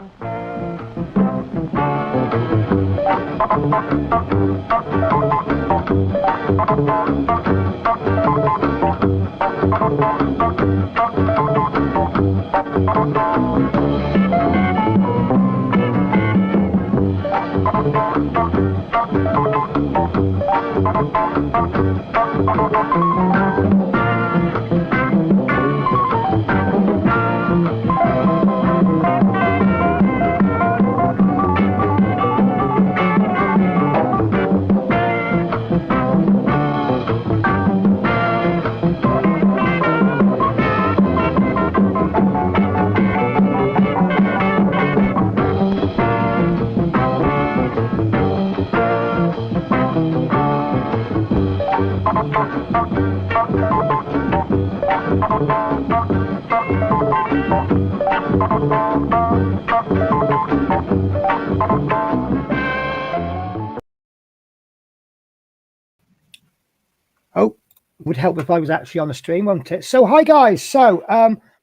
Oh, would help if I was actually on the stream, wouldn't it? So, hi guys. So,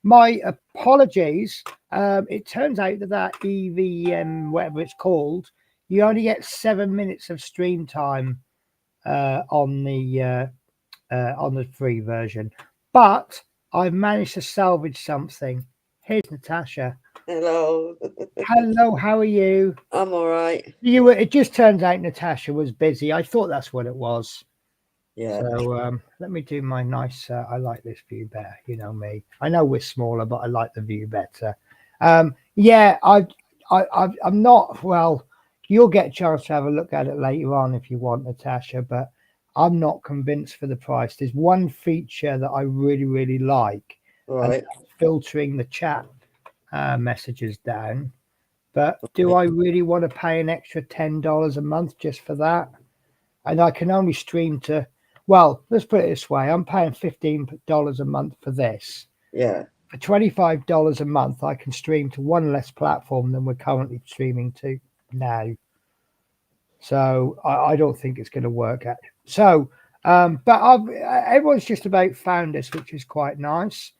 my apologies. It turns out that EVM, whatever it's called, you only get 7 minutes of stream time on the free version. But I've managed to salvage something. Here's Natasha. Hello. Hello, how are you? I'm all right. It just turns out Natasha was busy. I thought that's what it was. Yeah. So let me do my nice. I like this view better. You know me. I know we're smaller, but I like the view better. Yeah, I'm not. Well, you'll get a chance to have a look at it later on if you want, Natasha. But I'm not convinced for the price. There's one feature that I really like, Right. filtering the chat messages down. But do I really want to pay an extra $10 a month just for that? And I can only stream to. Well, let's put it this way. I'm paying $15 a month for this. Yeah. For $25 a month, I can stream to one less platform than we're currently streaming to now. So I don't think it's going to work out. So, but everyone's just about found this, which is quite nice.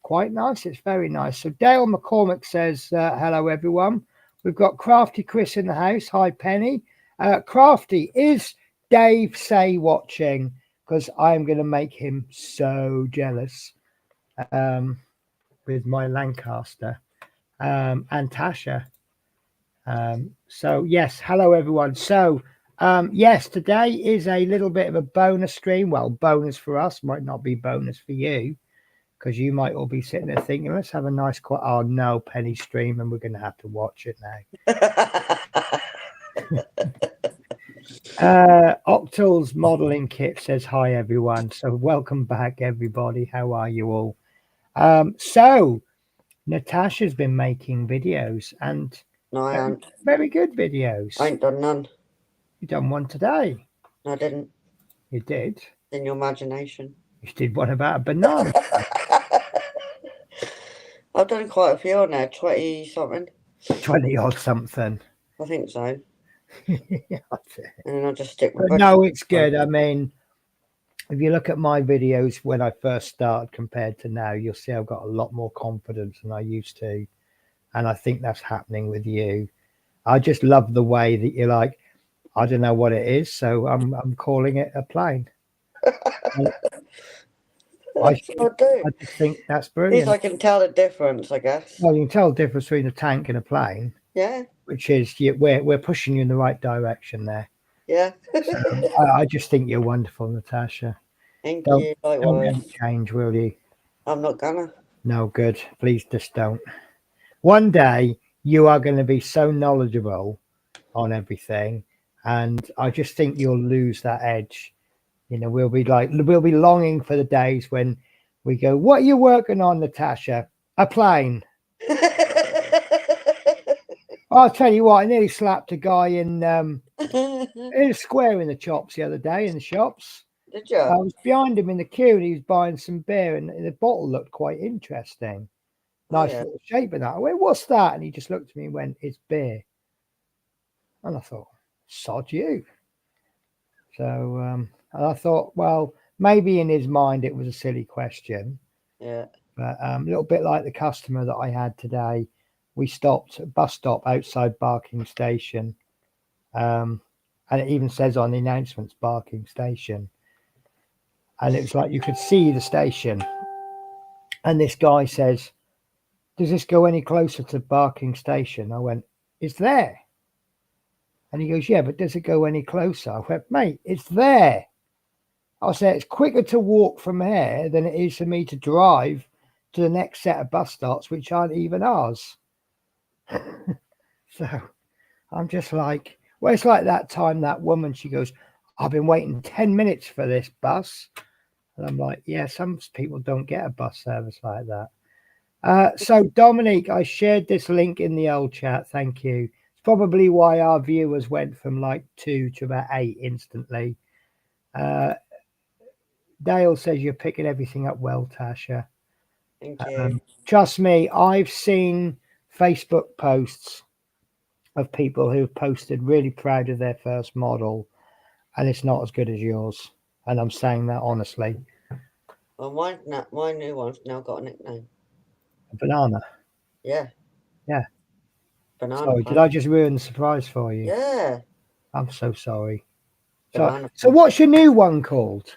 Quite nice. It's very nice. So Dale McCormick says, hello, everyone. We've got Crafty Chris in the house. Hi, Penny. Crafty, is Dave Say watching? Because I'm going to make him so jealous with my Lancaster and Tasha. So yes, hello everyone. So yes, today is a little bit of a bonus stream. Well, bonus for us, might not be bonus for you, because you might all be sitting there thinking, let's have a nice quiet. Oh no, Penny stream, and we're going to have to watch it now. Octal's modeling kit says hi everyone. So welcome back everybody. How are you all? So Natasha's been making videos, and No, I haven't. Very good videos. I ain't done none. You done one today? No, I didn't. You did? In your imagination. You did one about a banana. I've done quite a few now, 20 something. 20 odd something. I think so. Yeah, and then I'll just stick with it. No, it's good. I mean, if you look at my videos when I first started compared to now, you'll see I've got a lot more confidence than I used to. And I think that's happening with you. I just love the way that you're like, I don't know what it is, so I'm calling it a plane. I just think that's brilliant. At least I can tell the difference, I guess. Well, you can tell the difference between a tank and a plane. Yeah. Which is we're pushing you in the right direction there. Yeah. So I just think you're wonderful, Natasha. Thank you. Don't change, will you? I'm not gonna. No, good. Please just don't. One day you are going to be so knowledgeable on everything, and I just think you'll lose that edge. You know, we'll be longing for the days when we go, what are you working on, Natasha? A plane. I'll tell you what, I nearly slapped a guy in a square in the chops the other day in the shops. Did you? I was behind him in the queue and he was buying some beer, and the bottle looked quite interesting. Nice little shape of that. I went, what's that? And he just looked at me and went, it's beer. And I thought, sod you. So and I thought, well, maybe in his mind it was a silly question. Yeah. But a little bit like the customer that I had today. we stopped at a bus stop outside Barking Station. And it even says on the announcements, Barking Station. And it was like you could see the station. And this guy says, does this go any closer to Barking Station? I went, it's there. And he goes, yeah, but does it go any closer? I went, mate, it's there. I said, it's quicker to walk from here than it is for me to drive to the next set of bus stops, which aren't even ours. So I'm just like, well, it's like that time that woman, she goes, I've been waiting 10 minutes for this bus. And I'm like, yeah, some people don't get a bus service like that. So Dominique, I shared this link in the old chat. Thank you. It's probably why our viewers went from like 2 to about 8 instantly. Dale says you're picking everything up well, Tasha. Thank you. Trust me, I've seen Facebook posts of people who've posted really proud of their first model, and it's not as good as yours. And I'm saying that honestly. Well, my new one's now got a nickname. A banana. Yeah. Yeah. Banana. Sorry, did I just ruin the surprise for you? Yeah. I'm so sorry. Banana. So what's your new one called?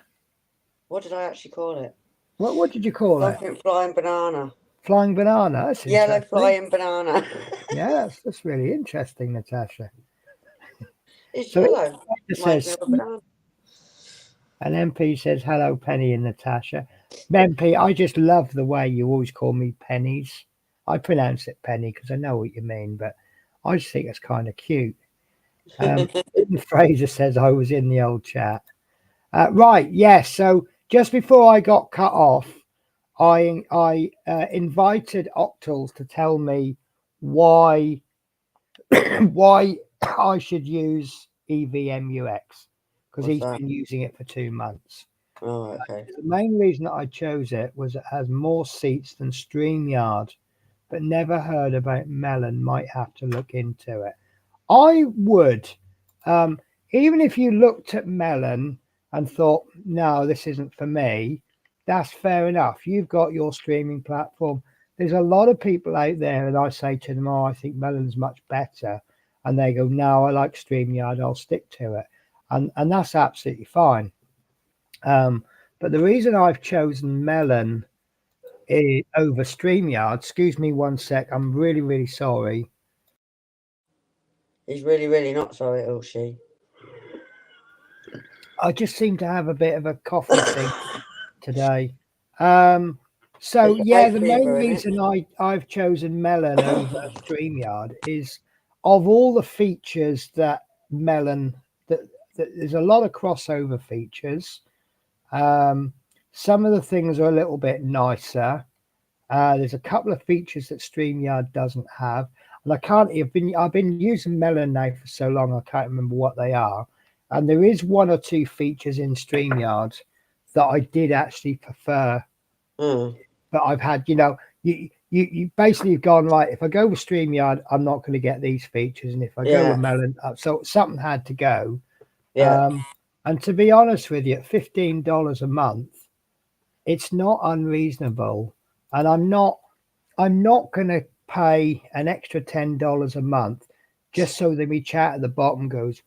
What did I actually call it? What did you call it? Something flying banana. Flying banana. That's Yellow interesting. flying banana. Yeah, that's really interesting, Natasha. It's So yellow. it Reminds says, me of a banana. and MP says, hello, Penny and Natasha. MP, I just love the way you always call me Pennies. I pronounce it Penny because I know what you mean, but I just think it's kind of cute. Fraser says I was in the old chat. Right, yes. So just before I got cut off, I invited Octals to tell me why why I should use EVMUX because he's been using it for 2 months. Oh, okay. The main reason that I chose it was it has more seats than StreamYard, but never heard about Melon. Might have to look into it. I would, even if you looked at Melon and thought, no, this isn't for me, that's fair enough. You've got your streaming platform. There's a lot of people out there, and I say to them, oh, I think Melon's much better. And they go, no, I like StreamYard, I'll stick to it. And that's absolutely fine. But the reason I've chosen Melon over StreamYard, excuse me 1 sec, I'm really, really sorry. He's really, really not sorry, or she. I just seem to have a bit of a coffee thing today. So yeah, the main reason I've chosen Melon over StreamYard is of all the features that Melon, that there's a lot of crossover features. Some of the things are a little bit nicer. There's a couple of features that StreamYard doesn't have, and I've been using Melon now for so long I can't remember what they are. And there is 1 or 2 features in StreamYard that I did actually prefer. But I've had, you basically have gone, right, if I go with StreamYard, I'm not going to get these features. And if I go with Melon, so something had to go. And to be honest with you, at $15 a month, it's not unreasonable. And I'm not going to pay an extra $10 a month just so that my chat at the bottom goes.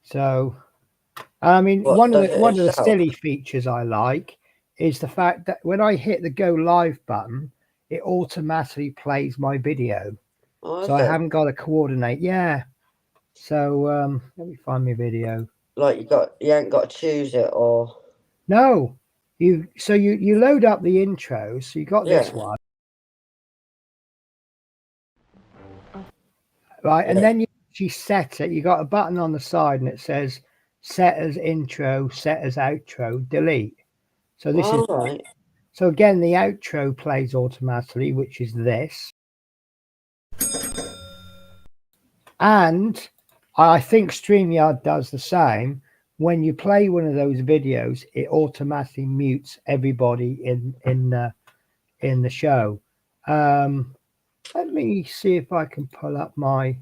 So, I mean, one of the silly features I like is the fact that when I hit the go live button, it automatically plays my video. So I haven't got to coordinate. Yeah. So let me find my video. Like you ain't got to choose it, or no, you load up the intro. So you got this one, right? And then you set it. You got a button on the side, and it says set as intro, set as outro, delete. So this is right. So again, the outro plays automatically, which is this. And I think StreamYard does the same. When you play one of those videos, it automatically mutes everybody in the show. Let me see if I can pull up my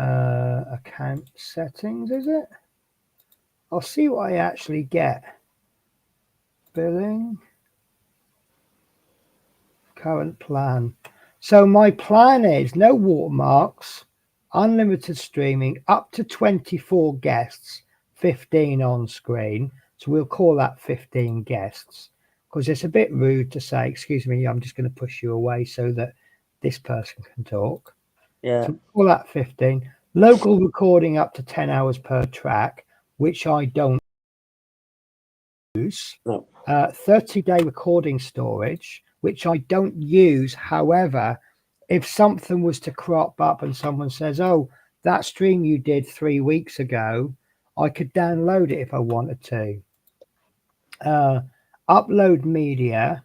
account settings, is it? I'll see what I actually get. Billing. current plan. So my plan is no watermarks, unlimited streaming, up to 24 guests, 15 on screen. So we'll call that 15 guests, because it's a bit rude to say, excuse me, I'm just going to push you away so that this person can talk. Yeah. So we'll call that 15. Local recording up to 10 hours per track, which I don't use. No. 30-day recording storage, which I don't use. However, if something was to crop up and someone says, oh, that stream you did 3 weeks ago, I could download it if I wanted to. Upload media.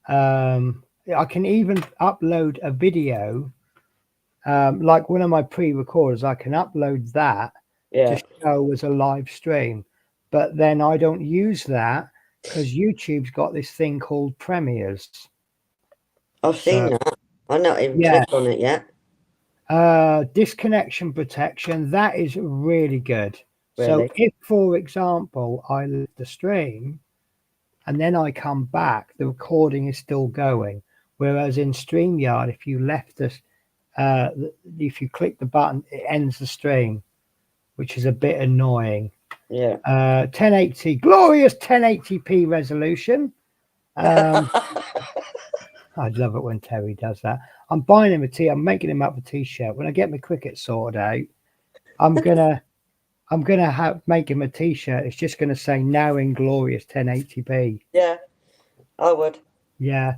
I can even upload a video, like one of my pre-recorders. I can upload that to show as a live stream, but then I don't use that because YouTube's got this thing called premieres. I've seen that. I've not even clicked on it yet. Disconnection protection, that is really good. Really? So if, for example, I leave the stream and then I come back, the recording is still going. Whereas in StreamYard, if you left this, if you click the button, it ends the stream, which is a bit annoying. Yeah. 1080, glorious 1080p resolution. I'd love it when Terry does that. I'm buying him a tee. I'm making him up a t-shirt. When I get my cricket sorted out, I'm gonna make him a t-shirt. It's just gonna say now in glorious 1080p. Yeah, I would. Yeah.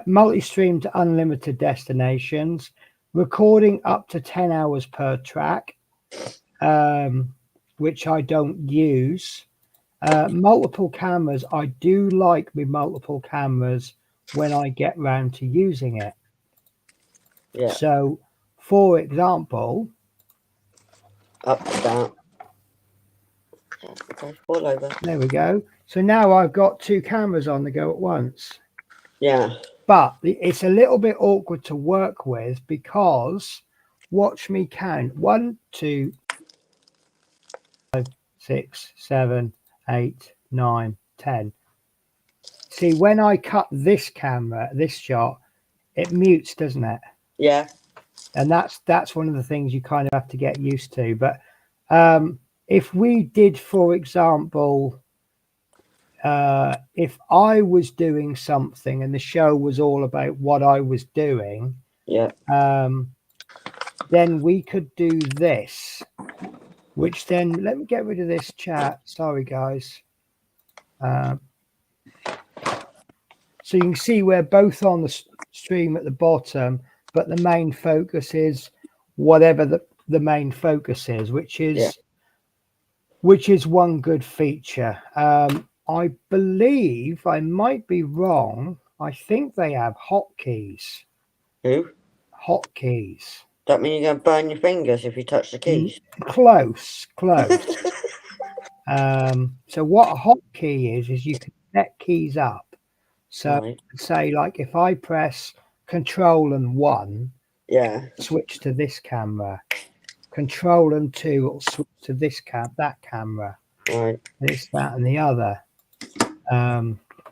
Multi-stream to unlimited destinations, recording up to 10 hours per track, which I don't use. Multiple cameras. I do like my multiple cameras when I get round to using it. Yeah. So, for example, up, down. Okay, all over. There we go. So now I've got 2 cameras on the go at once. Yeah. But it's a little bit awkward to work with because, watch me count, 1, 2, 5, 6, 7, 8, 9, 10. See, when I cut this camera, this shot, it mutes, doesn't it? Yeah. And that's one of the things you kind of have to get used to. But if we did, for example, if I was doing something and the show was all about what I was doing, yeah, then we could do this, which then, let me get rid of this chat. Sorry, guys. So you can see we're both on the stream at the bottom, but the main focus is whatever the main focus is, which is one good feature. I believe, I might be wrong, I think they have hotkeys. Who? Hotkeys. That mean you're going to burn your fingers if you touch the keys? Close. So what a hotkey is you can set keys up. So right. say, like, if I press Control and 1, switch to this camera. Control and 2 will switch to that camera. Right. This, that, and the other.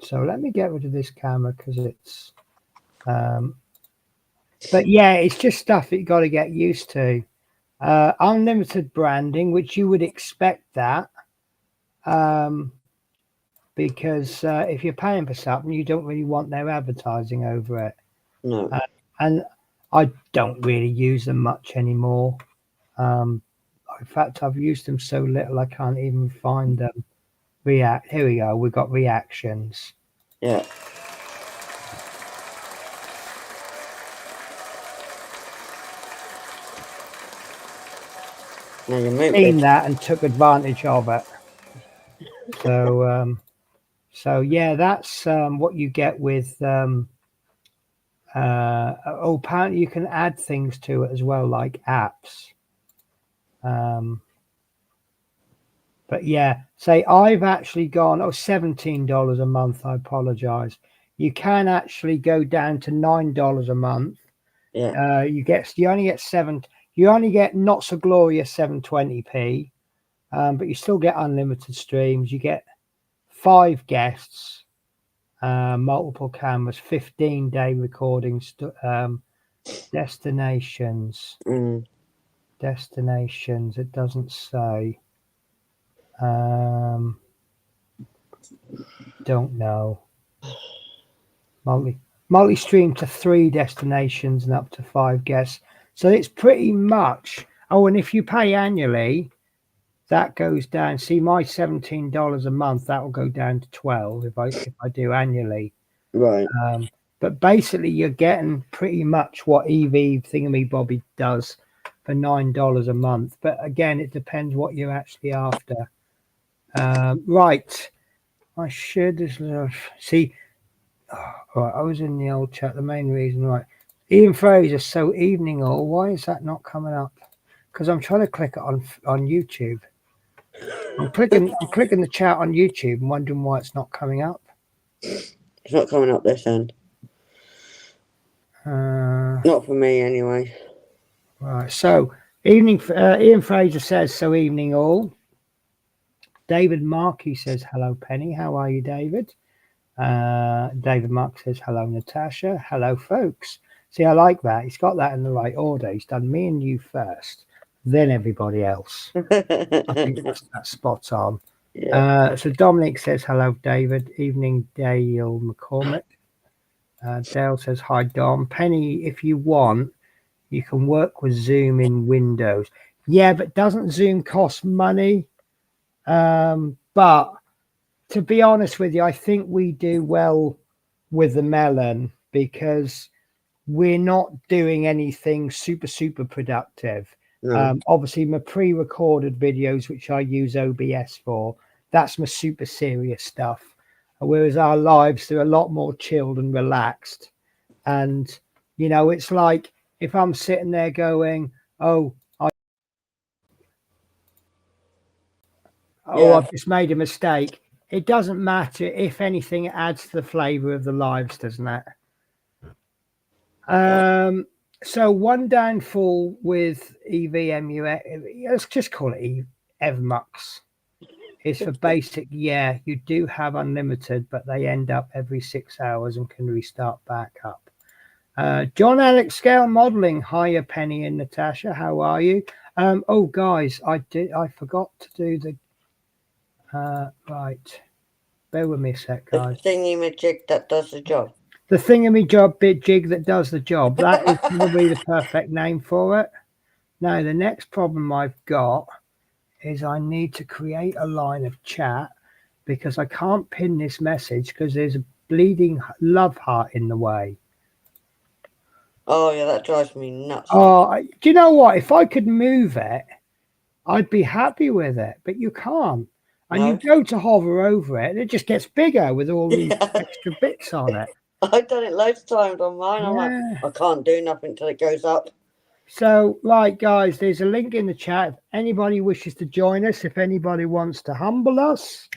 So let me get rid of this camera because it's. But yeah, it's just stuff that you got to get used to. Unlimited branding, which you would expect that. Because if you're paying for something, you don't really want their advertising over it. No. And I don't really use them much anymore. In fact, I've used them so little I can't even find them. Here we go. We've got reactions. Yeah. Now you seen that and took advantage of it. So so yeah, that's what you get with apparently you can add things to it as well, like apps. But yeah, say I've actually gone $17 a month. I apologize. You can actually go down to $9 a month. Yeah. You only get not so glorious 720p, but you still get unlimited streams. You get 5 guests, multiple cameras, 15-day recording, destinations. Destinations, it doesn't say. Don't know. Multi-stream to 3 destinations and up to 5 guests. So it's pretty much. Oh, and if you pay annually, that goes down. See, my $17 a month, that will go down to 12 if I do annually. Right. But basically, you're getting pretty much what EV Thingamybobby does for $9 a month. But again, it depends what you're actually after. Right. I should see. Right, I was in the old chat. The main reason, right? Ian Fraser. So evening all. Why is that not coming up? Because I'm trying to click it on YouTube. I'm clicking the chat on YouTube and wondering why it's not coming up. It's not coming up this end. Not for me, anyway. Right. So evening. Ian Fraser says so evening all. David Markey says hello Penny. How are you, David? David Mark says hello Natasha. Hello folks. See, I like that. He's got that in the right order. He's done me and you first, then everybody else. I think that's spot on. Yeah. So Dominic says hello David. Evening Dale McCormick. Dale says hi Dom. Penny, if you want, you can work with Zoom in Windows. Yeah, but doesn't Zoom cost money? But to be honest with you, I think we do well with the Melon because we're not doing anything super productive. No. Obviously, my pre-recorded videos, which I use OBS for, that's my super serious stuff. Whereas our lives, they're a lot more chilled and relaxed. And, you know, it's like if I'm sitting there going, I've just made a mistake. It doesn't matter. If anything, it adds to the flavor of the lives, doesn't it? So one downfall with EVMU, let's just call it EVMux, is for basic. Yeah, you do have unlimited, but they end up every 6 hours and can restart back up. John Alex Scale Modeling. Hiya, Penny and Natasha. How are you? Oh, guys, I forgot to do the. Right. Bear with me a sec, guys. The thingy-majig that does the job. The thingamyjob bit jig that does the job. That is probably the perfect name for it. Now, the next problem I've got is I need to create a line of chat because I can't pin this message because there's a bleeding love heart in the way. Oh, yeah, that drives me nuts. Oh, do you know what? If I could move it, I'd be happy with it, but you can't. And No. you go to hover over it, and it just gets bigger with all these extra bits on it. I've done it loads of times on mine. I'm like, I can't do nothing till it goes up. So, right, guys, there's a link in the chat. If anybody wishes to join us, if anybody wants to humble us.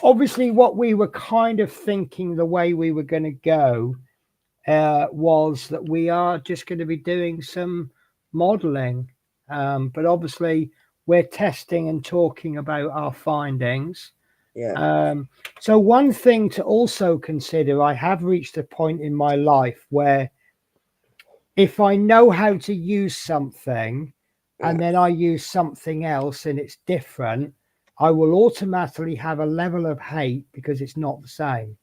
Obviously, what we were kind of thinking the way we were going to go was that we are just going to be doing some modeling. But obviously, we're testing and talking about our findings. Yeah. So one thing to also consider, I have reached a point in my life where if I know how to use something and then I use something else and it's different, I will automatically have a level of hate because it's not the same.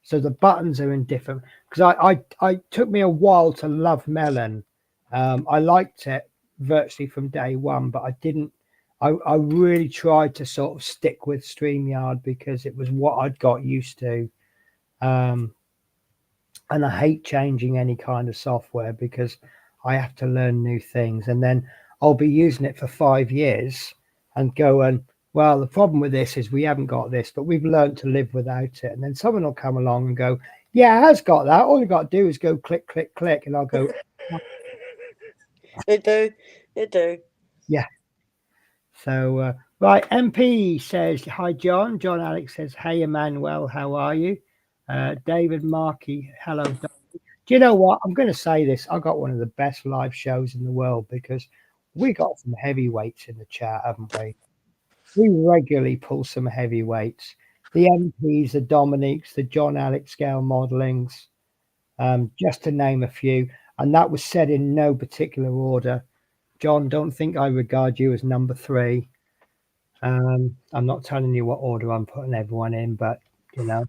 So the buttons are indifferent because I took me a while to love Melon. I liked it virtually from day one, but I really tried to sort of stick with StreamYard because it was what I'd got used to. And I hate changing any kind of software because I have to learn new things. And then I'll be using it for 5 years and going, well, the problem with this is we haven't got this, but we've learned to live without it. And then someone will come along and go, yeah, it has got that. All you got to do is go click, click, click. And I'll go, It do. yeah. So, right, MP says, hi, John. John Alex says, hey, Emmanuel, how are you? David Markey, hello. Do you know what? I'm going to say this. I got one of the best live shows in the world because we got some heavyweights in the chat, haven't we? We regularly pull some heavyweights. the MPs, the Dominiques, the John Alex scale modelings, just to name a few. And that was said in no particular order. John, don't think I regard you as number 3. I'm not telling you what order I'm putting everyone in, but you know,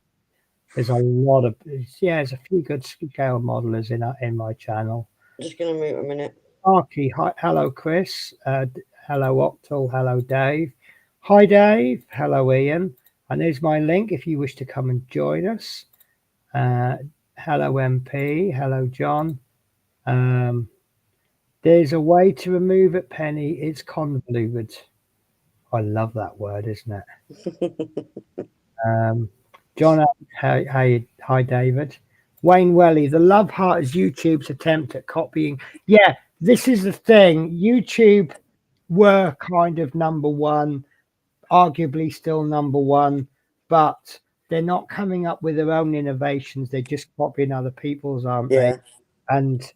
there's a lot of there's a few good scale modelers in my channel. Just gonna mute a minute. Arky, hi, hello Chris, hello Octal, hello Dave, hi Dave, hello Ian, and there's my link if you wish to come and join us. Hello MP, hello John. There's a way to remove it, Penny. It's convoluted. I love that word, isn't it? John, hi David. Wayne Welly, the love heart is YouTube's attempt at copying. Yeah, this is the thing. YouTube were kind of number 1, arguably still number 1, but they're not coming up with their own innovations. They're just copying other people's, aren't they? And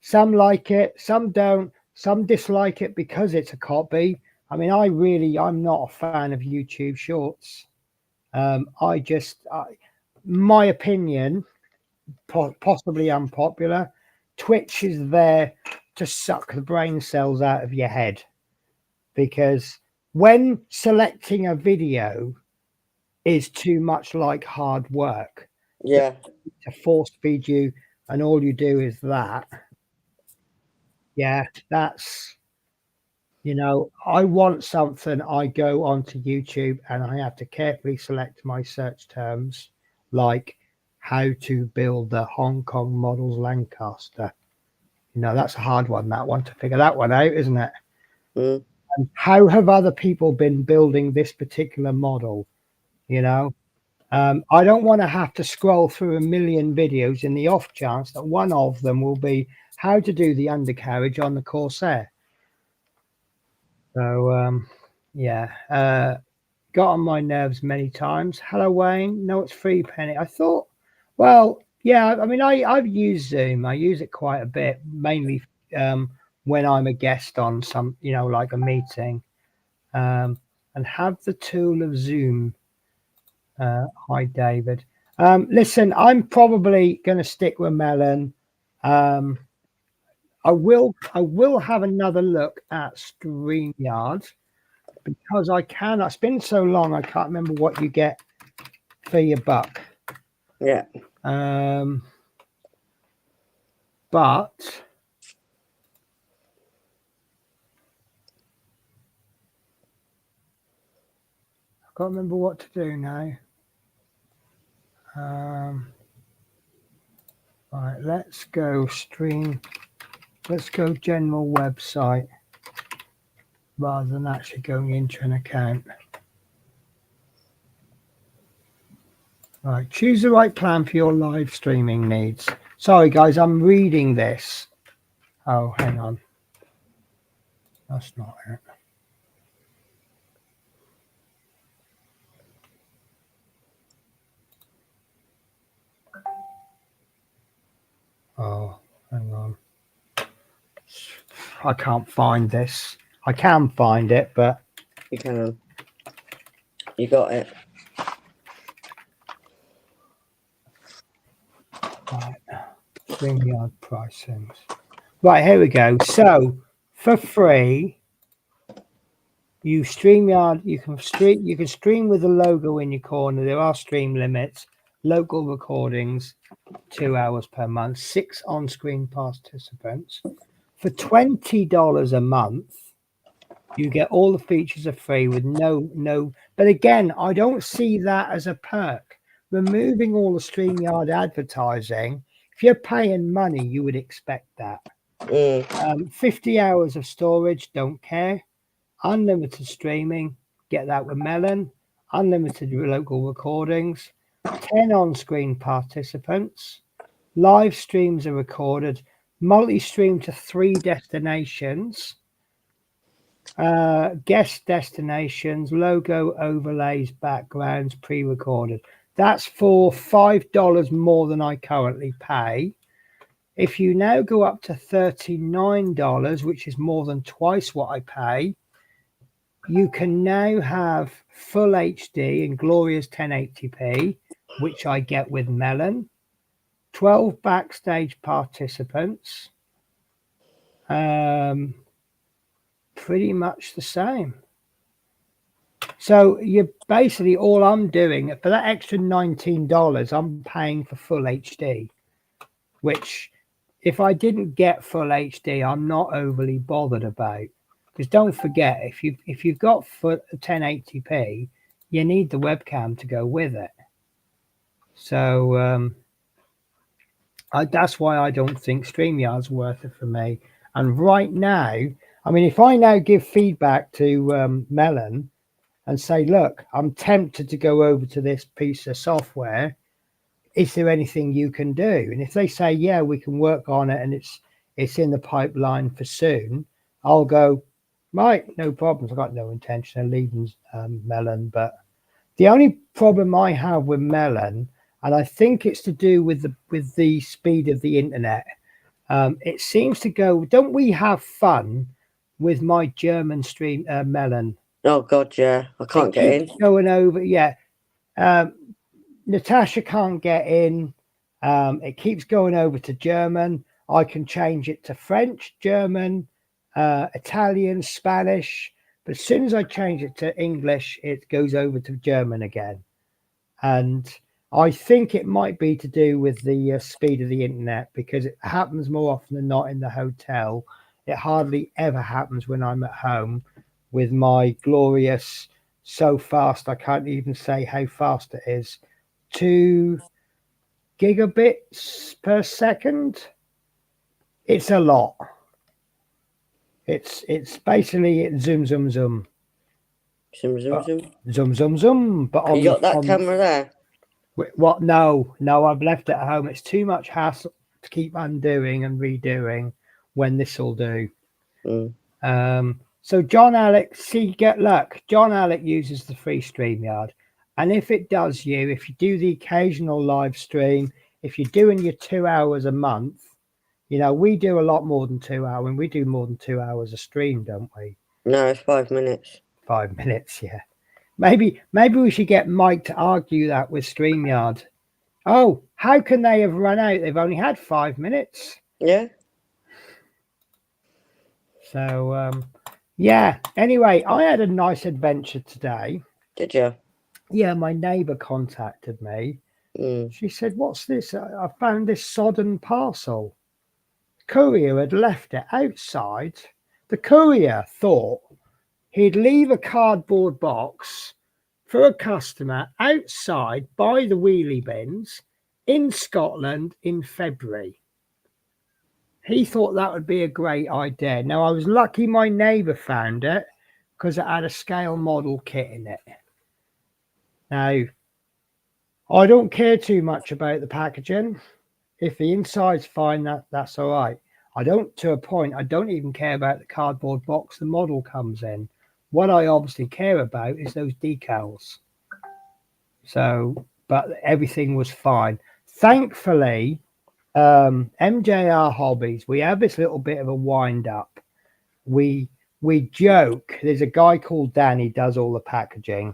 some like it, some don't, some dislike it because it's a copy. I mean, I'm not a fan of YouTube Shorts. My opinion, possibly unpopular, Twitch is there to suck the brain cells out of your head, because when selecting a video is too much like hard work, to force feed you, and all you do is that. Yeah, that's, I want something, I go onto YouTube and I have to carefully select my search terms, like how to build the Hong Kong models Lancaster. That's a hard one, to figure that one out, isn't it? And how have other people been building this particular model? I don't want to have to scroll through a million videos in the off chance that one of them will be how to do the undercarriage on the Corsair. So, got on my nerves many times. Hello, Wayne. No, it's free, Penny. I thought, well, yeah, I mean, I've used Zoom. I use it quite a bit, mainly when I'm a guest on some, like a meeting, and have the tool of Zoom. Hi, David. Listen, I'm probably going to stick with Melon. I will have another look at StreamYard, because I can. It's been so long, I can't remember what you get for your buck. Yeah. But I can't remember what to do now. Right, let's go stream. Let's go general website rather than actually going into an account. Right, choose the right plan for your live streaming needs. Sorry, guys, I'm reading this. Oh, hang on. That's not it. Oh, hang on. I can't find this. I can find it, but You can. You got it. right. StreamYard pricings. Right, here we go. So for free, you StreamYard, you can stream with the logo in your corner. There are stream limits, local recordings, 2 hours per month, 6 on-screen participants. For $20 a month, you get all the features are free with no. But again, I don't see that as a perk. Removing all the StreamYard advertising, if you're paying money, you would expect that. 50 hours of storage, don't care. Unlimited streaming, get that with Melon. Unlimited local recordings. 10 on-screen participants. Live streams are recorded. Multi-stream to 3 destinations. Guest destinations, logo overlays, backgrounds, pre-recorded. That's for $5 more than I currently pay. If you now go up to $39, which is more than twice what I pay, you can now have full HD in glorious 1080p, which I get with Melon. 12 backstage participants. Pretty much the same. So you're basically, all I'm doing for that extra $19, I'm paying for full HD, which if I didn't get full HD, I'm not overly bothered about. Because don't forget, if you've got 1080p, you need the webcam to go with it. So that's why I don't think StreamYard's worth it for me. And right now, I mean, if I now give feedback to Melon and say, look, I'm tempted to go over to this piece of software, is there anything you can do? And if they say, yeah, we can work on it and it's in the pipeline for soon, I'll go, right, no problems. I've got no intention of leaving Melon. But the only problem I have with Melon, and I think it's to do with the speed of the internet, it seems to go, don't we have fun with my German stream Melon? Oh God, yeah. I can't get in. Going over, yeah. Natasha can't get in. It keeps going over to German. I can change it to French, German, Italian, Spanish. But as soon as I change it to English, it goes over to German again. And I think it might be to do with the speed of the internet, because it happens more often than not in the hotel. It hardly ever happens when I'm at home with my glorious, so fast I can't even say how fast it is, 2 gigabits per second. It's a lot. It's basically it zoom zoom zoom. Zoom, zoom, zoom. Zoom zoom zoom. But on You got that camera there? What? No, I've left it at home. It's too much hassle to keep undoing and redoing when this will do. So John Alec, get luck. John Alec uses the free StreamYard. And if it does you, if you do the occasional live stream, if you're doing your 2 hours a month, you know, we do a lot more than 2 hours, and we do more than 2 hours a stream, don't we? No, it's 5 minutes. 5 minutes, yeah. Maybe we should get Mike to argue that with StreamYard. Oh, how can they have run out? They've only had 5 minutes. Yeah. So, yeah. Anyway, I had a nice adventure today. Did you? Yeah, my neighbour contacted me. She said, what's this? I found this sodden parcel. The courier had left it outside. The courier thought he'd leave a cardboard box for a customer outside by the wheelie bins in Scotland in February. He thought that would be a great idea. Now, I was lucky my neighbour found it because it had a scale model kit in it. Now, I don't care too much about the packaging. If the inside's fine, that's all right. I don't even care about the cardboard box the model comes in. What I obviously care about is those decals. So, but everything was fine. Thankfully, MJR Hobbies, we have this little bit of a wind up. We joke. There's a guy called Danny does all the packaging,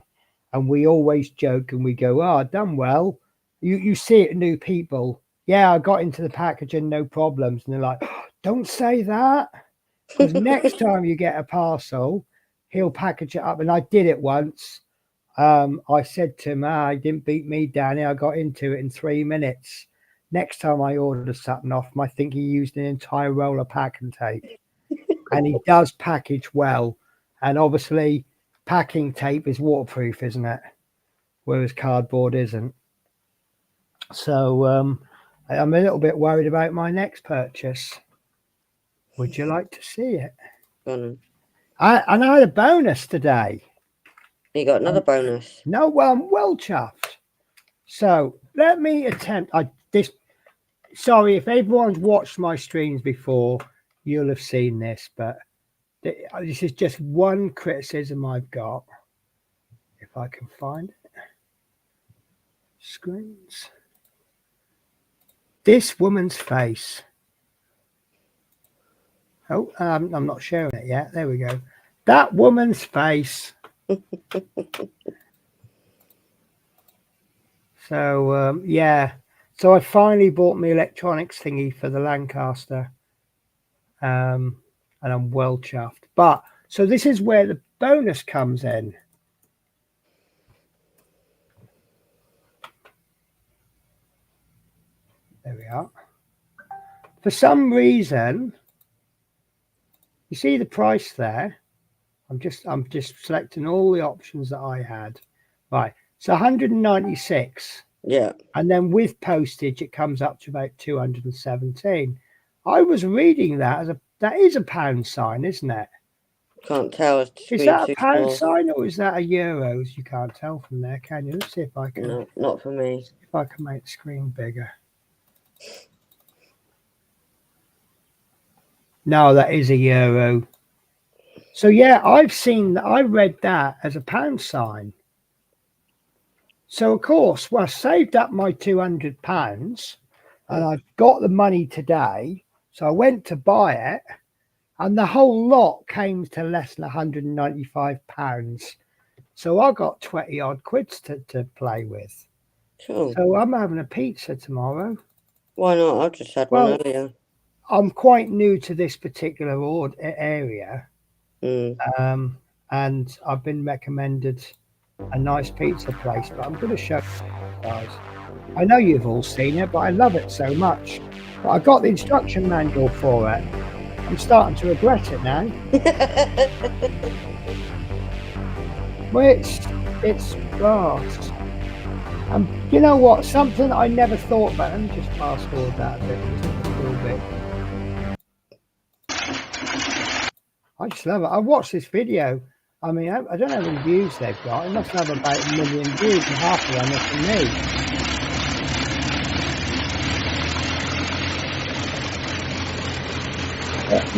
and we always joke and we go, "Oh, done well." You see it, new people. Yeah, I got into the packaging, no problems. And they're like, "Don't say that, because next time you get a parcel, he'll package it up." And I did it once. I said to him, "You didn't beat me, Danny. I got into it in 3 minutes." Next time I order something off him, I think he used an entire roll of packing tape. And he does package well. And obviously, packing tape is waterproof, isn't it? Whereas cardboard isn't. So I'm a little bit worried about my next purchase. Would you like to see it? And I had a bonus today. you got another bonus? No, well, I'm well chuffed. So let me attempt. Sorry, if everyone's watched my streams before, you'll have seen this, but this is just one criticism I've got. If I can find it. Screens. This woman's face. Oh, I'm not showing it yet. There we go. That woman's face. So, yeah. So I finally bought my electronics thingy for the Lancaster. And I'm well chuffed. But, so this is where the bonus comes in. There we are. For some reason, you see the price there. I'm just selecting all the options that I had. Right. So 196. Yeah. And then with postage, it comes up to about 217. I was reading that as that is a pound sign, isn't it? Can't tell. Is that a pound sign or is that a euros? You can't tell from there, can you? Let's see if I can. No, not for me. See if I can make the screen bigger. No, that is a euro. So yeah, I've seen that. I read that as a pound sign. So of course, well, I saved up my £200 and I've got the money today. So I went to buy it and the whole lot came to less than £195. So I got 20 odd quids to play with. Cool. So I'm having a pizza tomorrow. Why not? I just had one earlier. I'm quite new to this particular area. Mm. And I've been recommended a nice pizza place, but I'm going to show you guys. I know you've all seen it, but I love it so much. But I got the instruction manual for it. I'm starting to regret it now. Well, it's glass. You know what? Something I never thought about. Let me just fast forward that a bit. Just a little bit. I just love it. I watched this video. I mean, I don't know how many views they've got. It must have about 1 million views, and half of them are from me.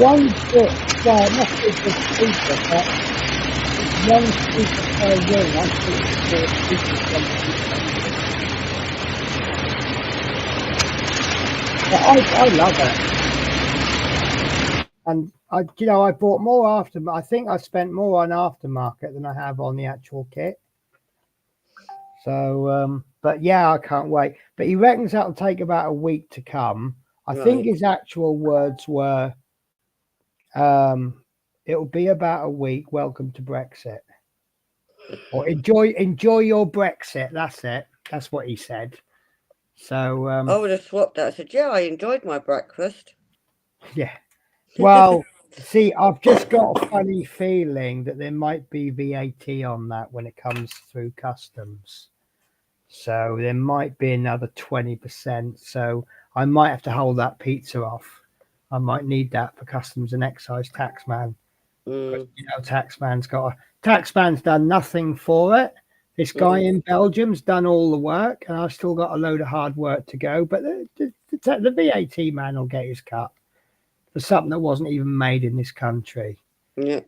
One foot, well, it must be the speaker, but it's one speaker per room. I think it's 4 speakers. But I love it. And I bought more I think I spent more on aftermarket than I have on the actual kit. So, but yeah, I can't wait. But he reckons that'll take about a week to come. I think his actual words were, it'll be about a week. Welcome to Brexit. Or enjoy your Brexit. That's it. That's what he said. So, I would have swapped that. I said, yeah, I enjoyed my breakfast. Yeah. Well, see, I've just got a funny feeling that there might be VAT on that when it comes through customs. So there might be another 20%. So I might have to hold that pizza off. I might need that for customs and excise taxman. Mm. You know, taxman's done nothing for it. This guy in Belgium's done all the work, and I've still got a load of hard work to go. But the VAT man will get his cut for something that wasn't even made in this country. Yeah.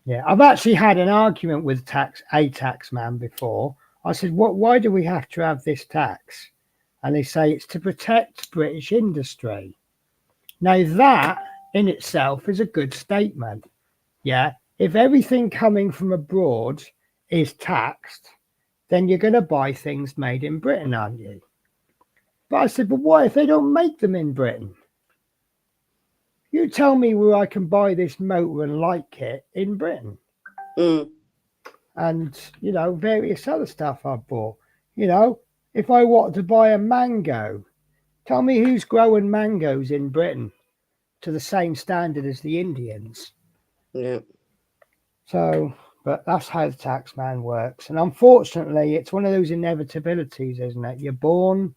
Yeah. I've actually had an argument with a taxman before. I said, why do we have to have this tax? And they say it's to protect British industry. Now that in itself is a good statement. Yeah. If everything coming from abroad is taxed, then you're going to buy things made in Britain, aren't you? But I said, but what if they don't make them in Britain? You tell me where I can buy this motor and light kit in Britain. Mm. And, various other stuff I've bought. If I want to buy a mango, tell me who's growing mangoes in Britain to the same standard as the Indians. Yeah. So, but that's how the taxman works. And unfortunately, it's one of those inevitabilities, isn't it? You're born,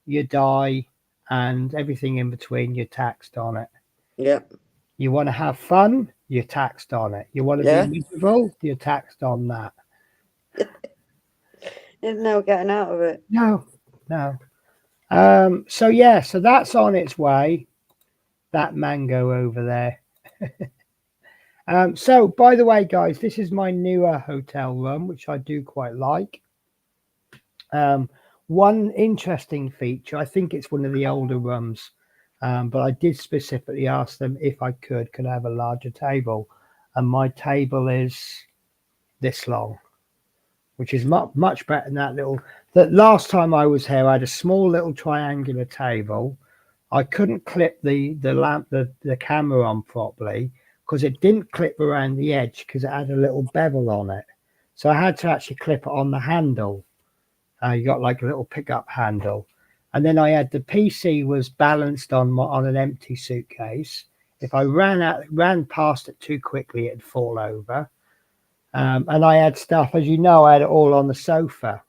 you die, and everything in between, you're taxed on it. Yeah. You want to have fun, you're taxed on it. You want to be miserable, you're taxed on that. There's no getting out of it. No. So that's on its way. That mango over there. So by the way, guys, this is my newer hotel room, which I do quite like. One interesting feature, I think it's one of the older rooms, but I did specifically ask them if I could I have a larger table. and my table is this long, which is much better than that little. That last time I was here, I had a small little triangular table. I couldn't clip the camera on properly because it didn't clip around the edge because it had a little bevel on it. So I had to actually clip it on the handle. You got like a little pickup handle, and then I had the PC was balanced on an empty suitcase. If I ran past it too quickly, it'd fall over. And I had stuff, as you know, I had it all on the sofa,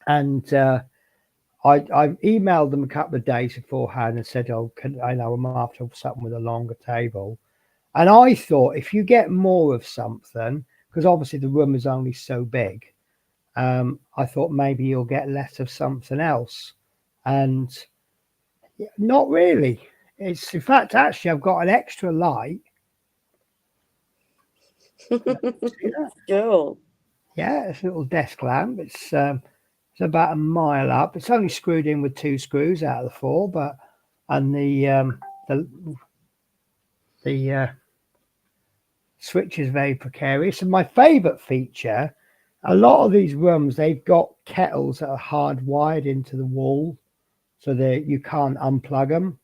and I emailed them a couple of days beforehand and said, "Oh, I know I'm after something with a longer table." And I thought if you get more of something, because obviously the room is only so big, I thought maybe you'll get less of something else, and not really. It's in fact actually I've got an extra light. See that? Cool. Yeah, it's a little desk lamp. It's about a mile up. It's only screwed in with 2 screws out of the 4, but and the switch is very precarious. And my favourite feature, a lot of these rooms, they've got kettles that are hardwired into the wall so that you can't unplug them.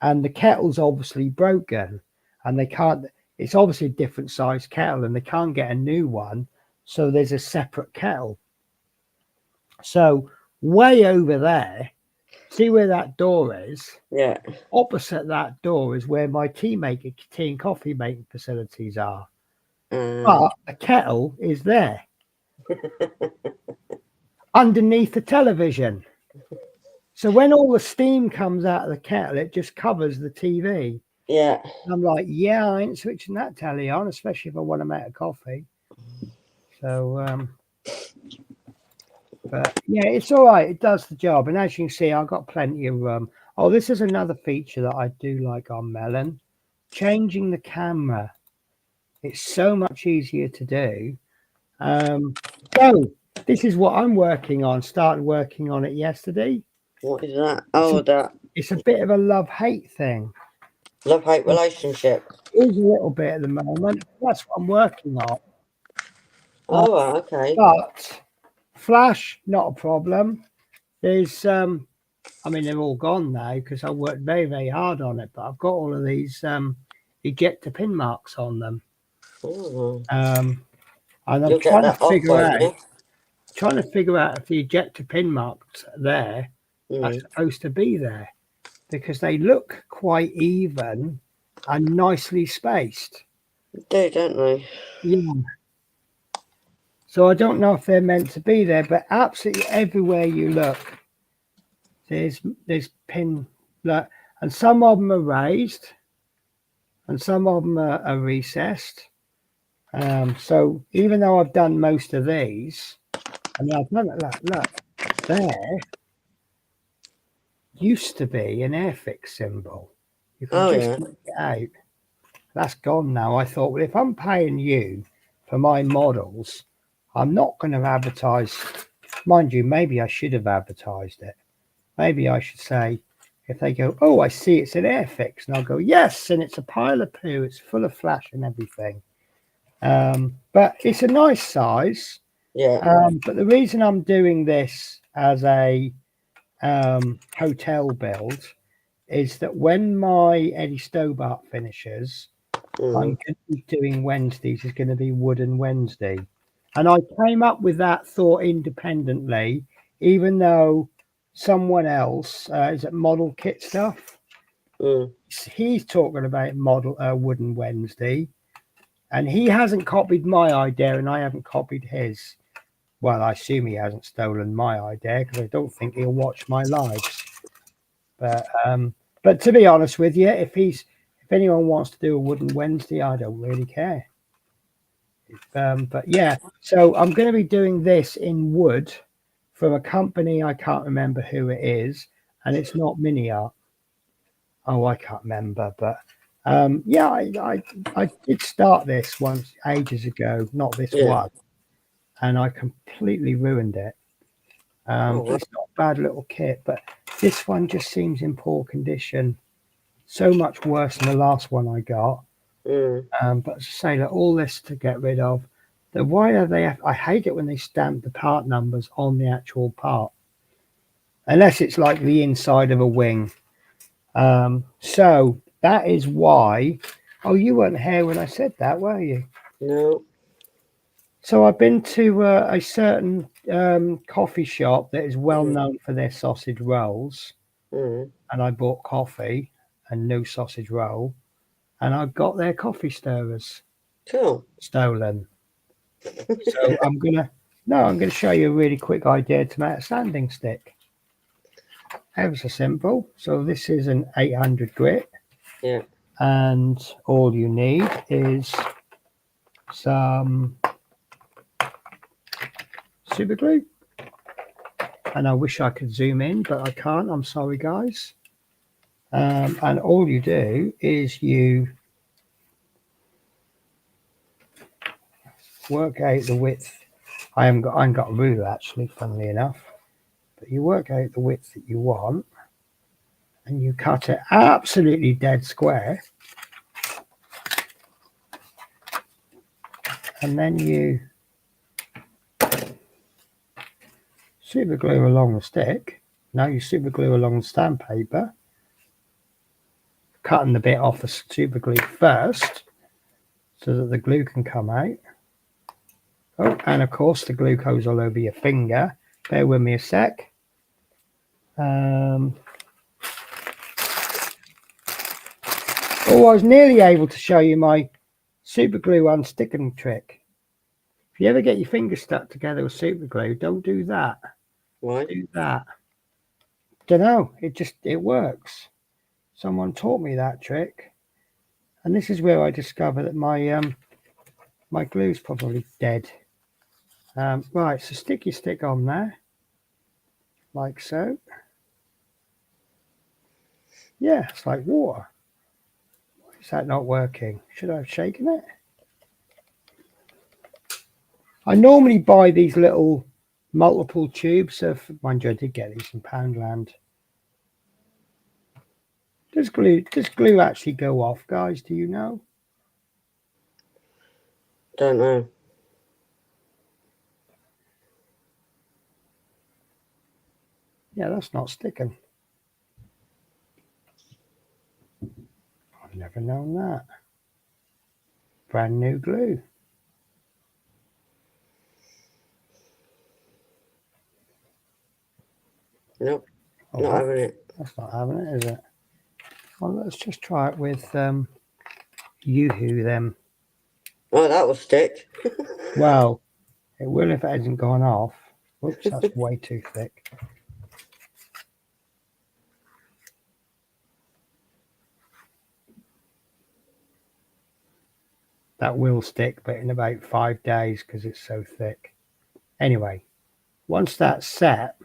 And the kettle's obviously broken, and they can't. It's obviously a different size kettle, and they can't get a new one. So there's a separate kettle. So way over there, see where that door is? Yeah. Opposite that door is where my tea and coffee making facilities are. Mm. But a kettle is there underneath the television. So when all the steam comes out of the kettle, it just covers the TV. Yeah. And I'm like, yeah, I ain't switching that telly on, especially if I want to make a coffee. So, but yeah, it's all right. It does the job. And as you can see, I've got plenty of room. Oh, this is another feature that I do like on Melon. Changing the camera. It's so much easier to do. So this is what I'm working on. Started working on it yesterday. What is that? Oh, It's a bit of a love-hate thing. Love-hate relationship. It is a little bit at the moment. That's what I'm working on. Oh, okay. But Flash, not a problem. There's I mean, they're all gone now because I worked very, very hard on it. But I've got all of these ejector pin marks on them. And I'm trying to figure out if the ejector pin marks there are supposed to be there, because they look quite even and nicely spaced. They do, don't they? Yeah. So I don't know if they're meant to be there, but absolutely everywhere you look, there's pin, and some of them are raised, and some of them are recessed. So even though I've done most of these, and I've done it, look, there used to be an Airfix symbol. You can just make it out. That's gone now. I thought, well, if I'm paying you for my models, I'm not going to advertise. Mind you, maybe I should have advertised it. Maybe I should say, if they go, oh, I see it's an Airfix, and I'll go, yes, and it's a pile of poo. It's full of flash and everything. But it's a nice size. Yeah. But the reason I'm doing this as a hotel build is that when my Eddie Stobart finishes, I'm going to be doing Wednesdays. It's going to be Wooden Wednesday. And I came up with that thought independently, even though someone else, is it Model Kit Stuff? He's talking about Wooden Wednesday. And he hasn't copied my idea, and I haven't copied his. Well, I assume he hasn't stolen my idea, because I don't think he'll watch my lives. But to be honest with you, if anyone wants to do a Wooden Wednesday, I don't really care. But yeah, so I'm going to be doing this in wood from a company, I can't remember who it is, and it's not Mini Art. Oh, I can't remember, but yeah, I did start this once ages ago, not this one, and I completely ruined it. It's not a bad little kit, but this one just seems in poor condition. So much worse than the last one I got. But to say that all this to get rid of, why are they? I hate it when they stamp the part numbers on the actual part, unless it's like the inside of a wing. So that is why. Oh, you weren't here when I said that, were you? No. So I've been to a certain coffee shop that is well known for their sausage rolls, and I bought coffee and no sausage roll, and I got their coffee stirrers stolen. So I'm gonna show you a really quick idea to make a sanding stick. Ever so simple. So this is an 800 grit. Yeah. And all you need is some super glue. And I wish I could zoom in, but I can't. I'm sorry, guys. And all you do is you work out the width. I haven't got a ruler actually, funnily enough. But you work out the width that you want, and you cut it absolutely dead square. And then you super glue along the stick. Now you super glue along the sandpaper, cutting the bit off the super glue first so that the glue can come out. Oh, and of course the glue goes all over your finger. Bear with me a sec. Oh, I was nearly able to show you my super glue unsticking trick. If you ever get your fingers stuck together with super glue, don't do that. Why? Do that. Don't know. It works. Someone taught me that trick, and this is where I discovered that my glue's probably dead. Right, so stick your stick on there, like so. Yeah, it's like water. Why is that not working? Should I have shaken it? I normally buy these little multiple tubes of, mind you, I did get these in Poundland. Does glue actually go off, guys? Do you know? Don't know. Yeah, that's not sticking. I've never known that. Brand new glue. Nope. Oh, Not having it. that's not having it, is it? Well, let's just try it with Yoo-hoo then. Oh, that will stick. Well, it will if it hasn't gone off. Whoops, that's way too thick. That will stick, but in about 5 days because it's so thick. Anyway, once that's set,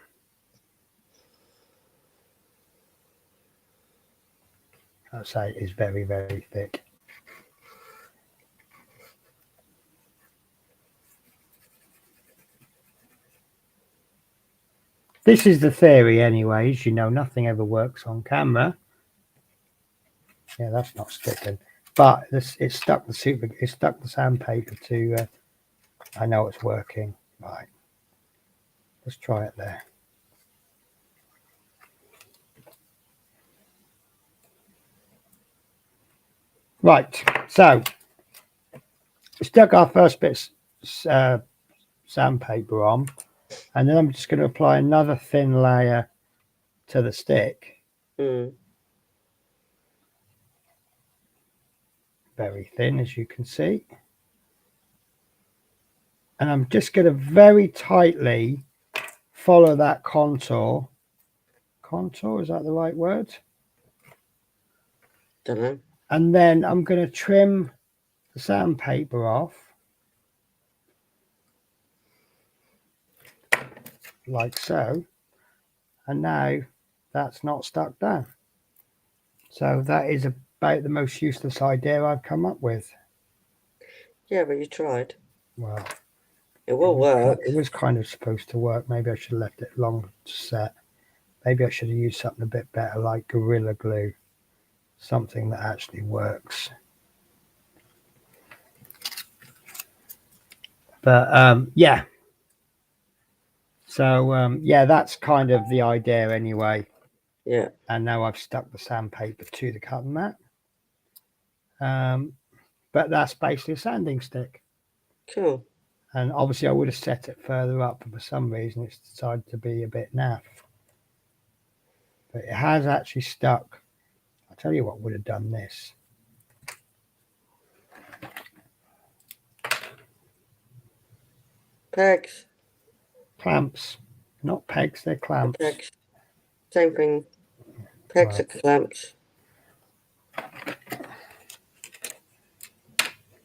I'd say it is very, very thick. This is the theory anyways, you know, nothing ever works on camera. Yeah, that's not sticking. But it stuck the sandpaper to I know it's working. Right. Let's try it there. Right, so we stuck our first bit of sandpaper on, and then I'm just going to apply another thin layer to the stick. Very thin, as you can see. And I'm just going to very tightly follow that contour. Contour, is that the right word? Don't know. And then I'm going to trim the sandpaper off. Like so. And now that's not stuck down. So that is about the most useless idea I've come up with. Yeah, but you tried. Well, it will work. It was kind of supposed to work. Maybe I should have left it long to set. Maybe I should have used something a bit better like Gorilla Glue. Something that actually works. But yeah. So yeah, that's kind of the idea anyway. Yeah. And now I've stuck the sandpaper to the cutting mat. But that's basically a sanding stick. Cool. And obviously I would have set it further up, but for some reason it's decided to be a bit naff. But it has actually stuck. I'll tell you what would have done this. Pegs. Clamps. Not pegs, they're clamps. Pegs. Same thing. Pegs Right. are clamps.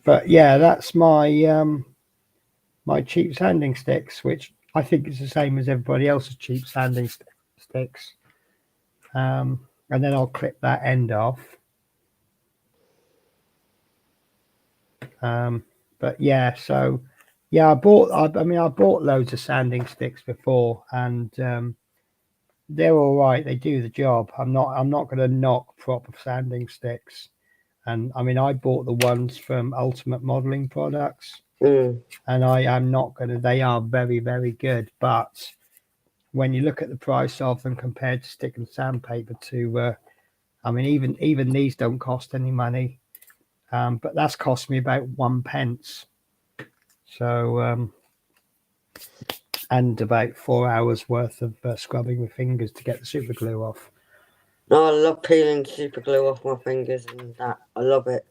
But yeah, that's my my cheap sanding sticks, which I think is the same as everybody else's cheap sanding sticks. And then I'll clip that end off. But yeah, so yeah, I bought loads of sanding sticks before, and they're all right. They do the job. I'm not going to knock proper sanding sticks. And I mean, I bought the ones from Ultimate Modeling Products, and I am not going to. They are very, very good, but when you look at the price of them compared to stick and sandpaper, I mean, even these don't cost any money, but that's cost me about 1p. So and about 4 hours worth of scrubbing with fingers to get the super glue off. No, I love peeling super glue off my fingers and that. I love it.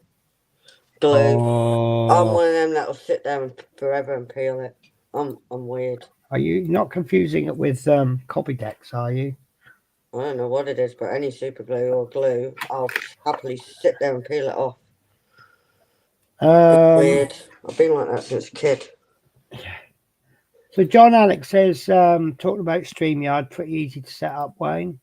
Glue. Oh, I'm one of them that will sit there forever and peel it. I'm weird. are you not confusing it with Copydex, are you? I don't know what it is, but any super glue or glue, I'll happily sit there and peel it off. Weird. I've been like that since a kid. So John Alex says, talking about StreamYard, pretty easy to set up, Wayne.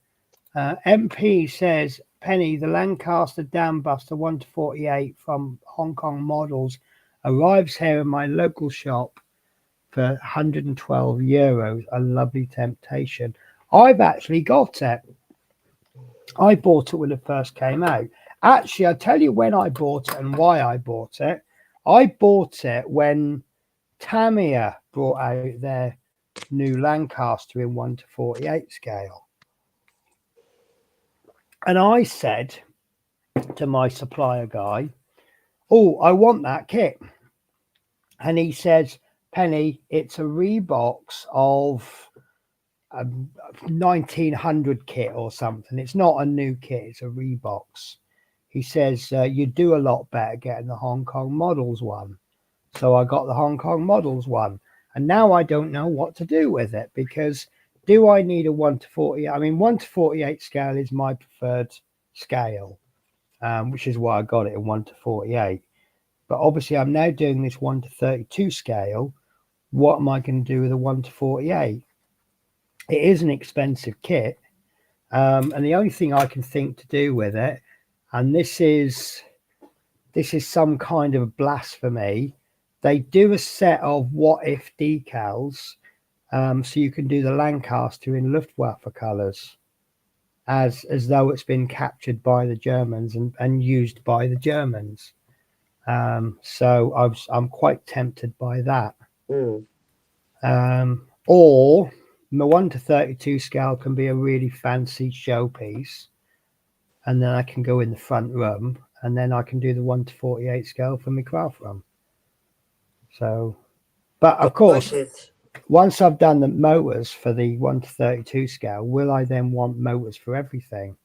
MP says, Penny, the Lancaster Dambuster 1-48 from Hong Kong Models arrives here in my local shop for €112. A lovely temptation. I've actually got it. I bought it when it first came out. Actually, I'll tell you when I bought it and why I bought it. I bought it when Tamiya brought out their new Lancaster in 1-48 scale. And I said to my supplier guy, oh, I want that kit. And he says, Penny, it's a Reeboks of a 1900 kit or something. It's not a new kit, it's a Reeboks. He says, you do a lot better getting the Hong Kong Models one. So I got the Hong Kong Models one. And now I don't know what to do with it, because do I need a 1-48? I mean, 1-48 scale is my preferred scale, which is why I got it in 1-48. But obviously I'm now doing this 1-32 scale. What am I going to do with a 1-48? It is an expensive kit. And the only thing I can think to do with it, and this is some kind of blasphemy, they do a set of what if decals, so you can do the Lancaster in Luftwaffe colors, as though it's been captured by the Germans and used by the Germans. So I'm quite tempted by that. Or the 1-32 scale can be a really fancy showpiece, and then I can go in the front room, and then I can do the 1-48 scale for my craft room. So, but of course, once I've done the motors for the 1-32 scale, will I then want motors for everything?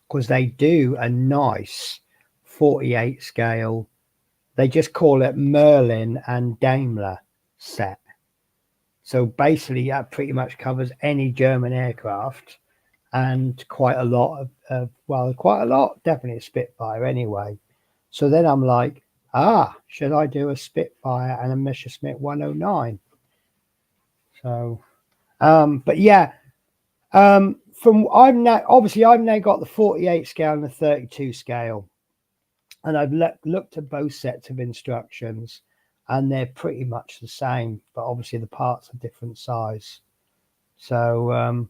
Because they do a nice 48 scale. They just call it Merlin and Daimler set. So basically, that pretty much covers any German aircraft, and quite a lot definitely a Spitfire anyway. So then I'm like, should I do a Spitfire and a Messerschmitt 109? So, but yeah, I've now got the 48 scale and the 32 scale, and I've looked at both sets of instructions, and they're pretty much the same, but obviously the parts are different size. So,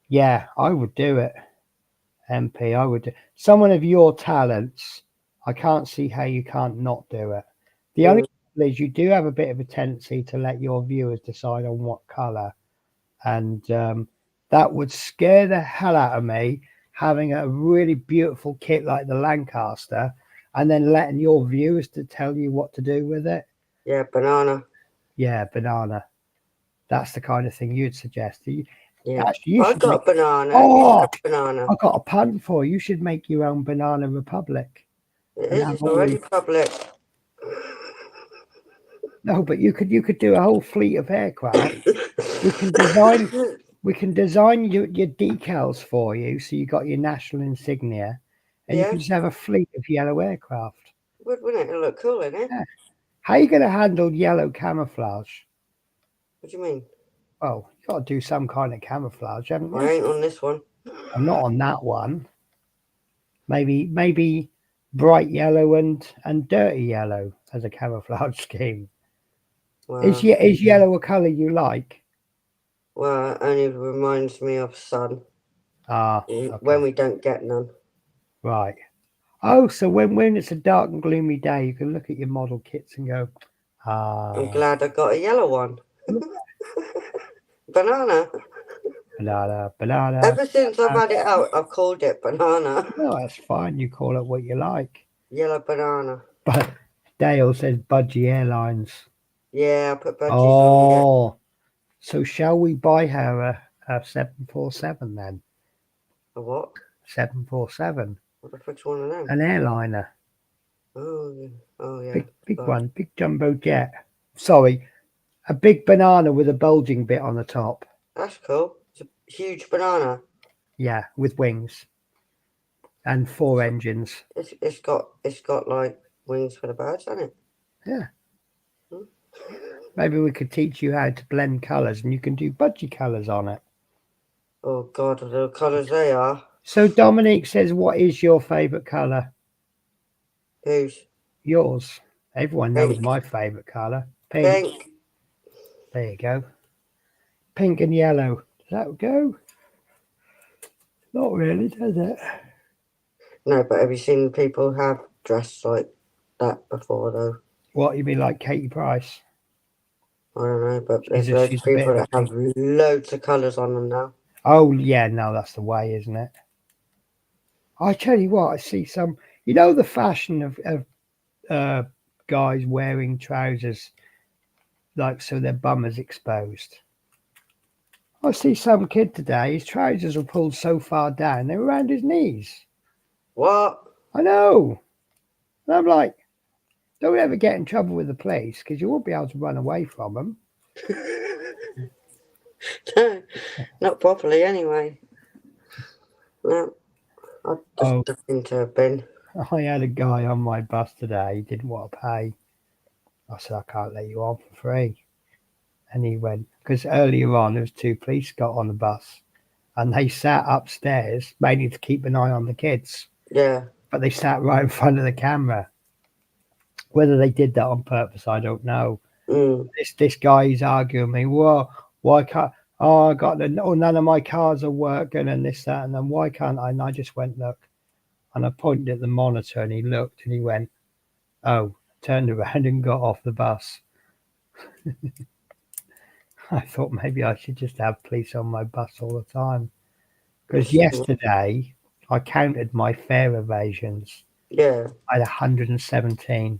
yeah, I would do it. MP, I would do. Someone of your talents, I can't see how you can't not do it. The is you do have a bit of a tendency to let your viewers decide on what colour, and that would scare the hell out of me, having a really beautiful kit like the Lancaster and then letting your viewers to tell you what to do with it. Yeah, banana. Yeah, banana. That's the kind of thing you'd suggest. Yeah. Actually, you I should got make. a banana. You Oh, said banana. I got a pun for you. You should make your own Banana Republic. It And is. have It's all already these. public. No, but you could do a whole fleet of aircraft. We can design your decals for you, so you got your national insignia, and you Yeah, can just have a fleet of yellow aircraft. wouldn't it? It'll look cool, innit? Yeah. How are you going to handle yellow camouflage? What do you mean? Well, you got to do some kind of camouflage, haven't I you? ain't on this one. I'm not on that one. Maybe bright yellow and dirty yellow as a camouflage scheme. Is Well, is yellow a colour you like? well, it only reminds me of sun Ah, when okay, we don't get none. right. Oh, so when it's a dark and gloomy day, you can look at your model kits and go, I'm ah, glad I got a yellow one. Banana. banana, banana. Ever since I've had it out, I've called it banana. No, that's fine. You call it what you like. Yellow banana. But Dale says Budgie Airlines. Yeah, I put budgies on. Yeah. Oh, so shall we buy her a 747 then? A what? 747, What the frick's one of them? an airliner, Oh, yeah. Oh, yeah. big Right. one, big jumbo jet. Sorry, a big banana with a bulging bit on the top. That's cool. It's a huge banana. Yeah, with wings and 4 engines. It's got like wings for the birds, hasn't it? Yeah. Hmm? Maybe we could teach you how to blend colours and you can do budgie colours on it. Oh God, the colours they are. So Dominique says, what is your favourite colour? Who's? Yours. Everyone knows Pink. my favourite colour. Pink. Pink. There you go. Pink and yellow. Does that go? Not really, does it? No, but have you seen people have dressed like that before though? What, you mean like Katie Price? I don't know, but there's She's loads a of bit people of a that have pink. loads of colours on them now. Oh, yeah, no, that's the way, isn't it? I tell you what, I see some, the fashion of guys wearing trousers, like so their bum is exposed. I see some kid today, his trousers were pulled so far down, they were around his knees. What? I know. And I'm like, don't ever get in trouble with the police because you won't be able to run away from them. No, not properly anyway. No, I just duck into a bin. I had a guy on my bus today, he didn't want to pay. I said, I can't let you on for free. And he went, because earlier on there was 2 police got on the bus and they sat upstairs, mainly to keep an eye on the kids. Yeah. But they sat right in front of the camera. Whether they did that on purpose, I don't know. Mm. This guy's arguing me, well, why can't none of my cars are working and this, that, and then why can't I? And I just went, look, and I pointed at the monitor and he looked and he went, oh, turned around and got off the bus. I thought maybe I should just have police on my bus all the time. Because yesterday I counted my fare evasions. Yeah. I had 117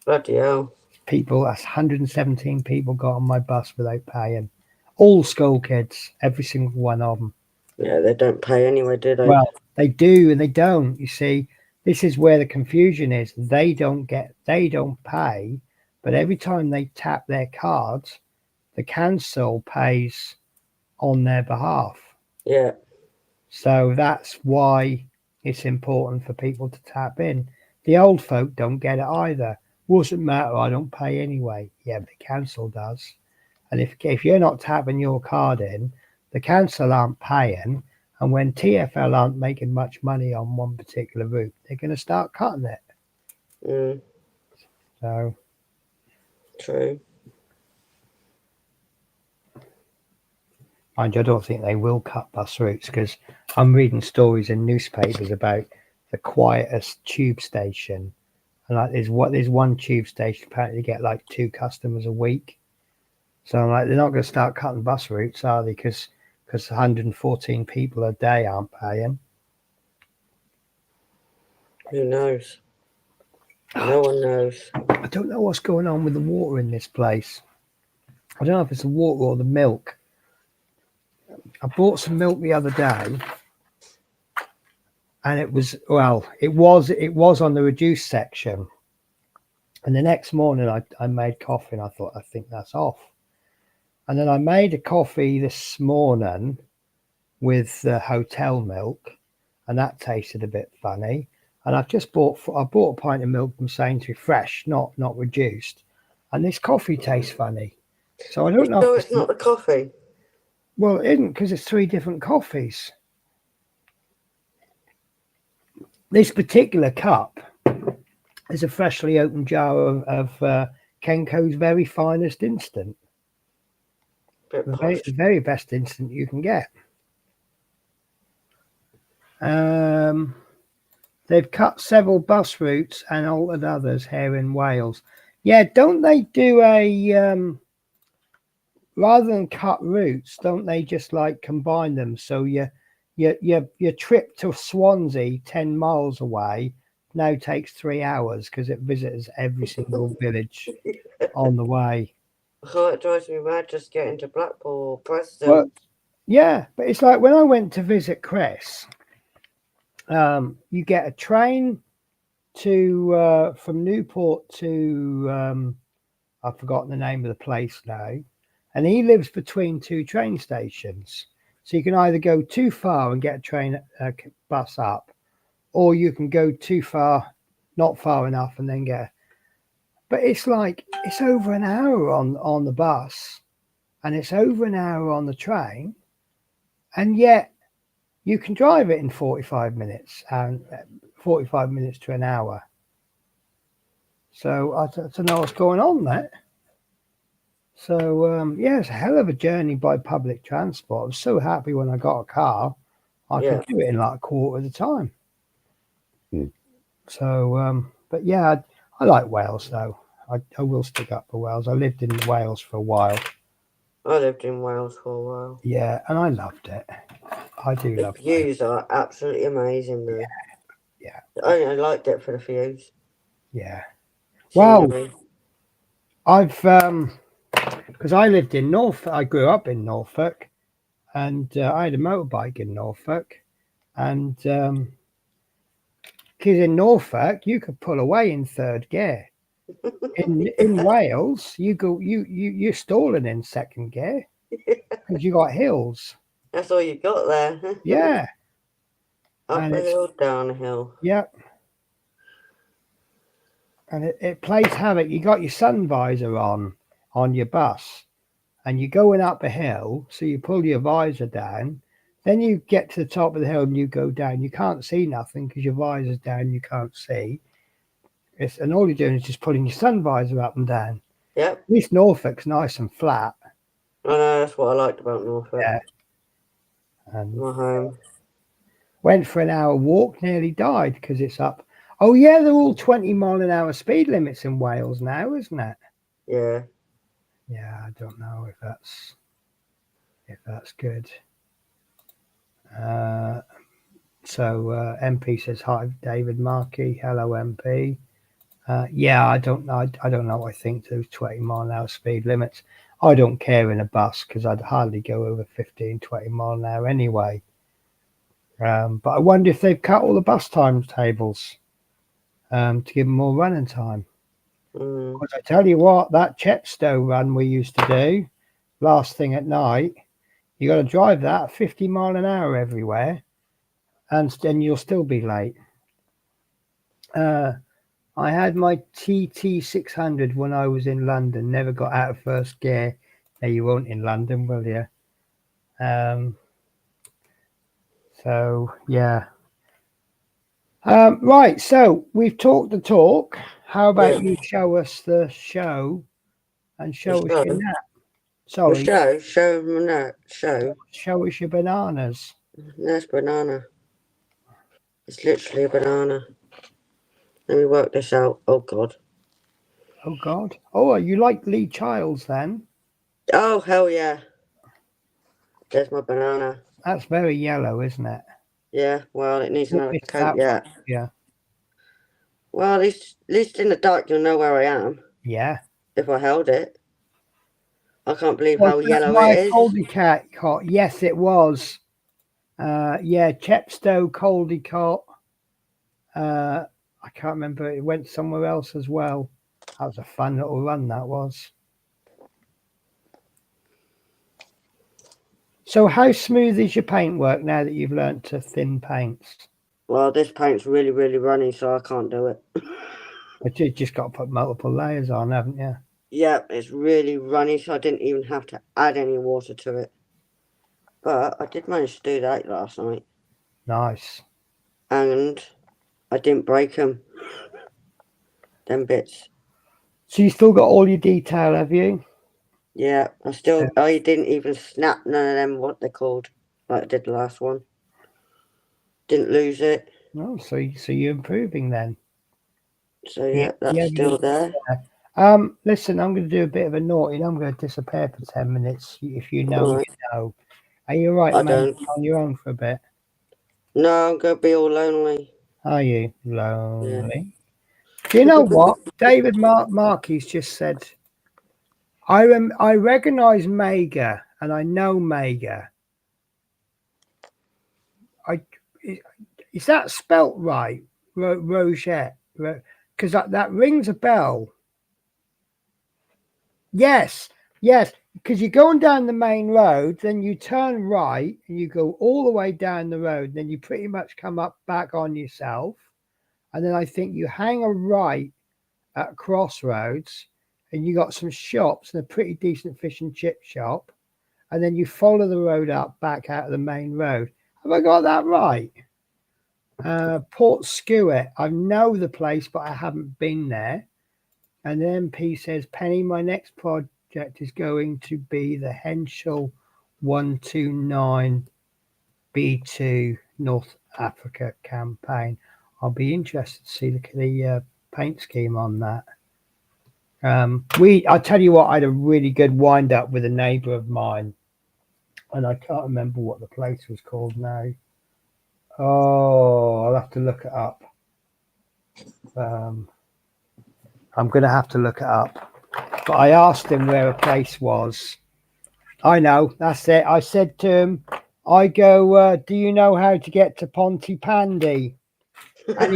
Bloody hell. people. That's 117 people got on my bus without paying. All school kids, every single one of them. Yeah, they don't pay anyway, do they? Well, they do and they don't. You see, this is where the confusion is. They don't pay, but every time they tap their cards, the council pays on their behalf. Yeah. So that's why it's important for people to tap in. The old folk don't get it either. Doesn't matter, I don't pay anyway. Yeah, but the council does. And if you're not tapping your card in, the council aren't paying. And when TfL aren't making much money on one particular route, they're going to start cutting it. Mm. So True. mind you, I don't think they will cut bus routes because I'm reading stories in newspapers about the quietest tube station And like there's one tube station apparently get like 2 customers a week. So I'm like, they're not going to start cutting bus routes, are they? Because 114 people a day aren't paying. Who knows? No one knows. I don't know what's going on with the water in this place. I don't know if it's the water or the milk. I bought some milk the other day, and it was on the reduced section. And the next morning, I made coffee, and I thought, I think that's off. And then I made a coffee this morning with hotel milk, and that tasted a bit funny. And I bought a pint of milk from Sainsbury's fresh, not reduced, and this coffee tastes funny. So I don't know. No, it's not the coffee. Well, it isn't, because it's 3 different coffees. This particular cup is a freshly opened jar of Kenko's very finest instant. The very best instant you can get. They've cut several bus routes and altered others here in Wales. Yeah, don't they do a rather than cut routes? Don't they just like combine them? So your trip to Swansea, 10 miles away, now takes 3 hours because it visits every single village on the way. Oh, it drives me mad just getting to Blackpool or Preston. Well, yeah, but it's like when I went to visit Chris, you get a train to from Newport to I've forgotten the name of the place now, and he lives between 2 train stations. So you can either go too far and get a train bus up, or you can go too far, not far enough, and then get. But it's like it's over an hour on the bus, and it's over an hour on the train, and yet you can drive it in 45 minutes and 45 minutes to an hour. So I don't know what's going on there. So yeah, it's a hell of a journey by public transport. I was so happy when I got a car. I could do it in like a quarter of the time. So, but yeah, I like Wales though. I will stick up for Wales. I lived in Wales for a while. I lived in Wales for a while. Yeah, and I loved it. I do love it. The views are absolutely amazing though. Yeah. I liked it for the views. Yeah. Well, I've because I lived in Norfolk. I grew up in Norfolk, and I had a motorbike in Norfolk, and because in Norfolk you could pull away in 3rd gear. In Wales, you're stalling in 2nd gear because you got hills. That's all you got there. Yeah. Up a hill, down a hill. Yep. And it plays havoc. You got your sun visor on your bus, and you're going up a hill, so you pull your visor down. Then you get to the top of the hill and you go down. You can't see nothing because your visor's down. You can't see. And all you're doing is just pulling your sun visor up and down. Yep. At least Norfolk's nice and flat. I know, that's what I liked about Norfolk. Yeah. And my home. Went for an hour walk, nearly died because it's up. Oh yeah, they're all 20-mile-an-hour speed limits in Wales now, isn't it? Yeah. Yeah, I don't know if that's good. So MP says hi, David Markey. Hello, MP. Yeah, I don't know. I don't know what I think to those 20-mile-an-hour speed limits. I don't care in a bus because I'd hardly go over 15, 20 mile an hour anyway. But I wonder if they've cut all the bus timetables to give them more running time. Because I tell you what, that Chepstow run we used to do last thing at night, you got to drive that at 50 mile an hour everywhere, and then you'll still be late. I had my TT600 when I was in London. Never got out of 1st gear. Now you won't in London, will you? So yeah. Right. So we've talked the talk. How about you show us the show and show us your nap? Sorry. Show us your bananas. There's banana. It's literally a banana. Let me work this out. Oh, God. Oh, God. Oh, you like Lee Childs then? Oh, hell yeah. There's my banana. That's very yellow, isn't it? Yeah, well, it needs another It's coat that, yet. yeah. Well, at least in the dark you'll know where I am. Yeah. If I held it. I can't believe Was how that yellow my it is. Caldecott? Yes, it was. Yeah, Chepstow Caldecott. I can't remember. It went somewhere else as well. That was a fun little run, that was. So how smooth is your paintwork now that you've learnt to thin paints? Well, this paint's really, really runny, so I can't do it. But you just got to put multiple layers on, haven't you? Yeah, it's really runny, so I didn't even have to add any water to it. But I did manage to do that last night. Nice. And I didn't break them bits. So you still got all your detail, have you? Yeah, I didn't even snap none of them, what they're called, like I did the last one. Didn't lose it. Oh, so you're improving then. So yeah, that's still there. Listen, I'm going to do a bit of a naughty. I'm going to disappear for 10 minutes. If you know, Right. you know. Are you right, I man? don't. On your own for a bit? No, I'm going to be all lonely. Are you Yeah. lonely? Do you know what? David Marquis just said, I recognise Mega and I know Mega. Is that spelt right? Rogette? Because that rings a bell. Yes, yes. Because you're going down the main road, then you turn right and you go all the way down the road, then you pretty much come up back on yourself. And then I think you hang a right at Crossroads and you got some shops and a pretty decent fish and chip shop. And then you follow the road up back out of the main road. Have I got that right? Port Skewett. I know the place, but I haven't been there. And the MP says, Penny, my next project is going to be the Henschel 129 B2 North Africa campaign. I'll be interested to see the paint scheme on that. I tell you what, I had a really good wind up with a neighbour of mine, and I can't remember what the place was called now. Oh, I'll have to look it up. I'm going to have to look it up. But I asked him where a place was. I know, that's it. I said to him, I go, do you know how to get to Pontypandy? And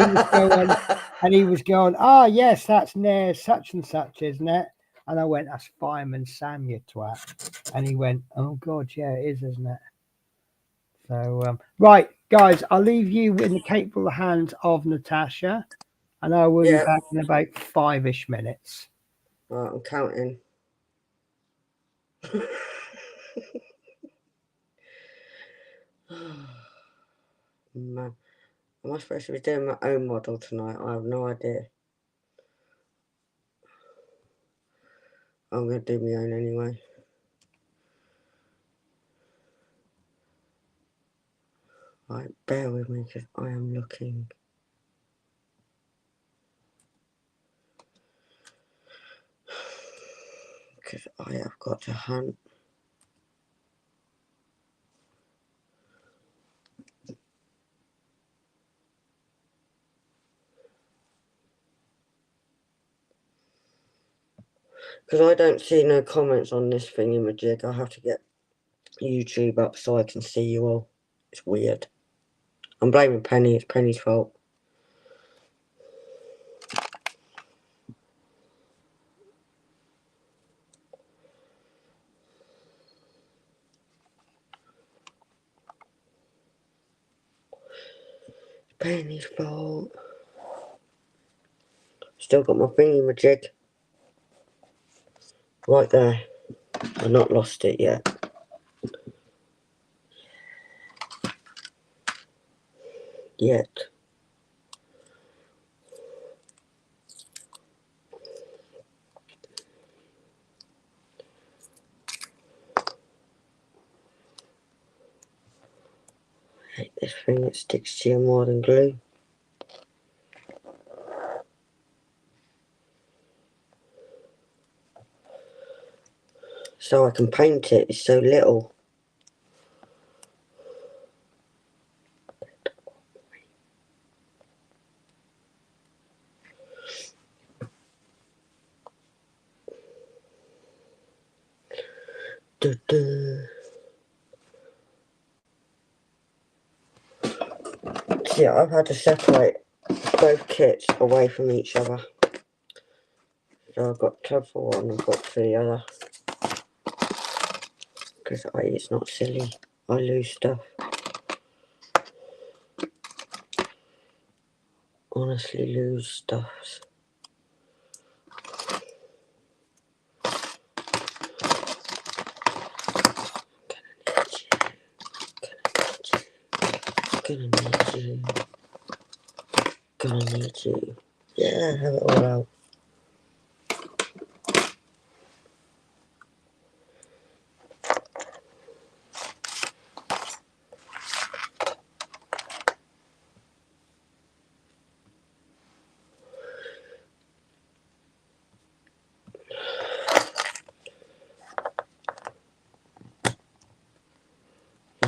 he was going, ah, yes, that's near such and such, isn't it? And I went, that's Fireman Sam, you twat. And he went, oh, God, yeah, it is, isn't it? So, right, guys, I'll leave you in the capable hands of Natasha, and I will be back in about 5-ish minutes. Right, I'm counting. Man, am I supposed to be doing my own model tonight? I have no idea. I'm going to do my own anyway. Right, bear with me because I am looking. Because I have got to hunt. Because I don't see no comments on this thingy-majig. I have to get YouTube up so I can see you all. It's weird. I'm blaming Penny. It's Penny's fault. Penny's fault. Still got my thingy-majig. Right there. I've not lost it yet. Yet. I hate this thing, it sticks to you more than glue. so I can paint it. It's so little. See, I've had to separate both kits away from each other. So I've got club for one and got for the other. Because it's not silly. I lose stuff. Honestly lose stuff. Gonna need you. Gonna need you. Yeah, have it all out.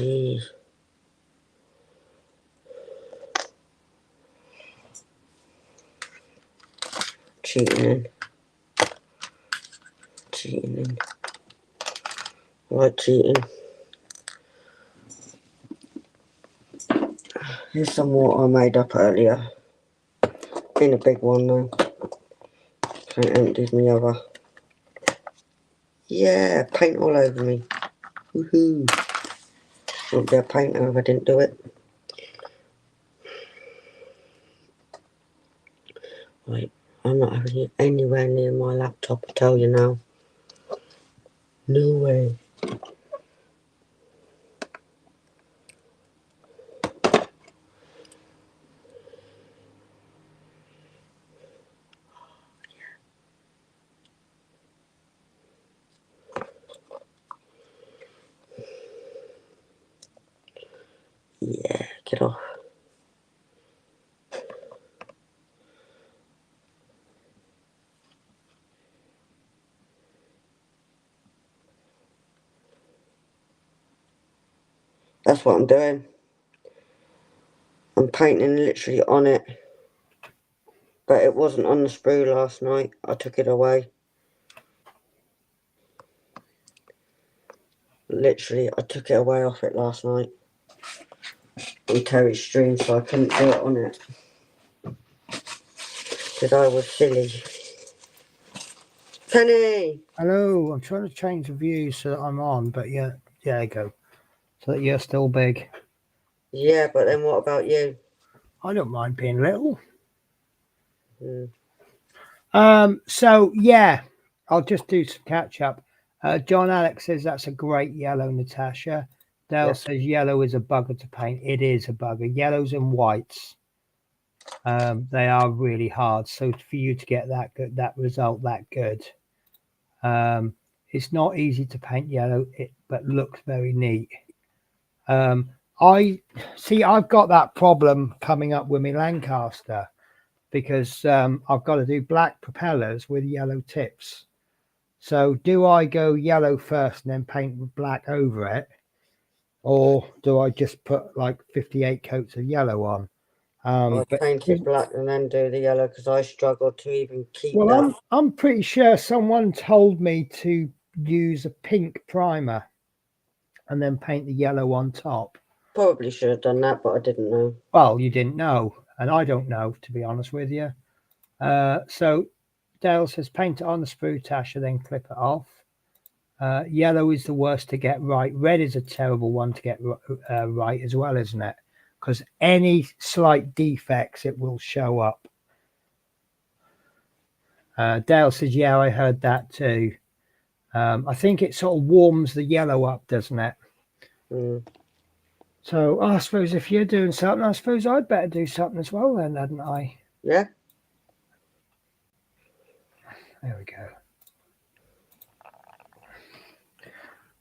Yeah. Cheating in. Right, cheating. Here's some water I made up earlier. In a big one though. So I emptied me other. Yeah, paint all over me. Woohoo. Wouldn't be a painter if I didn't do it. Right, I'm not having it anywhere near my laptop, I tell you now. No way. Yeah, get off. That's what I'm doing. I'm painting literally on it. But it wasn't on the sprue last night. I took it away. Literally, I took it away off it last night. On Terry's stream, so I couldn't do it on it. Because I was silly. Penny! Hello, I'm trying to change the view so that I'm on, but yeah, there you go. So that you're still big. Yeah, but then what about you? I don't mind being little. Mm. So yeah, I'll just do some catch up. John Alex says that's a great yellow, Natasha. Dale says yellow is a bugger to paint. It is a bugger. Yellows and whites, they are really hard. So for you to get that good, that result that good, it's not easy to paint yellow, but looks very neat. I see. I've got that problem coming up with my Lancaster because I've got to do black propellers with yellow tips. So do I go yellow first and then paint with black over it? Or do I just put like 58 coats of yellow on? I paint it black and then do the yellow because I struggle to even keep that. I'm pretty sure someone told me to use a pink primer and then paint the yellow on top. Probably should have done that, but I didn't know. Well, you didn't know, and I don't know, to be honest with you. So Dale says paint it on the sprue, Tasha, then clip it off. Yellow is the worst to get right. Red is a terrible one to get right as well, isn't it? Because any slight defects, it will show up. Dale says, yeah, I heard that too. I think it sort of warms the yellow up, doesn't it? Mm. So I suppose if you're doing something, I suppose I'd better do something as well then, hadn't I? Yeah. There we go.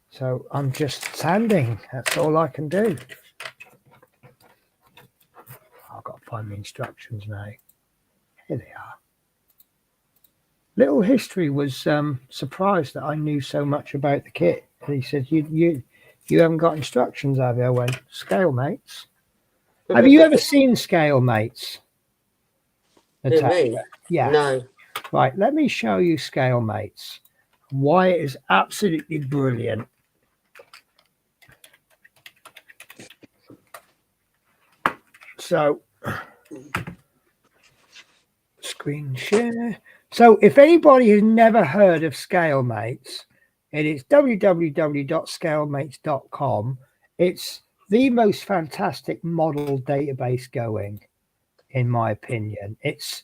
So I'm just sanding. That's all I can do. I've got to find the instructions now. Here they are. Little History was surprised that I knew so much about the kit. And he said, You haven't got instructions, have you?" I went, "Scale mates. Have you ever seen scale mates, Who, Natasha?" me? Yeah. No. Right, let me show you scale mates. Why it is absolutely brilliant. So, screen share. So, if anybody has never heard of scale mates, it is www.scalemates.com. It's the most fantastic model database going, in my opinion. It's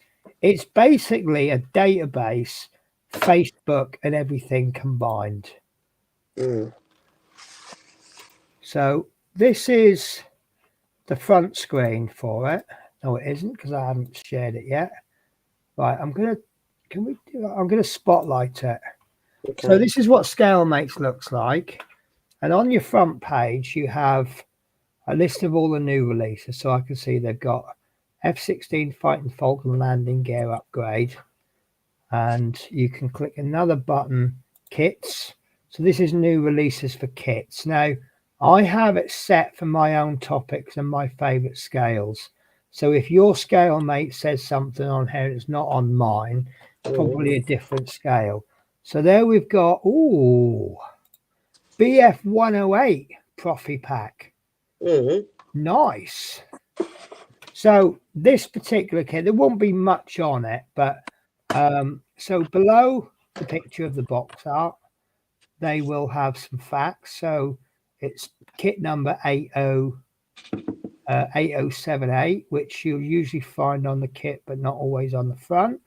basically a database, Facebook and everything combined. Mm. So this is the front screen for it. No, it isn't, because I haven't shared it yet. Right, I'm gonna spotlight it. Okay. So this is what ScaleMates looks like. And on your front page, you have a list of all the new releases. So I can see they've got F-16 Fighting Falcon landing gear upgrade. And you can click another button, kits. So this is new releases for kits. Now, I have it set for my own topics and my favorite scales. So if your scale mate says something on here that's not on mine, it's probably a different scale. So there we've got, BF 108 Profi Pack. Mm. Nice. So this particular kit, there won't be much on it, but so below the picture of the box art, they will have some facts. So it's kit number 8078, which you'll usually find on the kit, but not always on the front.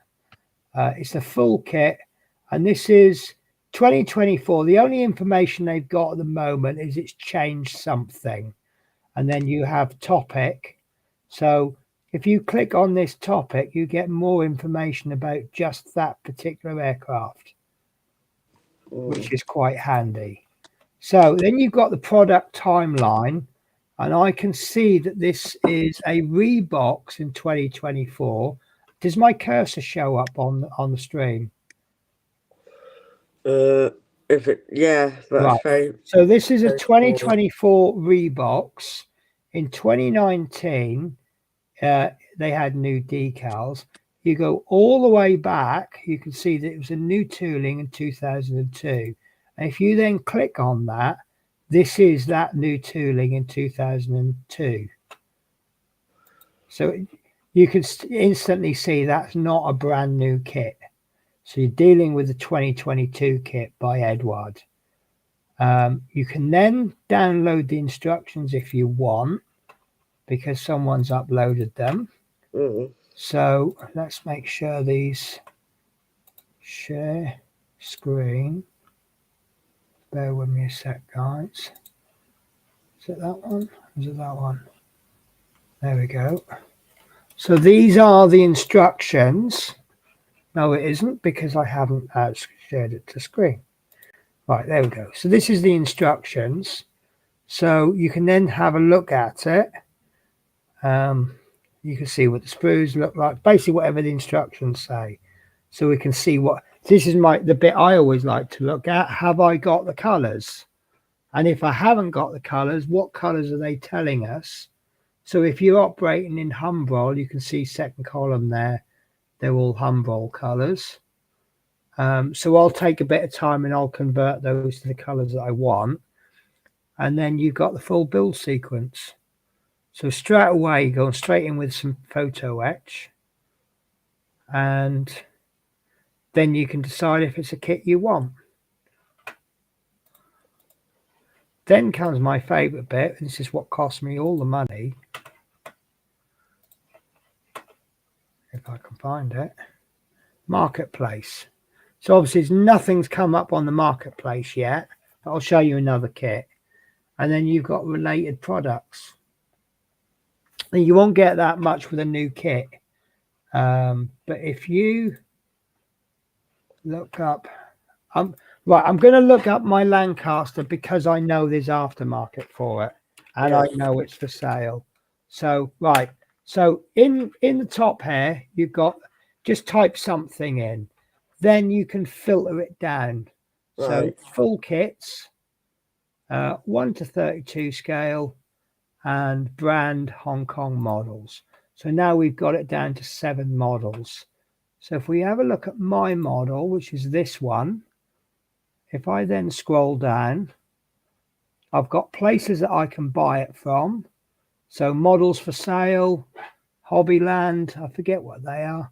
It's the full kit, and this is 2024. The only information they've got at the moment is it's changed something. And then you have topic. So if you click on this topic, you get more information about just that particular aircraft, which is quite handy. So then you've got the product timeline, and I can see that this is a rebox in 2024. Does my cursor show up on the stream? If it, yeah, but Right. very, So this is a very small. 2024 rebox. In 2019, they had new decals. You go all the way back, you can see that it was a new tooling in 2002. And if you then click on that, this is that new tooling in 2002. So you can instantly see that's not a brand new kit. So you're dealing with the 2022 kit by Edward. You can then download the instructions if you want, because someone's uploaded them. So let's make sure these share screen. Bear with me a sec, guys. Is it that one? Is it that one? There we go. So these are the instructions. No, it isn't, because I haven't shared it to screen. Right, there we go. So this is the instructions. So you can then have a look at it. You can see what the sprues look like, basically whatever the instructions say. So we can see what, this is the bit I always like to look at. Have I got the colors? And if I haven't got the colors, what colors are they telling us? So if you're operating in Humbrol, you can see second column there. They're all Humbrol colors. So I'll take a bit of time and I'll convert those to the colors that I want. And then you've got the full build sequence. So straight away, going straight in with some photo etch. And then you can decide if it's a kit you want. Then comes my favorite bit. This is what cost me all the money. If I can find it. Marketplace. So obviously nothing's come up on the marketplace yet. I'll show you another kit. And then you've got related products. And you won't get that much with a new kit. But if you look up, right, I'm going to look up my Lancaster because I know there's aftermarket for it. And I know it's for sale. So, right. So in the top here, you've got, just type something in. then you can filter it down. So Right. full kits, 1 to 32 scale, and brand Hong Kong models. So now we've got it down to 7 models. So if we have a look at my model, which is this one, if I then scroll down, I've got places that I can buy it from. So models for sale, Hobbyland, I forget what they are.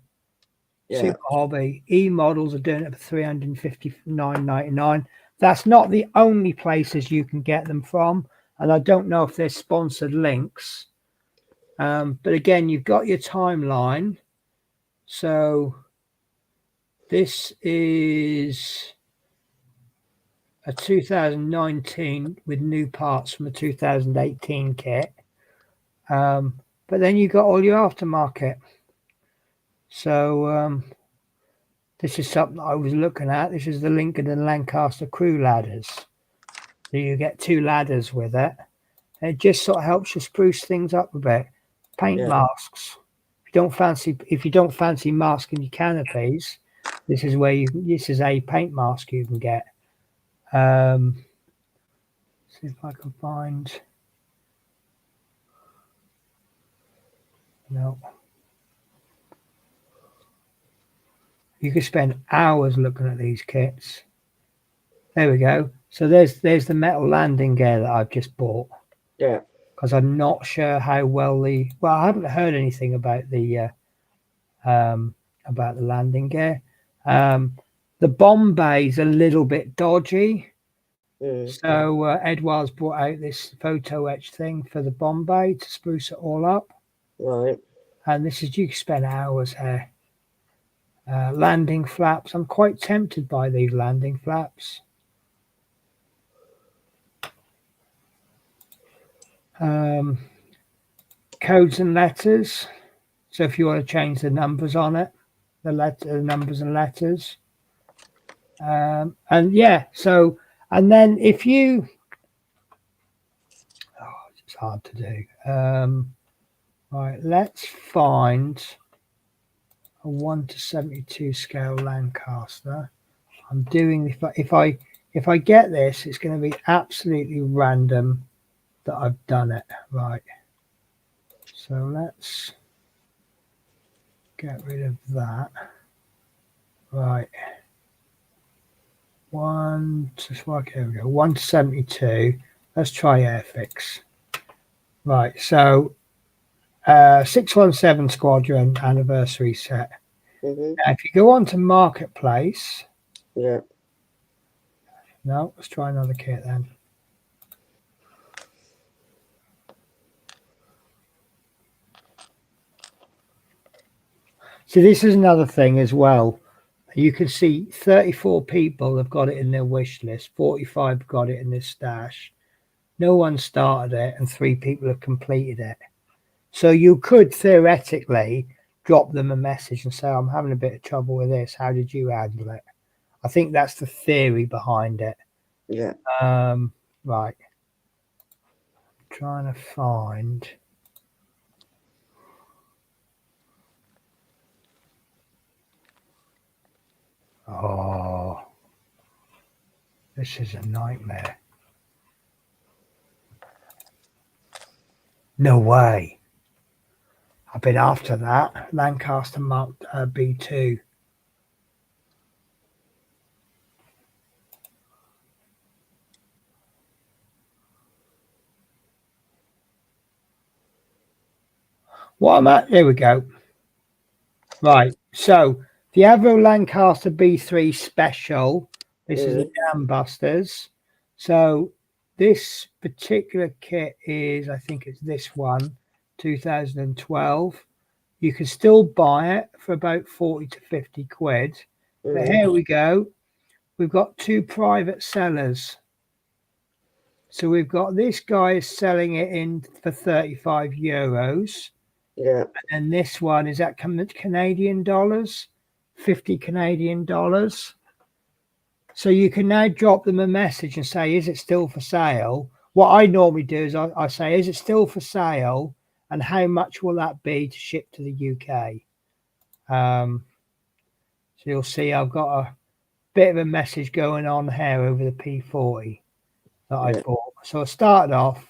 Yeah. Super Hobby, E-models are doing it for $359.99. That's not the only places you can get them from, and I don't know if they're sponsored links. But again, you've got your timeline. So this is a 2019 with new parts from a 2018 kit. But then you've got all your aftermarket. So this is something I was looking at. This is the Lincoln and Lancaster crew ladders. So you get 2 ladders with it. And it just sort of helps you spruce things up a bit. Paint masks. If you don't fancy masking your canopies, this is this is a paint mask you can get. See if I can find. No. You could spend hours looking at these kits. There we go. So there's the metal landing gear that I've just bought. Yeah. Because I'm not sure how well I haven't heard anything about the landing gear. The bomb bay's a little bit dodgy. So Edouard's brought out this photo etch thing for the bomb bay to spruce it all up. Right. And this is, you can spend hours here. Landing flaps. I'm quite tempted by these landing flaps. Codes and letters. So if you want to change the numbers on it, the numbers and letters. And yeah, so, and then if you, it's hard to do. Right, let's find a 1 to 72 scale Lancaster. I'm doing, if I get this, it's going to be absolutely random that I've done it. Right. So let's get rid of that. Right. 1 to 72. Let's try Airfix. Right. So 617 Squadron anniversary set. Now, if you go on to Marketplace. Yeah. No, let's try another kit then. So this is another thing as well. You can see 34 people have got it in their wish list. 45 got it in their stash. No one started it, and 3 people have completed it. So you could theoretically drop them a message and say, I'm having a bit of trouble with this. How did you handle it? I think that's the theory behind it. Yeah. Right. Trying to find. Oh, this is a nightmare. No way. I've been after that. Lancaster Mark B2. What I'm at, there we go. Right, so the Avro Lancaster B3 Special. This is the Dam Busters. So this particular kit is, I think it's this one, 2012. You can still buy it for about 40 to 50 quid. But here we go. We've got 2 private sellers. So we've got this guy is selling it in for 35 euros. Yeah. And this one is at Canadian dollars, 50 Canadian dollars. So you can now drop them a message and say, is it still for sale? What I normally do is I say, is it still for sale? And how much will that be to ship to the UK? So you'll see I've got a bit of a message going on here over the P40 that I bought. So I started off,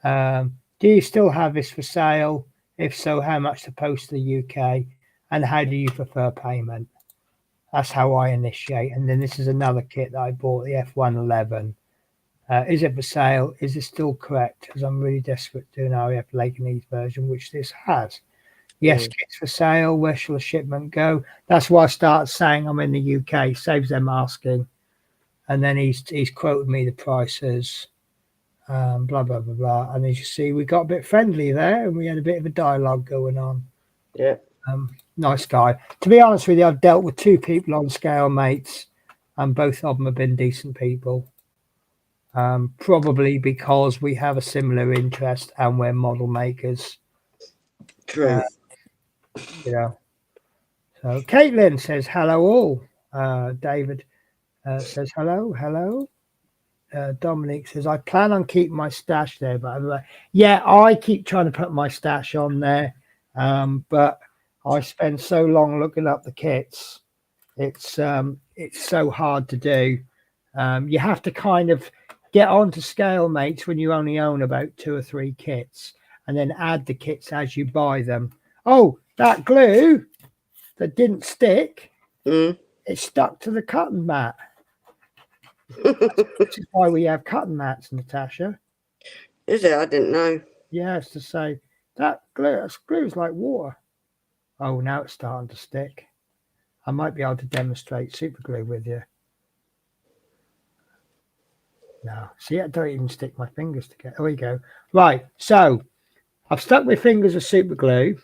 do you still have this for sale? If so, how much to post to the UK? And how do you prefer payment? That's how I initiate. And then this is another kit that I bought, the F111. Is it for sale? Is it still correct? Because I'm really desperate to do an RAF Lakenheath version, which this has. Yes, kit's for sale. Where shall the shipment go? That's why I started saying I'm in the UK. Saves them asking. And then he's quoted me the prices. Blah, blah, blah, blah. And as you see, we got a bit friendly there and we had a bit of a dialogue going on. Yeah. Nice guy. To be honest with you, I've dealt with 2 people on scale mates and both of them have been decent people. Probably because we have a similar interest and we're model makers. True. You know. So Caitlin says hello all. David says hello. Dominic says I plan on keeping my stash there, but yeah, I keep trying to put my stash on there, but I spend so long looking up the kits. It's so hard to do. You have to kind of get onto scale mates when you only own about 2 or 3 kits, and then add the kits as you buy them. Oh, that glue that didn't stick, it stuck to the cotton mat. This is why we have cotton mats, Natasha. Is it? I didn't know. Yes, to say that glue is like water. Oh, now it's starting to stick. I might be able to demonstrate super glue with you. No, see, I don't even stick my fingers together. There we go. Right, so I've stuck my fingers with super glue.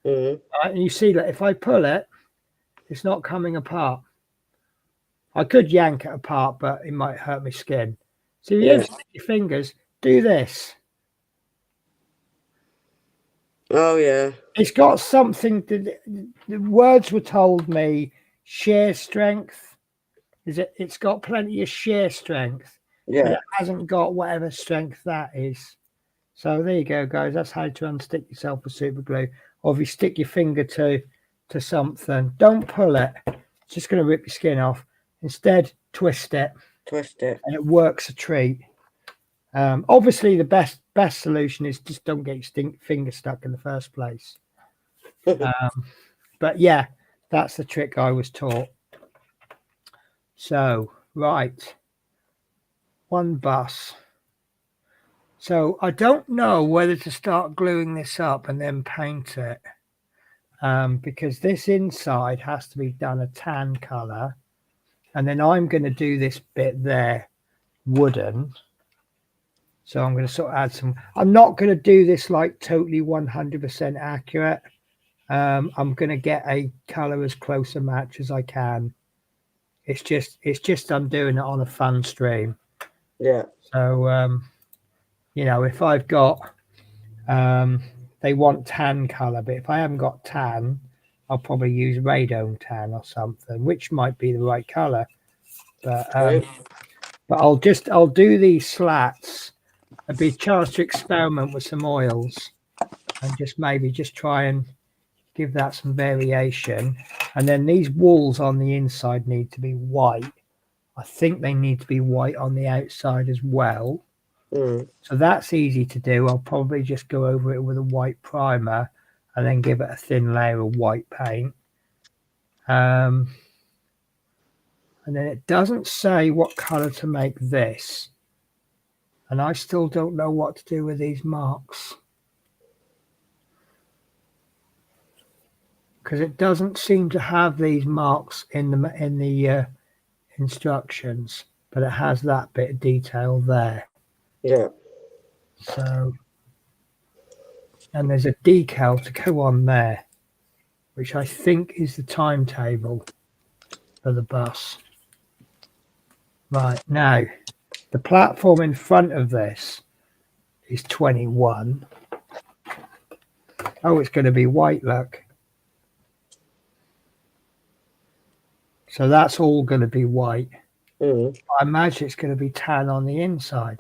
Right, and you see that if I pull it, it's not coming apart. I could yank it apart, but it might hurt my skin. So if you stick your fingers, do this. Oh, yeah. It's got something to, the words were told me, shear strength. It's got plenty of shear strength. Yeah. But it hasn't got whatever strength that is. So there you go, guys. That's how to unstick yourself with super glue. Or if you stick your finger to something, don't pull it. It's just going to rip your skin off. Instead, twist it. Twist it. And it works a treat. Obviously, the best solution is just don't get your finger stuck in the first place. But yeah, that's the trick I was taught. So, right. 1 bus. So I don't know whether to start gluing this up and then paint it. Because this inside has to be done a tan color. And then I'm going to do this bit there wooden. So I'm going to sort of add some. I'm not going to do this like totally 100% accurate. I'm going to get a color as close a match as I can. It's just I'm doing it on a fun stream. Yeah. So you know, if I've got they want tan color, but if I haven't got tan, I'll probably use radone tan or something, which might be the right color. But I'll do these slats. It'd be a chance to experiment with some oils and just try and give that some variation. And then these walls on the inside need to be white. I think they need to be white on the outside as well. So that's easy to do. I'll probably just go over it with a white primer and then give it a thin layer of white paint. And then it doesn't say what color to make this. And I still don't know what to do with these marks. Because it doesn't seem to have these marks in the instructions, but it has that bit of detail there. Yeah. So, and there's a decal to go on there, which I think is the timetable for the bus. Right, now, the platform in front of this is 21. Oh, it's going to be white, look. So that's all going to be white. I imagine it's going to be tan on the inside.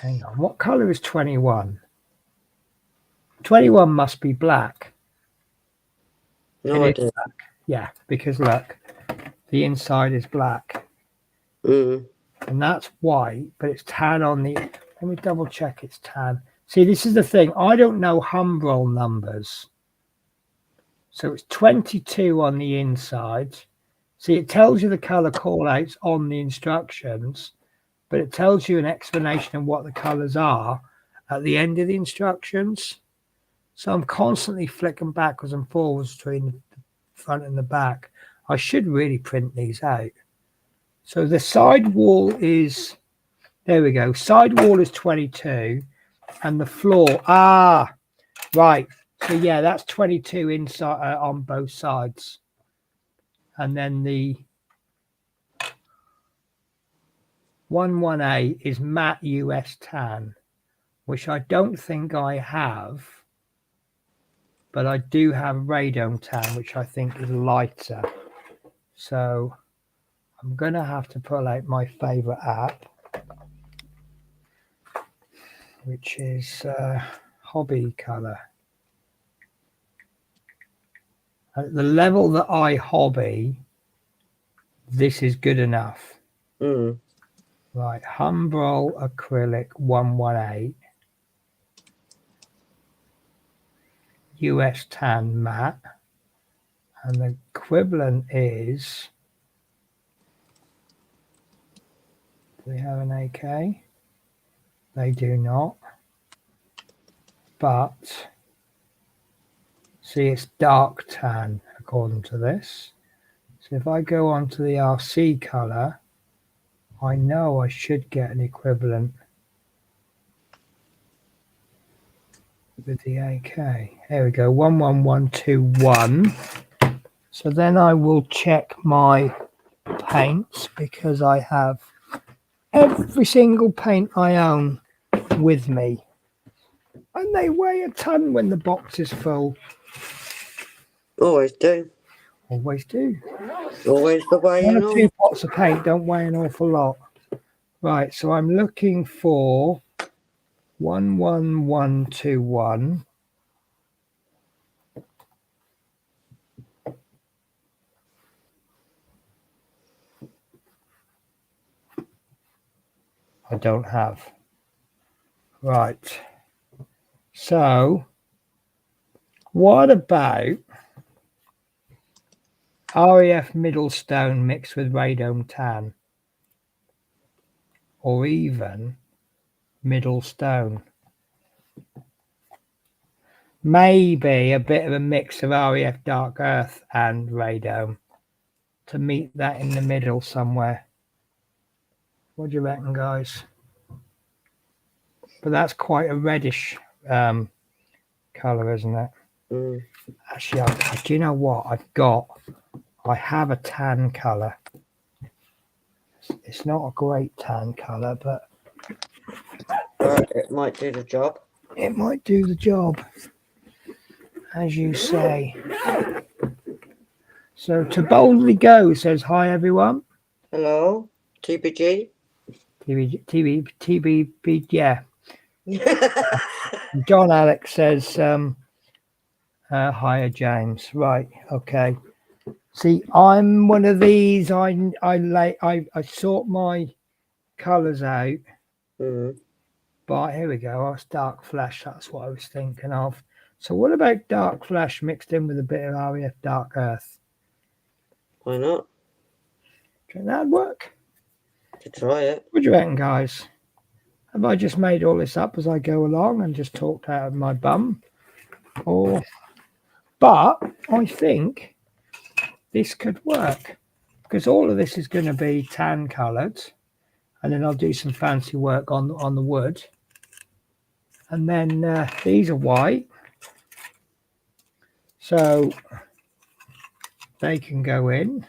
Hang on, what color is 21? 21 must be black. No It is idea. black. Yeah, because look, the inside is black. Mm. And that's white, but it's tan on the. Let me double check it's tan. See, this is the thing. I don't know Humbrol numbers. So it's 22 on the inside. See, it tells you the color callouts on the instructions, but it tells you an explanation of what the colors are at the end of the instructions. So I'm constantly flicking backwards and forwards between the front and the back. I should really print these out. So the side wall is, there we go. Side wall is 22 and the floor, right. So yeah, that's 22 inside on both sides. And then the 11A is matte US tan, which I don't think I have, but I do have radome tan, which I think is lighter. So I'm going to have to pull out my favorite app, which is Hobby Color. At the level that I hobby, this is good enough. Mm. Right, Humbrol Acrylic 118, US Tan Matte, and the equivalent is, do we have an AK? They do not, but see, it's dark tan according to this. So if I go on to the RC color, I know I should get an equivalent with the AK. There we go, 11121. So then I will check my paints because I have every single paint I own with me. And they weigh a ton when the box is full. Always do. Always do. Always the way, One you or know. two pots of paint don't weigh an awful lot. Right, so I'm looking for 11121. I don't have. Right. So what about REF Middlestone mixed with radome tan? Or even Middlestone? Maybe a bit of a mix of REF Dark Earth and radome to meet that in the middle somewhere. What do you reckon, guys? But that's quite a reddish color, isn't it? Mm. Actually, do you know what I have a tan color. It's not a great tan color, but It might do the job. it might do the job, as you say. So to boldly go says hi everyone. Hello, TBG. TBB, yeah. John Alex says hiya James. Right, okay. See, I'm one of these. I sort my colours out. Mm. But here we go. That's dark flash. That's what I was thinking of. So what about dark flash mixed in with a bit of REF Dark Earth? Why not? Do you think that'd work? To try it. What do you reckon, guys? Have I just made all this up as I go along and just talked out of my bum? But I think this could work because all of this is going to be tan coloured, and then I'll do some fancy work on the wood, and then these are white, so they can go in.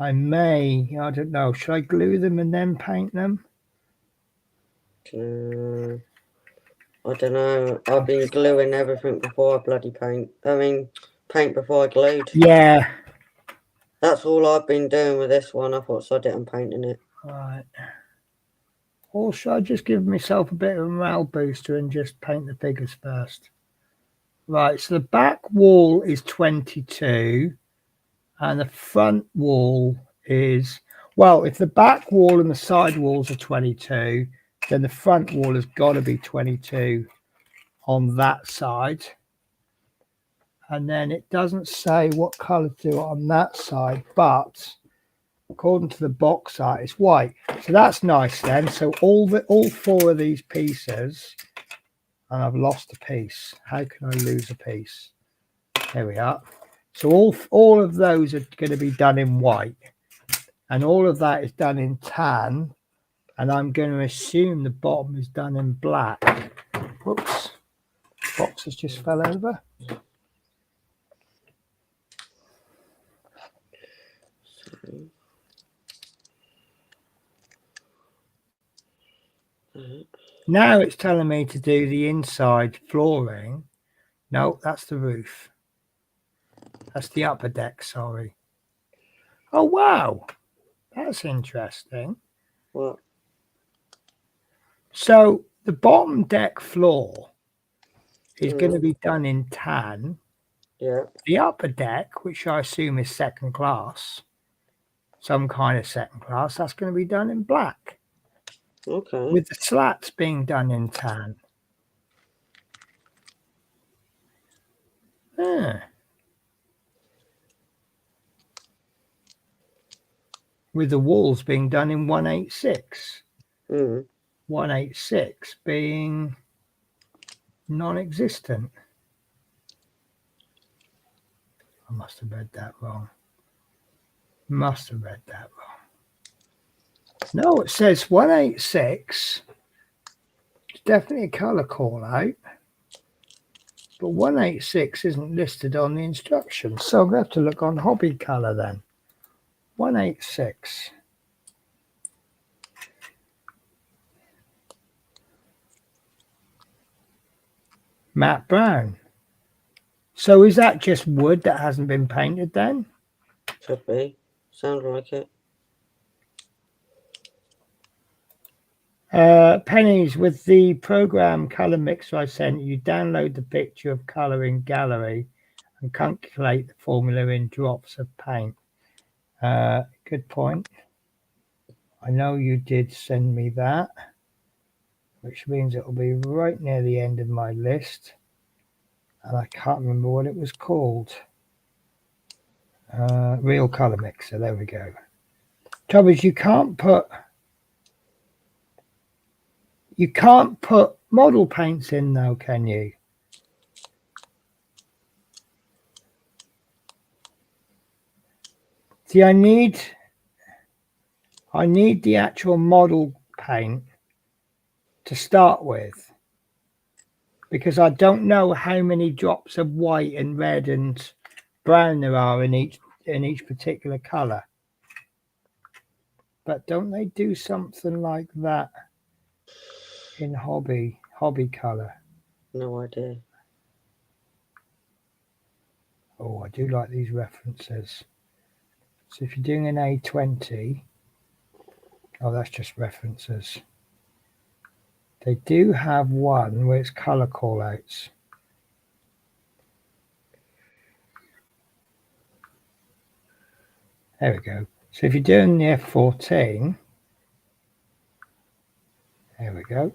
I don't know, should I glue them and then paint them? I don't know. I've been gluing everything before I bloody paint. Paint before I glued. Yeah. That's all I've been doing with this one. I thought sod it and painting it. Right. Or should I just give myself a bit of a morale booster and just paint the figures first? Right, so the back wall is 22 and the front wall is, well, if the back wall and the side walls are 22, then the front wall has got to be 22 on that side. And then it doesn't say what colour to do it on that side, but according to the box art, it's white. So that's nice then. So all four of these pieces, and I've lost a piece. How can I lose a piece? There we are. So all of those are going to be done in white, and all of that is done in tan, and I'm going to assume the bottom is done in black. Whoops, box has just fell over. Now it's telling me to do the inside flooring. No, that's the roof. That's the upper deck, sorry. Oh, wow. That's interesting. What? So the bottom deck floor is going to be done in tan. Yeah. The upper deck, which I assume is second class, some kind of second class, that's going to be done in black. Okay. With the slats being done in tan. Ah. With the walls being done in 186. 186 being non-existent. I must have read that wrong. Must have read that wrong. No, it says 186. It's definitely a colour call out. But 186 isn't listed on the instructions. So I'm going to have to look on hobby colour then. 186. Matte brown. So is that just wood that hasn't been painted then? Could be. Sounds like it. Pennies, with the program color mixer I sent you, download the picture of color in gallery and calculate the formula in drops of paint. Good point. I know you did send me that, which means it will be right near the end of my list. And I can't remember what it was called. Real color mixer. There we go. Trouble is, you can't put model paints in though, can you? See, I need the actual model paint to start with, because I don't know how many drops of white and red and brown there are in each particular color. But don't they do something like that in hobby color? No idea. Oh, I do like these references. So if you're doing an A20, oh, that's just references. They do have one where it's color callouts. There we go. So if you're doing the F14, there we go,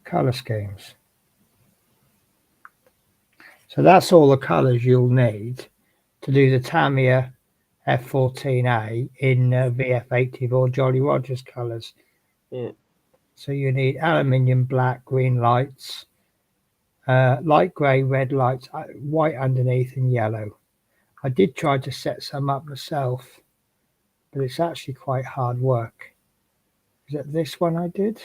color schemes. So that's all the colors you'll need to do the Tamiya F14A in VF80 or Jolly Rogers colors. Yeah. So you need aluminium black, green lights, light grey, red lights, white underneath and yellow. I did try to set some up myself, but it's actually quite hard work. Is it this one I did?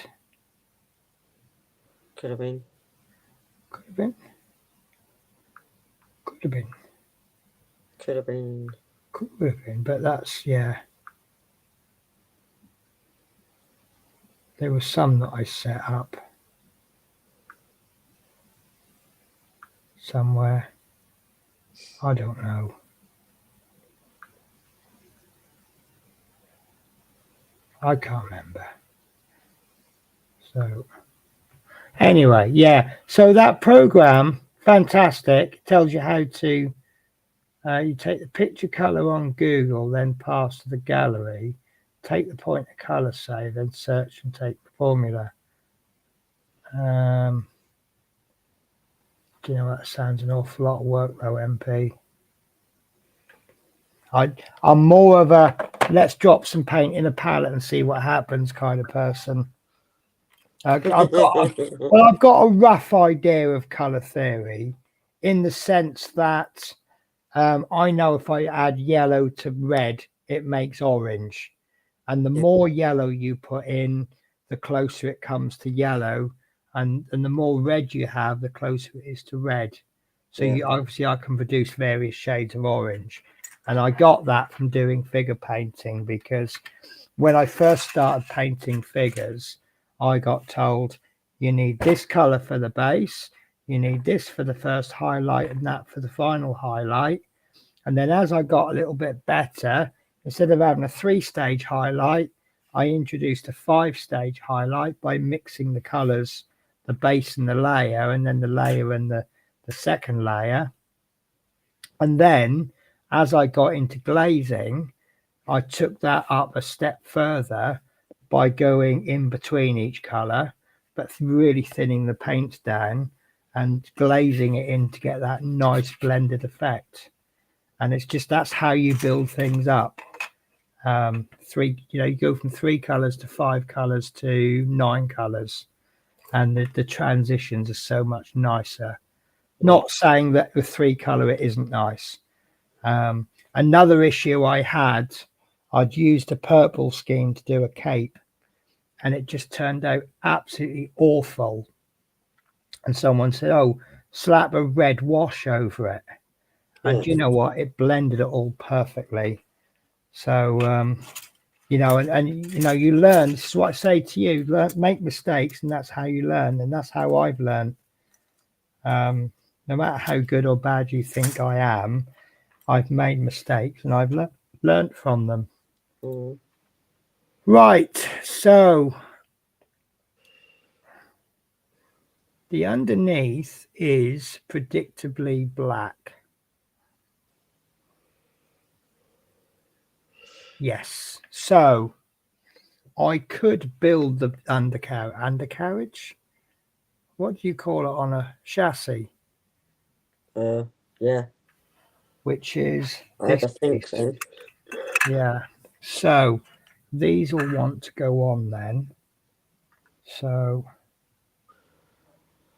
Could have been. Could have been. Could have been. Could have been. Could have been, but that's, yeah. There was some that I set up somewhere. I don't know. I can't remember. So anyway, yeah. So that program, fantastic. It tells you how to. You take the picture color on Google, then pass to the gallery. Take the point of color save, then search and take the formula. Do you know that sounds an awful lot of work though, MP? I'm more of a let's drop some paint in a palette and see what happens kind of person. I've got a rough idea of color theory in the sense that I know if I add yellow to red, it makes orange. And the more yellow you put in, the closer it comes to yellow. And the more red you have, the closer it is to red. So obviously I can produce various shades of orange. And I got that from doing figure painting, because when I first started painting figures, I got told you need this color for the base, you need this for the first highlight and that for the final highlight. And then as I got a little bit better, instead of having a 3-stage highlight, I introduced a 5-stage highlight by mixing the colors, the base and the layer, and then the layer and the second layer. And then as I got into glazing, I took that up a step further by going in between each color, but really thinning the paints down and glazing it in to get that nice blended effect. And it's just, that's how you build things up. You go from 3 colors to 5 colors to 9 colors, and the transitions are so much nicer. Not saying that the 3 color it isn't nice. Another issue I had, I'd used a purple scheme to do a cape, and it just turned out absolutely awful. And someone said, "Oh, slap a red wash over it." And you know what? It blended it all perfectly. So, you learn. This is what I say to you: make mistakes, and that's how you learn. And that's how I've learned. No matter how good or bad you think I am, I've made mistakes and I've learned from them. Right. So the underneath is predictably black. Yes. So I could build the undercarriage. What do you call it on a chassis? Yeah. Which is I think so. Yeah. So these will want to go on then. So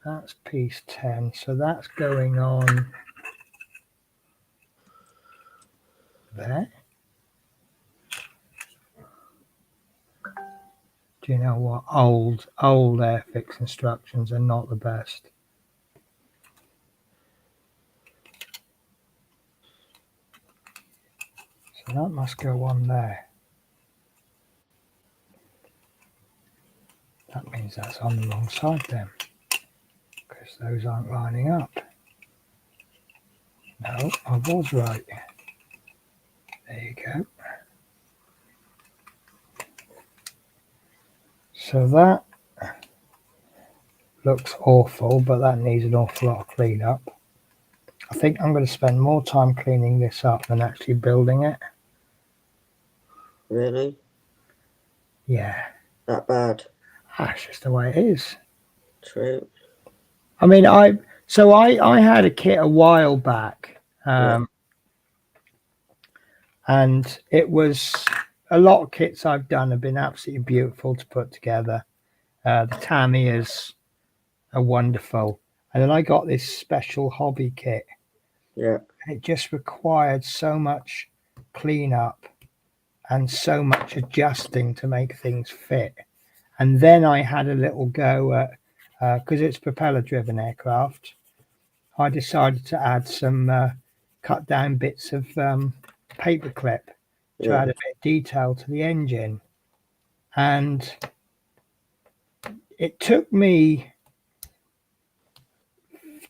that's piece 10. So that's going on there. Do you know what? Old Airfix instructions are not the best. So that must go on there. That means that's on the wrong side then, because those aren't lining up. No, I was right. There you go. So that looks awful, but that needs an awful lot of cleanup. I think I'm going to spend more time cleaning this up than actually building it. Really? Yeah. That bad? That's just the way it is. True. I mean, I had a kit a while back, and it was a lot of kits I've done have been absolutely beautiful to put together. The Tamiya's are wonderful, and then I got this special hobby kit. Yeah. It just required so much cleanup and so much adjusting to make things fit. And then I had a little go at, because it's propeller driven aircraft, I decided to add some cut down bits of paperclip to add a bit of detail to the engine. And it took me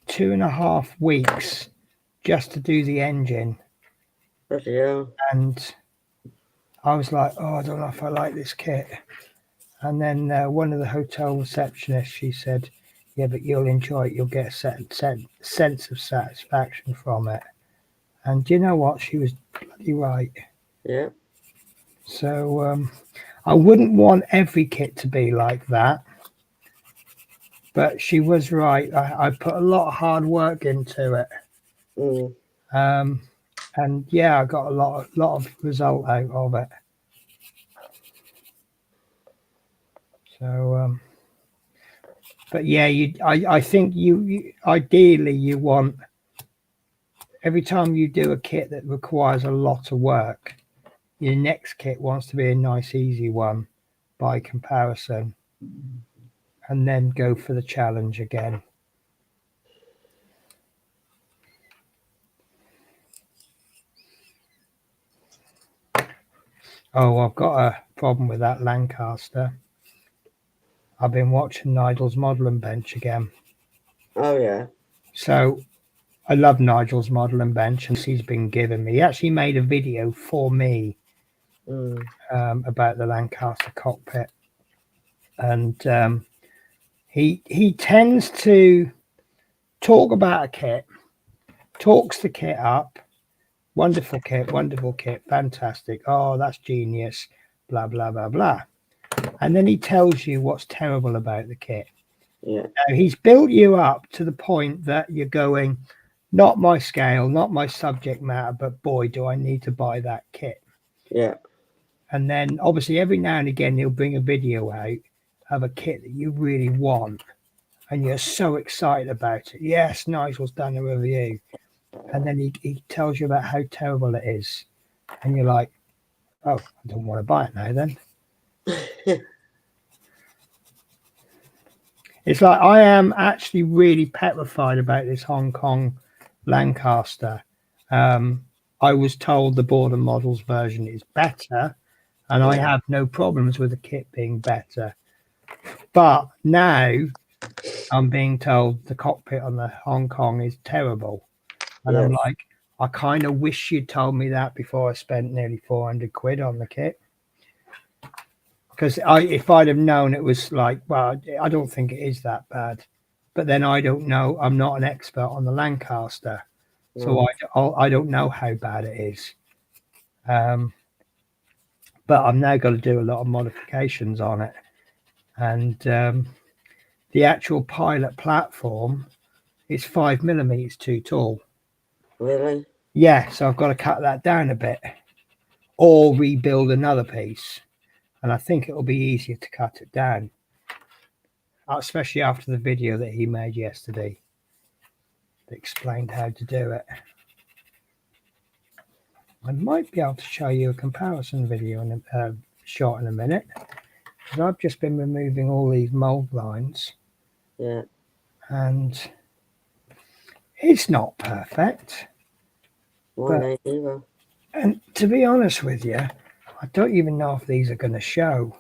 2.5 weeks just to do the engine. Yeah. And I was like, oh, I don't know if I like this kit. And then one of the hotel receptionists, she said, Yeah, but you'll enjoy it. You'll get a sense of satisfaction from it. And do you know what? She was bloody right. Yeah. So I wouldn't want every kit to be like that, but she was right. I put a lot of hard work into it. Mm. And yeah, I got a lot of result out of it. So, but yeah, I think you ideally you want every time you do a kit that requires a lot of work, your next kit wants to be a nice, easy one by comparison, and then go for the challenge again. Oh, I've got a problem with that Lancaster. I've been watching Nigel's modelling bench again. Oh, yeah. So I love Nigel's modelling bench, and he's been giving me. He actually made a video for me about the Lancaster cockpit, and he tends to talk about a kit, talks the kit up. Wonderful kit, fantastic. Oh, that's genius. Blah blah blah blah. And then he tells you what's terrible about the kit. Yeah. Now, he's built you up to the point that you're going, not my scale, not my subject matter, but boy, do I need to buy that kit. Yeah. And then obviously every now and again he'll bring a video out of a kit that you really want, and you're so excited about it. Yes, Nigel's done a review. And then he tells you about how terrible it is. And you're like, oh, I don't want to buy it now then. It's like I am actually really petrified about this Hong Kong Lancaster. I was told the border models version is better, and I have no problems with the kit being better. But now I'm being told the cockpit on the Hong Kong is terrible. And I'm like, I kind of wish you'd told me that before I spent nearly 400 quid on the kit. Because if I'd have known it was like, well, I don't think it is that bad. But then I don't know. I'm not an expert on the Lancaster. So I don't know how bad it is. But I'm now got to do a lot of modifications on it. And the actual pilot platform is 5mm too tall. Really? Yeah, so I've got to cut that down a bit or rebuild another piece. And I think it'll be easier to cut it down, especially after the video that he made yesterday that explained how to do it. I might be able to show you a comparison video in a shot in a minute, because I've just been removing all these mold lines. Yeah. And it's not perfect. Mine ain't either. And to be honest with you, I don't even know if these are going to show.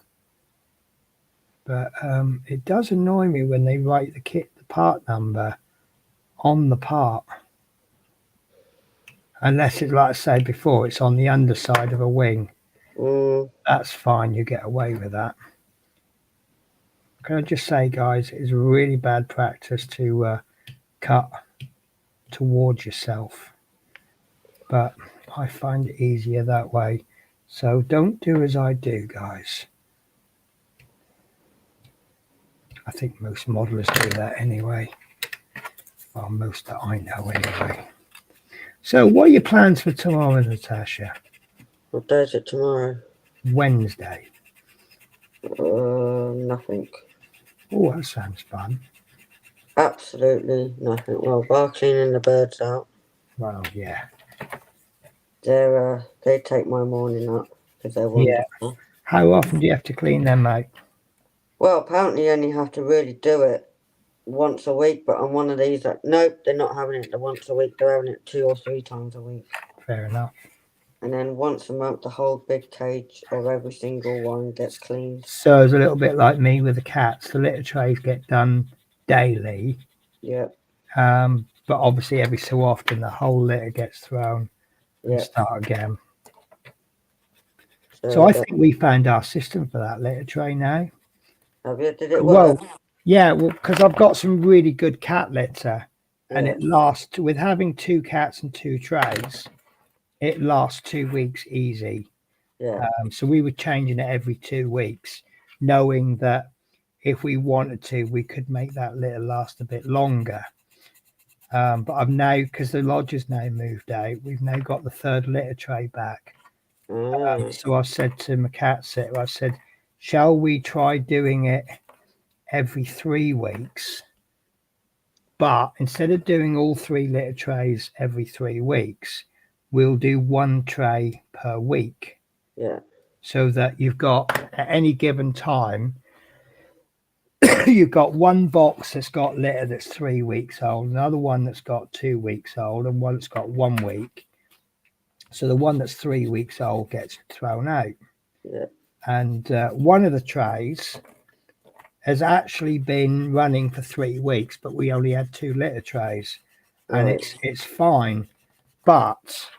But it does annoy me when they write the part number on the part. Unless it's, like I said before, it's on the underside of a wing. That's fine, you get away with that. Can I just say, guys, it's really bad practice to cut towards yourself. But I find it easier that way. So don't do as I do, guys. I think most modelers do that anyway. Well, most that I know anyway. So what are your plans for tomorrow, Natasha? What day is it tomorrow? Wednesday. Nothing. Oh, that sounds fun. Absolutely nothing. Well, bar cleaning the birds out. Well, yeah. They take my morning up because they're wonderful. Yeah. How often do you have to clean them, mate? Well, apparently you only have to really do it once a week, but I'm one of these that, nope, they're not having it the once a week. They're having it 2 or 3 times a week. Fair enough. And then once a month, the whole big cage of every single one gets cleaned. So it's a little bit like me with the cats. The litter trays get done daily. Yeah. But obviously every so often the whole litter gets thrown and start again. So I think we found our system for that litter tray now. Have you? Did it work? Well, Yeah, well, because I've got some really good cat litter, and Yeah. it lasts with having 2 cats and 2 trays. It lasts 2 weeks easy. Yeah. So we were changing it every 2 weeks, knowing that if we wanted to, we could make that litter last a bit longer. But I've now, because the lodger's now moved out, we've now got the third litter tray back. Ah. So I said to my cat sitter, I said, shall we try doing it every 3 weeks? But instead of doing all 3 litter trays every 3 weeks, we'll do 1 tray per week. Yeah. So that you've got at any given time, you've got one box that's got litter that's 3 weeks old, another one that's got 2 weeks old, and one that's got 1 week. So the one that's 3 weeks old gets thrown out. Yeah. And one of the trays has actually been running for 3 weeks, but we only had 2 litter trays, and Right. it's fine. But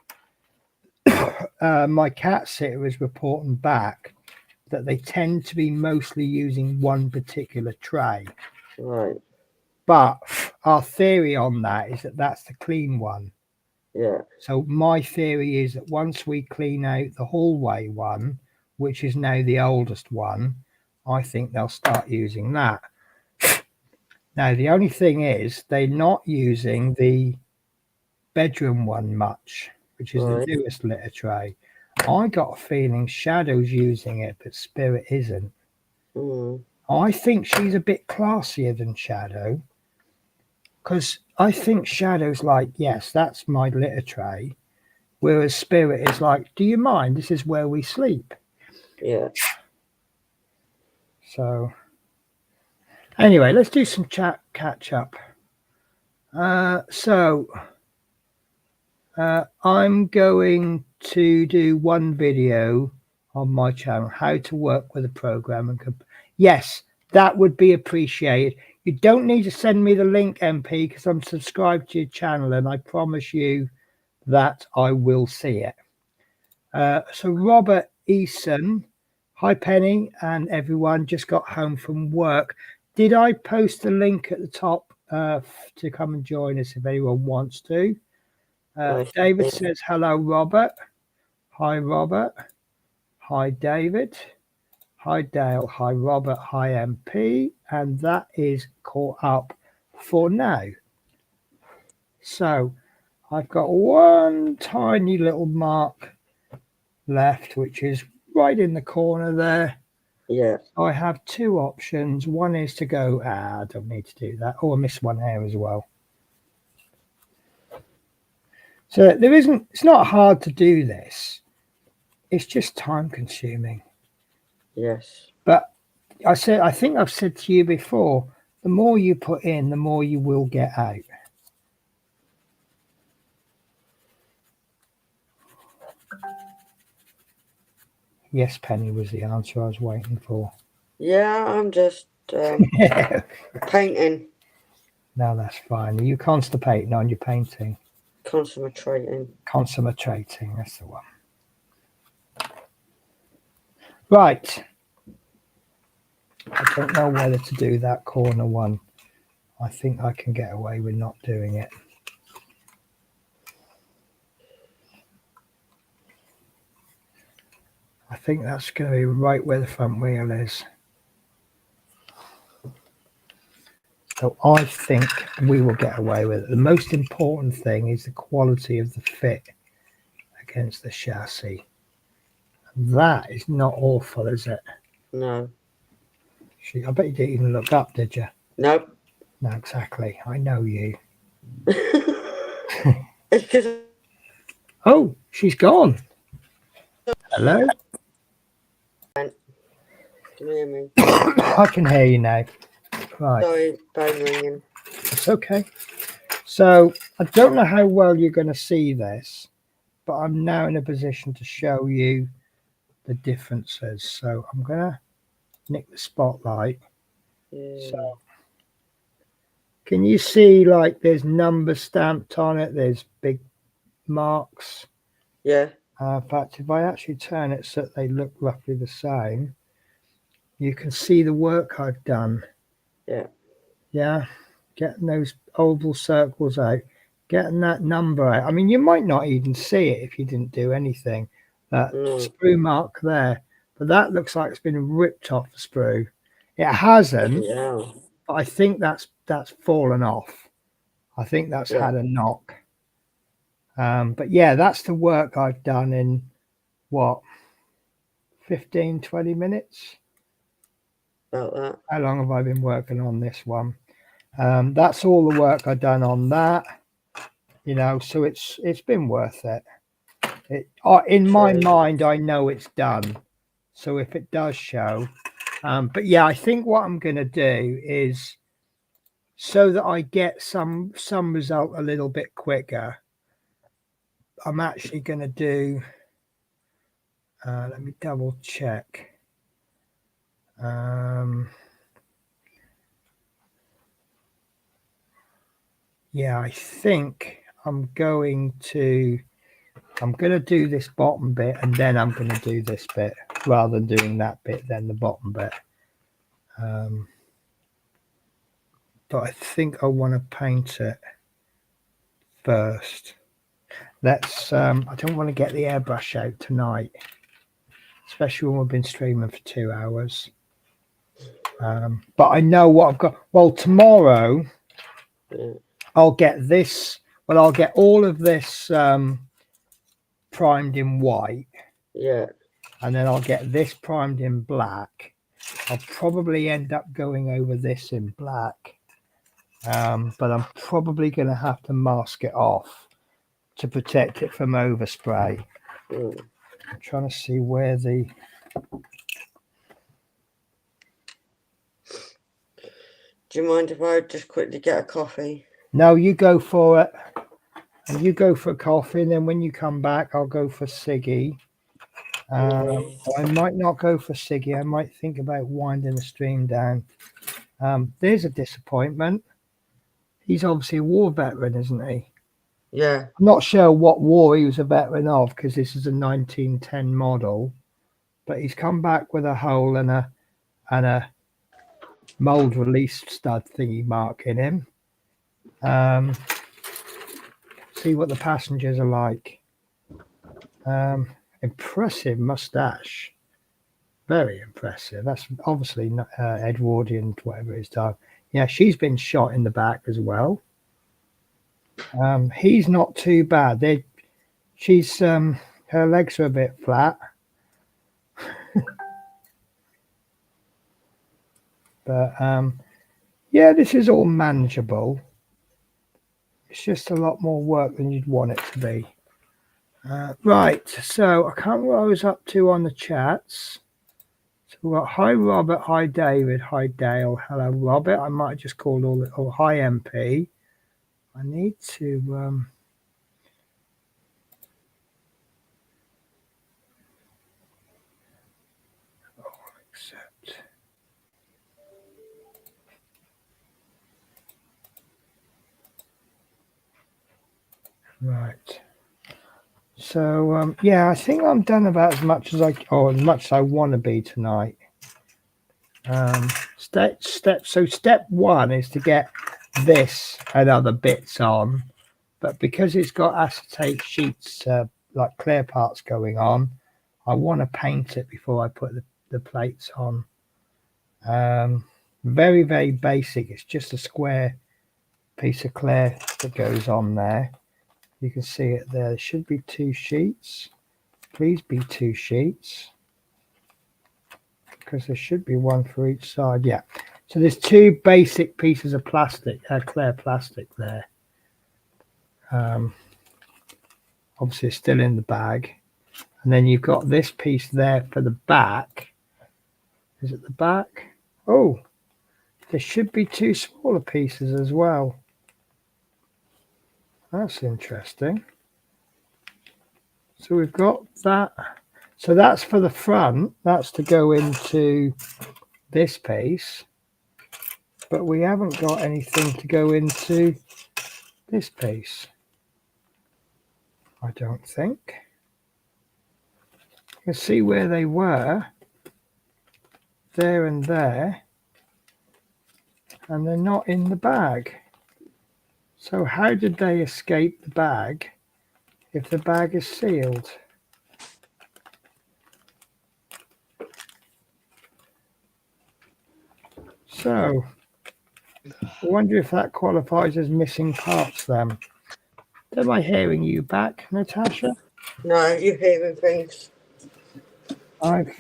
my cat sitter is reporting back that they tend to be mostly using one particular tray. Right. But our theory on that is that that's the clean one. Yeah. So my theory is that once we clean out the hallway one, which is now the oldest one, I think they'll start using that. Now, the only thing is they're not using the bedroom one much, which is the Right. newest litter tray. I got a feeling Shadow's using it, but Spirit isn't. Mm. I think she's a bit classier than Shadow, because I think Shadow's like, yes, that's my litter tray, whereas Spirit is like, do you mind? This is where we sleep. Yeah. So, anyway, let's do some catch up. I'm going to do one video on my channel, how to work with a program. And yes, that would be appreciated. You don't need to send me the link, MP, because I'm subscribed to your channel, and I promise you that I will see it. So Robert Eason, hi Penny and everyone, just got home from work. Did I post the link at the top to come and join us if anyone wants to? David says, hello, Robert. Hi, Robert. Hi, David. Hi, Dale. Hi, Robert. Hi, MP. And that is caught up for now. So I've got one tiny little mark left, which is right in the corner there. Yeah. I have 2 options. One is to go, I don't need to do that. Oh, I missed one hair as well. So it's not hard to do this. It's just time consuming. Yes. But I think I've said to you before, the more you put in, the more you will get out. Yes, Penny was the answer I was waiting for. Yeah, I'm just painting. No, that's fine. Are you constipating on your painting? Concentrating. Concentrating, that's the one. Right. I don't know whether to do that corner one. I think I can get away with not doing it. I think that's going to be right where the front wheel is. So I think we will get away with it. The most important thing is the quality of the fit against the chassis. That is not awful, is it? No. I bet you didn't even look up, did you? Nope. No, exactly. I know you. It's because. Oh, she's gone. Hello? Can you hear me? I can hear you now. Right. Sorry, phone ringing. It's okay. So I don't know how well you're going to see this, but I'm now in a position to show you the differences. So I'm going to nick the spotlight. Yeah. So can you see, like, there's numbers stamped on it? There's big marks. Yeah. In fact, if I actually turn it so that they look roughly the same, you can see the work I've done. Yeah. Yeah, getting those oval circles out, getting that number out. I mean, you might not even see it if you didn't do anything. That No. sprue mark there, but that looks like it's been ripped off the sprue. It hasn't, Yeah. but I think that's fallen off. I think that's Yeah. had a knock. But yeah, that's the work I've done in what, 15, 20 minutes? About that. How long have I been working on this one? That's all the work I've done on that, you know, so it's been worth it. In my True. mind, I know it's done. So if it does show, but yeah, I think what I'm going to do is, so that I get some result a little bit quicker, I'm actually going to do, let me double check. Yeah, I think I'm going to do this bottom bit and then I'm going to do this bit rather than doing that bit then the bottom bit. But I think I want to paint it first. Let's I don't want to get the airbrush out tonight, especially when we've been streaming for 2 hours. But I know what I've got. Well, tomorrow I'll get this. Well, I'll get all of this primed in white. Yeah. And then I'll get this primed in black. I'll probably end up going over this in black. But I'm probably going to have to mask it off to protect it from overspray. I'm trying to see where the... Do you mind if I just quickly get a coffee? No, you go for it. And you go for a coffee, and then when you come back, I'll go for Siggy. I might not go for Siggy. I might think about winding the stream down. There's a disappointment. He's obviously a war veteran, isn't he? Yeah. I'm not sure what war he was a veteran of because this is a 1910 model, but he's come back with a hole and a mold release stud thingy mark in him. See what the passengers are like. Impressive mustache. Very impressive. That's obviously not, Edwardian, whatever it's done. Yeah, she's been shot in the back as well. He's not too bad. She's her legs are a bit flat. But yeah, this is all manageable. It's just a lot more work than you'd want it to be. Right, so I can't remember what I was up to on the chats. So we've got hi Robert, hi David, hi Dale, hello Robert. I might have just called all the, oh hi MP. I need to accept. Right. So yeah, I think I'm done about as much as as much as I want to be tonight. Step one is to get this and other bits on, but because it's got acetate sheets like clear parts going on, I want to paint it before I put the plates on. Very, very basic. It's just a square piece of clear that goes on there. You can see it there. There should be 2 sheets. Please be 2 sheets, because there should be one for each side. Yeah. So there's 2 basic pieces of plastic, clear plastic there. Obviously it's still in the bag. And then you've got this piece there for the back. Is it the back? Oh, there should be 2 smaller pieces as well. That's interesting. So we've got that. So that's for the front. That's to go into this piece. But we haven't got anything to go into this piece. I don't think. You can see where they were. There and there. and they're not in the bag. So how did they escape the bag if the bag is sealed? So I wonder if that qualifies as missing parts then. Am I hearing you back, Natasha? No, you're hearing things. I've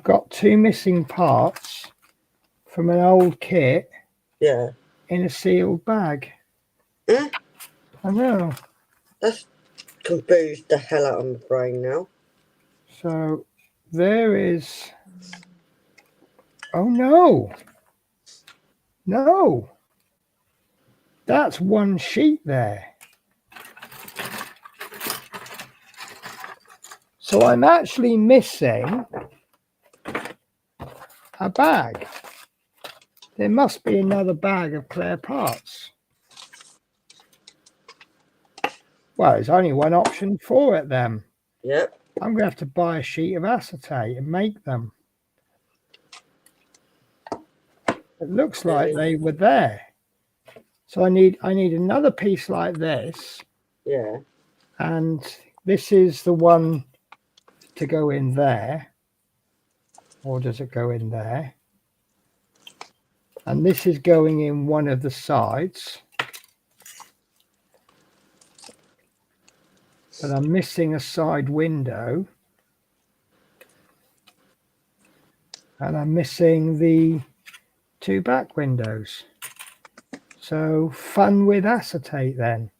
got 2 missing parts from an old kit Yeah. in a sealed bag. Eh? I know. That's confused the hell out of my brain now. So there is. Oh no! No! That's one sheet there. So I'm actually missing a bag. There must be another bag of clear parts. Well, there's only one option for it then. Yep. I'm going to have to buy a sheet of acetate and make them. It looks like they were there. So I need another piece like this. Yeah. And this is the one to go in there. Or does it go in there? And this is going in one of the sides. But I'm missing a side window. And I'm missing the 2 back windows. So fun with acetate then.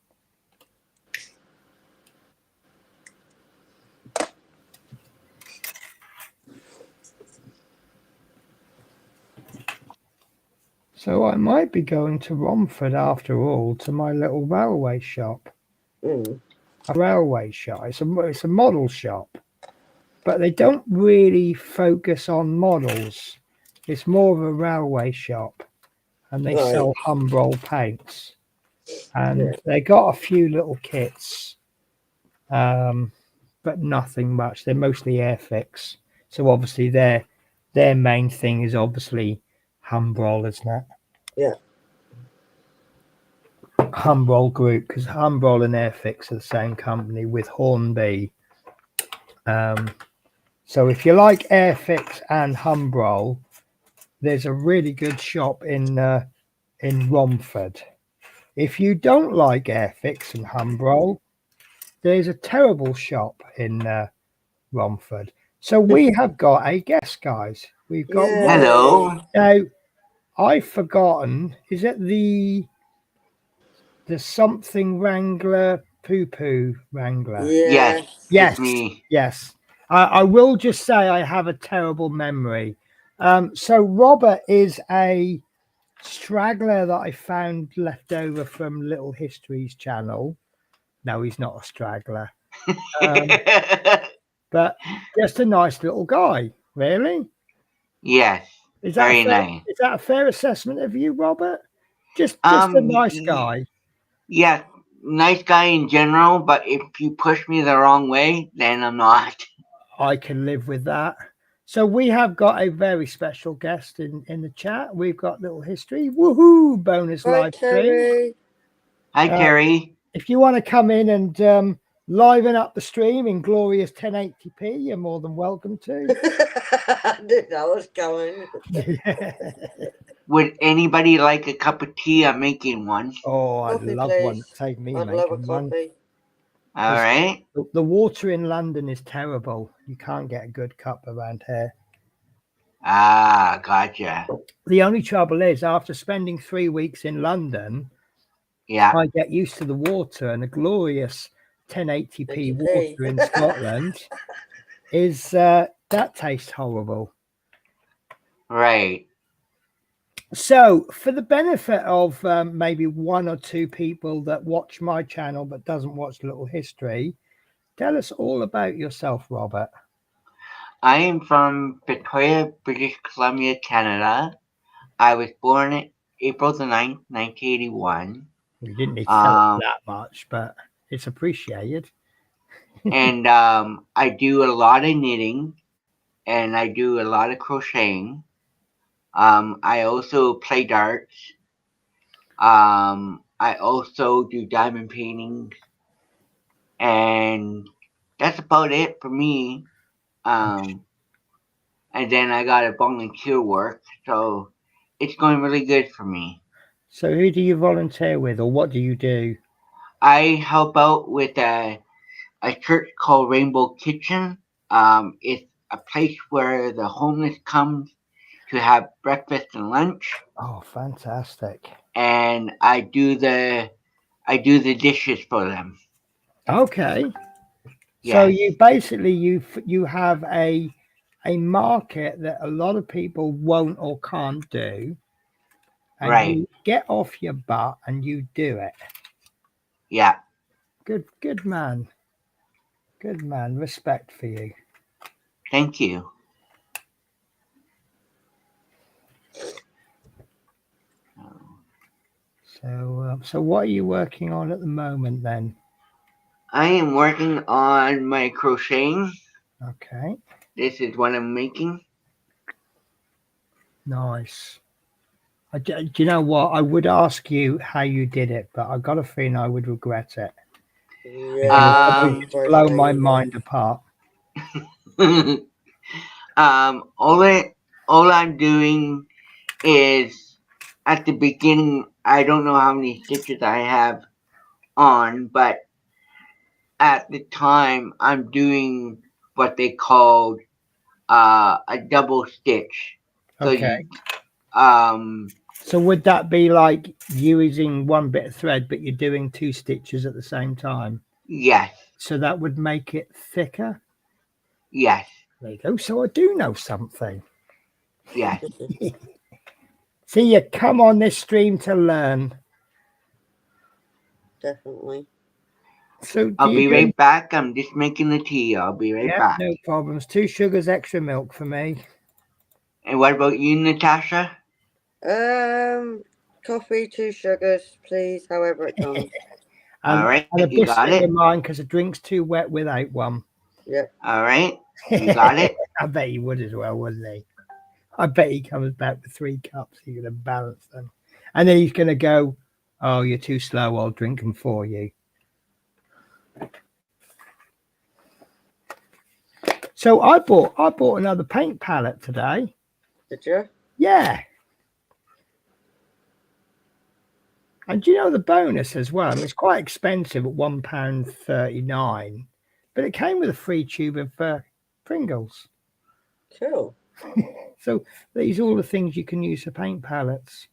So I might be going to Romford after all, to my little railway shop. Mm. A railway shop. It's a model shop. But they don't really focus on models. It's more of a railway shop. And they sell Humbrol paints. And they got a few little kits. But nothing much. They're mostly Airfix. So obviously their main thing is obviously Humbrol, isn't it? Yeah. Humbrol Group, because Humbrol and Airfix are the same company with Hornby. So if you like Airfix and Humbrol, there's a really good shop in Romford. If you don't like Airfix and Humbrol, there's a terrible shop in Romford. So we have got a guest, guys. We've got Hello. Now I've forgotten. Is it the something Wrangler, poo poo Wrangler? Yeah. Yes, It's me. yes. I will just say I have a terrible memory. So Robert is a straggler that I found left over from Little History's channel. No, he's not a straggler. But just a nice little guy, really. Yes. Is that Very nice. Is that a fair assessment of you, Robert? Just a nice guy. Yeah, nice guy in general, but if you push me the wrong way, then I'm not. I can live with that. So we have got a very special guest in the chat. We've got Little History. Woohoo! Bonus Hi, live stream. Terry. Hi, Terry. If you want to come in and liven up the stream in glorious 1080p, you're more than welcome to. I knew that was going. Would anybody like a cup of tea? I'm making one. Oh, I'd Coffee, love please. one. Take me I'd love a making one. coffee. All right. The water in London is terrible. You can't get a good cup around here. Ah, gotcha. The only trouble is, after spending 3 weeks in London, Yeah. I get used to the water, and a glorious 1080p water in Scotland is that tastes horrible. Right. So, for the benefit of maybe 1 or 2 people that watch my channel but doesn't watch Little History, tell us all about yourself, Robert. I am from Victoria, British Columbia, Canada. I was born April the 9th, 1981. You didn't need to tell us that much, but it's appreciated. And I do a lot of knitting, and I do a lot of crocheting. I also play darts, I also do diamond painting, and that's about it for me. And then I got a volunteer work, so it's going really good for me. So who do you volunteer with, or what do you do? I help out with a church called Rainbow Kitchen. It's a place where the homeless come to have breakfast and lunch, Oh, fantastic. and I do the dishes for them. Okay. So Yes, you basically you have a market that a lot of people won't or can't do, and right. you get off your butt and you do it. Yeah, Good man. Good man. Respect for you. thank you. So what are you working on at the moment then? I am working on my crocheting. Okay. This is what I'm making. Nice. Do you know what? I would ask you how you did it, but I got a feeling I would regret it because Yeah, it that's would Um, just blow my frustrating. mind apart. all all I'm doing is at the beginning. I don't know how many stitches I have on, but at the time I'm doing what they called a double stitch. So Okay. you um So would that be like using one bit of thread, but you're doing two stitches at the same time? yes, So that would make it thicker. yes, There you go. So I do know something. yes. See, you come on this stream to learn. Definitely. So do I'll you be do? right back. I'm just making the tea. I'll be right Yeah, back. no problems. 2 sugars, extra milk for me. And what about you, Natasha? Um, Coffee, 2 sugars, please. However it comes. All And right, and a you got biscuit it. with mine because the drink's too wet without one. Yep. All right, you got it. I bet he would as well, wouldn't he? I bet he comes back with 3 cups. He's going to balance them. And then he's going to go, oh, you're too slow. I'll drink them for you. So I bought another paint palette today. Did you? Yeah. And do you know the bonus as well? I mean, it's quite expensive at £1.39, but it came with a free tube of Pringles. Cool. So these are all the things you can use for paint palettes.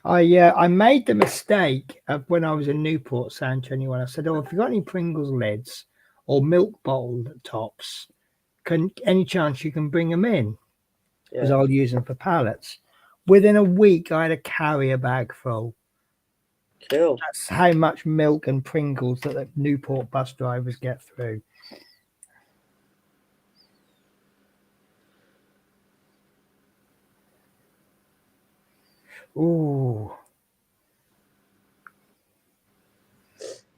I made the mistake of when I was in Newport, San 21. I said, "Oh, if you got any Pringles lids or milk bottle tops, can any chance you can bring them in? Because Yeah. I'll use them for pallets." Within a week, I had a carrier bag full. Cool. That's how much milk and Pringles that the Newport bus drivers get through. Ooh,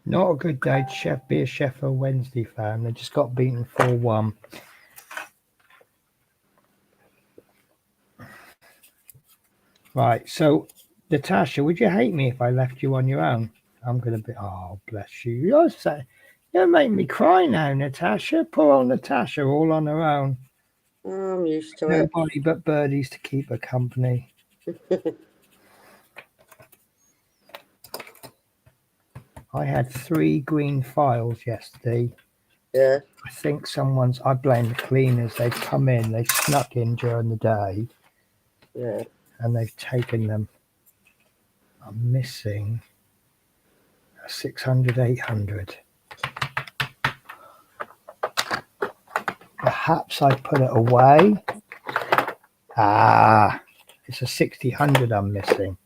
not a good day to be a Sheffield Wednesday fan. They just got beaten 4-1. Right, so Natasha, would you hate me if I left you on your own? I'm gonna be. Oh, bless you. You're making me cry now, Natasha. Poor old Natasha, all on her own. I'm used to it. Nobody but birdies to keep her company. I had 3 green files yesterday. Yeah. I think I blame the cleaners. They've come in, they snuck in during the day, Yeah. and they've taken them. I'm missing a 600, 800. Perhaps I put it away. It's a 60-100 I'm missing,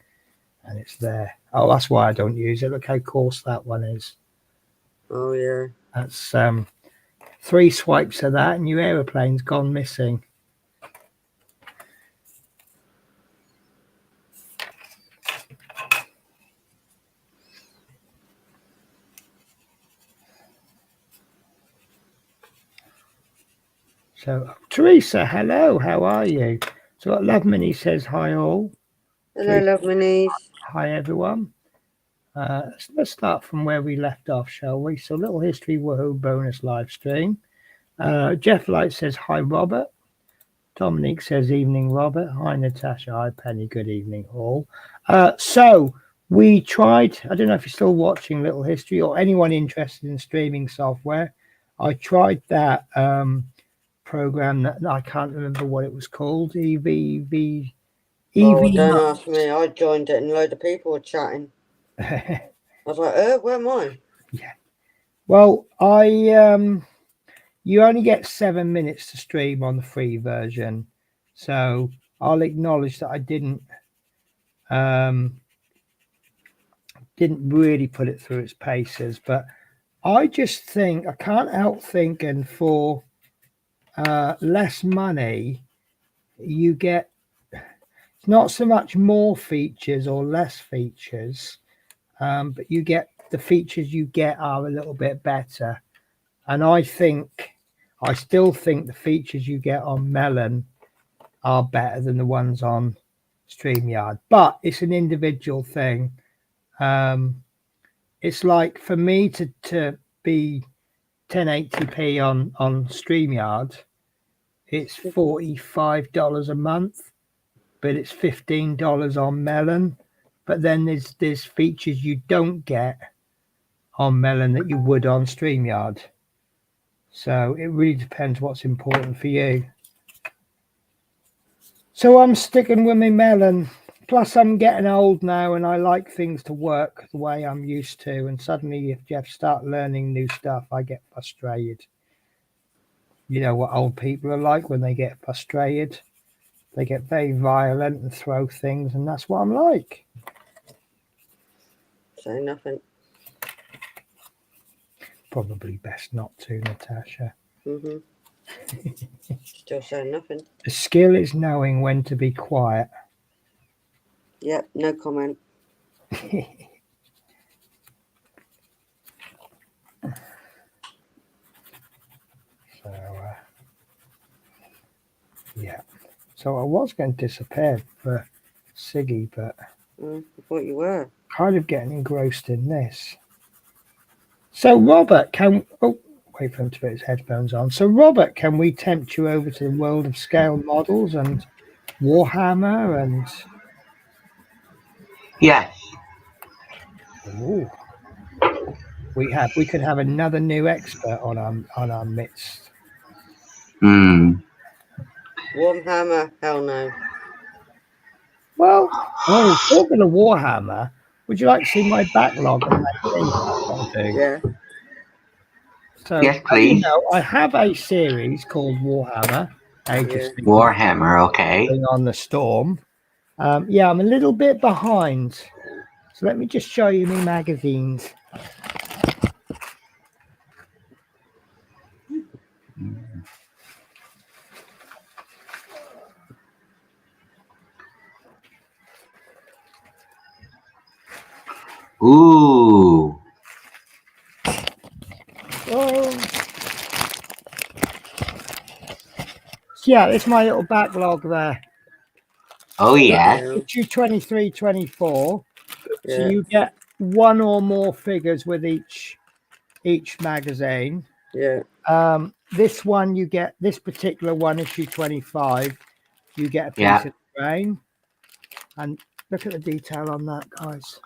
and it's there. Oh, that's why I don't use it. Look how coarse that one is. Oh yeah. That's 3 swipes of that, and your aeroplane's gone missing. So, Teresa, hello, how are you? So, Love Mini says hi all. Hello, Teresa, love minis. Hi, everyone. Let's start from where we left off, shall we? So, little history woohoo bonus live stream. Jeff Light says, hi, Robert. Dominique says, evening, Robert. Hi, Natasha. Hi, Penny. Good evening, all. So, we tried, I don't know if you're still watching Little History or anyone interested in streaming software. I tried that program that I can't remember what it was called. EV Oh, don't ask me. I joined it and a load of people were chatting. I was like, where am I? Yeah. Well, you only get 7 minutes to stream on the free version. So I'll acknowledge that I didn't really put it through its paces, but I just think I can't help thinking for less money, you get not so much more features or less features, but you get the features you get are a little bit better. And I still think the features you get on Melon are better than the ones on StreamYard, but it's an individual thing. It's like for me to be 1080p on StreamYard, it's $45 a month, but it's $15 on Melon. But then there's features you don't get on Melon that you would on StreamYard. So it really depends what's important for you. So I'm sticking with my Melon. Plus, I'm getting old now and I like things to work the way I'm used to. And suddenly, if Jeff start learning new stuff, I get frustrated. You know what old people are like when they get frustrated? They get very violent and throw things, and that's what I'm like. Say nothing. Probably best not to, Natasha. Still saying nothing. The skill is knowing when to be quiet. Yep, no comment. So, yeah. So I was going to disappear for Siggy, but I thought you were. Kind of getting engrossed in this. So Robert, wait for him to put his headphones on. So Robert, can we tempt you over to the world of scale models and Warhammer and? Yes. Ooh. We could have another new expert on our midst. Warhammer, hell no. Well, talking of Warhammer, would you like to see my backlog of magazines I've got to do? Yeah. Yes, So, as you please. know, I have a series called Warhammer. Warhammer, okay. On the Storm. Yeah, I'm a little bit behind. So let me just show you my magazines. Ooh. Yeah, it's my little backlog there. Oh, yeah. Issue 23, 24. Yeah. So you get one or more figures with each magazine. Yeah. This one you get, this particular one, issue 25, you get a piece of the brain. And look at the detail on that, guys.